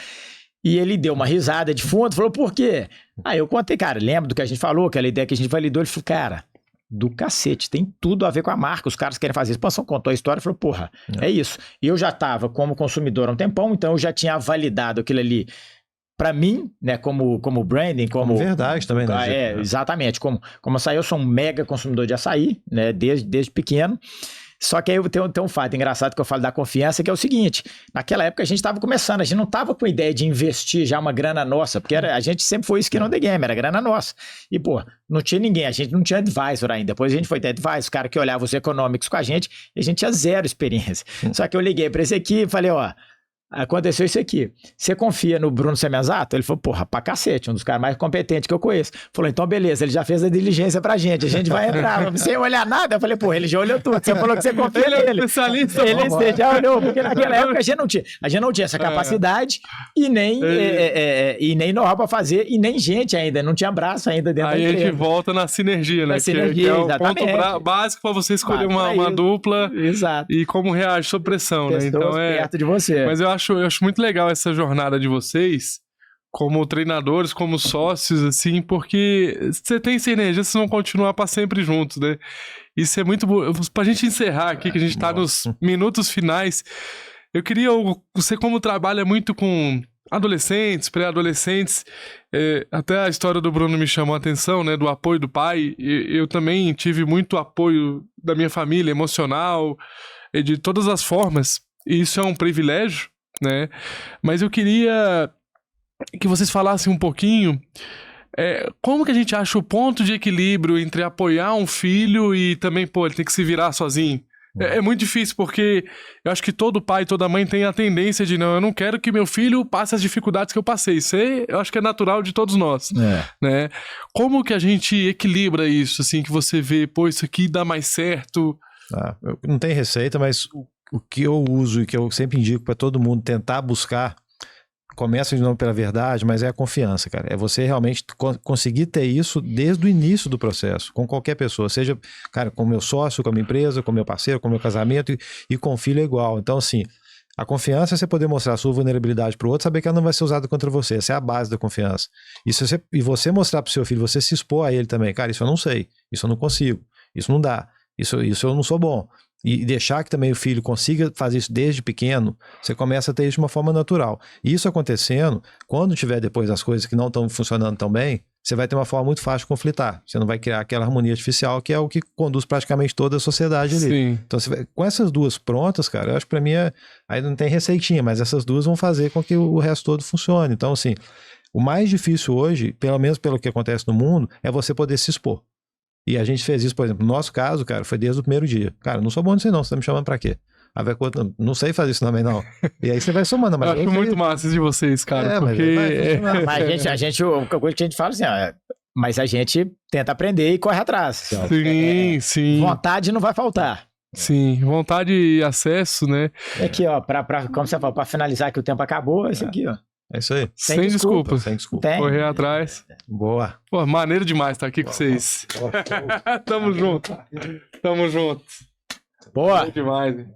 E ele deu uma risada de fundo, falou, por quê? Aí eu contei, cara, lembra do que a gente falou, aquela ideia que a gente validou? Ele falou, cara, do cacete, tem tudo a ver com a marca, os caras querem fazer expansão, contou a história, falou, porra, é isso. E eu já estava como consumidor há um tempão, então eu já tinha validado aquilo ali para mim, né, como branding, como verdade também, né? Exatamente, como açaí, eu sou um mega consumidor de açaí, né, desde pequeno. Só que aí tem um fato engraçado que eu falo da confiança, que é o seguinte, naquela época a gente estava começando, a gente não estava com a ideia de investir já uma grana nossa, porque a gente sempre foi skin on the game, era grana nossa. E, pô, não tinha ninguém, a gente não tinha advisor ainda. Depois a gente foi ter advisor, o cara que olhava os econômicos com a gente, e a gente tinha zero experiência. Só que eu liguei para esse aqui e falei, ó, aconteceu isso aqui. Você confia no Bruno Semenzato? Ele falou, porra, pra cacete, um dos caras mais competentes que eu conheço. Falou, então beleza, ele já fez a diligência pra gente, a gente vai entrar. Sem olhar nada, eu falei, porra, ele já olhou tudo. Você falou que você confia nele. Ele é especialista. Ele já olhou, porque naquela época a gente não tinha essa capacidade e nem know-how pra fazer, e nem gente ainda, não tinha braço ainda dentro da empresa. Aí a gente volta na sinergia, né? Na sinergia, que é o exatamente. ponto básico pra você escolher uma dupla. Exato. E como reage sob pressão, né? Então perto de você. Mas eu acho muito legal essa jornada de vocês, como treinadores, como sócios, assim, porque você tem sinergia, vocês vão continuar para sempre juntos, né? Isso é muito bom. Pra gente encerrar aqui, que a gente tá nos minutos finais, eu queria, você como trabalha muito com adolescentes, pré-adolescentes, até a história do Bruno me chamou a atenção, né, do apoio do pai. Eu também tive muito apoio da minha família, emocional, de todas as formas, e isso é um privilégio, né? Mas eu queria que vocês falassem um pouquinho como que a gente acha o ponto de equilíbrio entre apoiar um filho e também, pô, ele tem que se virar sozinho. É muito difícil, porque eu acho que todo pai, toda mãe tem a tendência de, não, eu não quero que meu filho passe as dificuldades que eu passei. Isso eu acho que é natural de todos nós, né? Como que a gente equilibra isso, assim, que você vê, pô, isso aqui dá mais certo? Não tem receita, mas o que eu uso e que eu sempre indico para todo mundo tentar buscar, começa de novo pela verdade, mas é a confiança, cara. É você realmente conseguir ter isso desde o início do processo, com qualquer pessoa, seja, cara, com o meu sócio, com a minha empresa, com o meu parceiro, com o meu casamento, e com o filho é igual. Então, assim, a confiança é você poder mostrar a sua vulnerabilidade para o outro, saber que ela não vai ser usada contra você. Essa é a base da confiança. E você mostrar para o seu filho, você se expor a ele também. Cara, isso eu não sei, isso eu não consigo, isso não dá, isso eu não sou bom. E deixar que também o filho consiga fazer isso desde pequeno, você começa a ter isso de uma forma natural. E isso acontecendo, quando tiver depois as coisas que não estão funcionando tão bem, você vai ter uma forma muito fácil de conflitar. Você não vai criar aquela harmonia artificial que é o que conduz praticamente toda a sociedade ali. Sim. Então, com essas duas prontas, cara, eu acho que pra mim aí não tem receitinha, mas essas duas vão fazer com que o resto todo funcione. Então, assim, o mais difícil hoje, pelo menos pelo que acontece no mundo, é você poder se expor. E a gente fez isso, por exemplo, no nosso caso, cara, foi desde o primeiro dia. Cara, não sou bom nisso não, você tá me chamando pra quê? Não sei fazer isso também, não. E aí você vai somando. Mas eu acho muito massa isso de vocês, cara, porque... Mas a gente, a coisa que a gente fala assim, mas a gente tenta aprender e corre atrás. Sim, sim. Vontade não vai faltar. Sim, vontade e acesso, né? Aqui, ó, como você falou, pra finalizar que o tempo acabou, esse aqui, ó. É isso aí. Sem desculpa. Sem desculpa. Correr atrás. Boa. Pô, maneiro demais estar aqui com vocês. Tamo junto. Tamo junto. Boa. Maneiro demais, hein?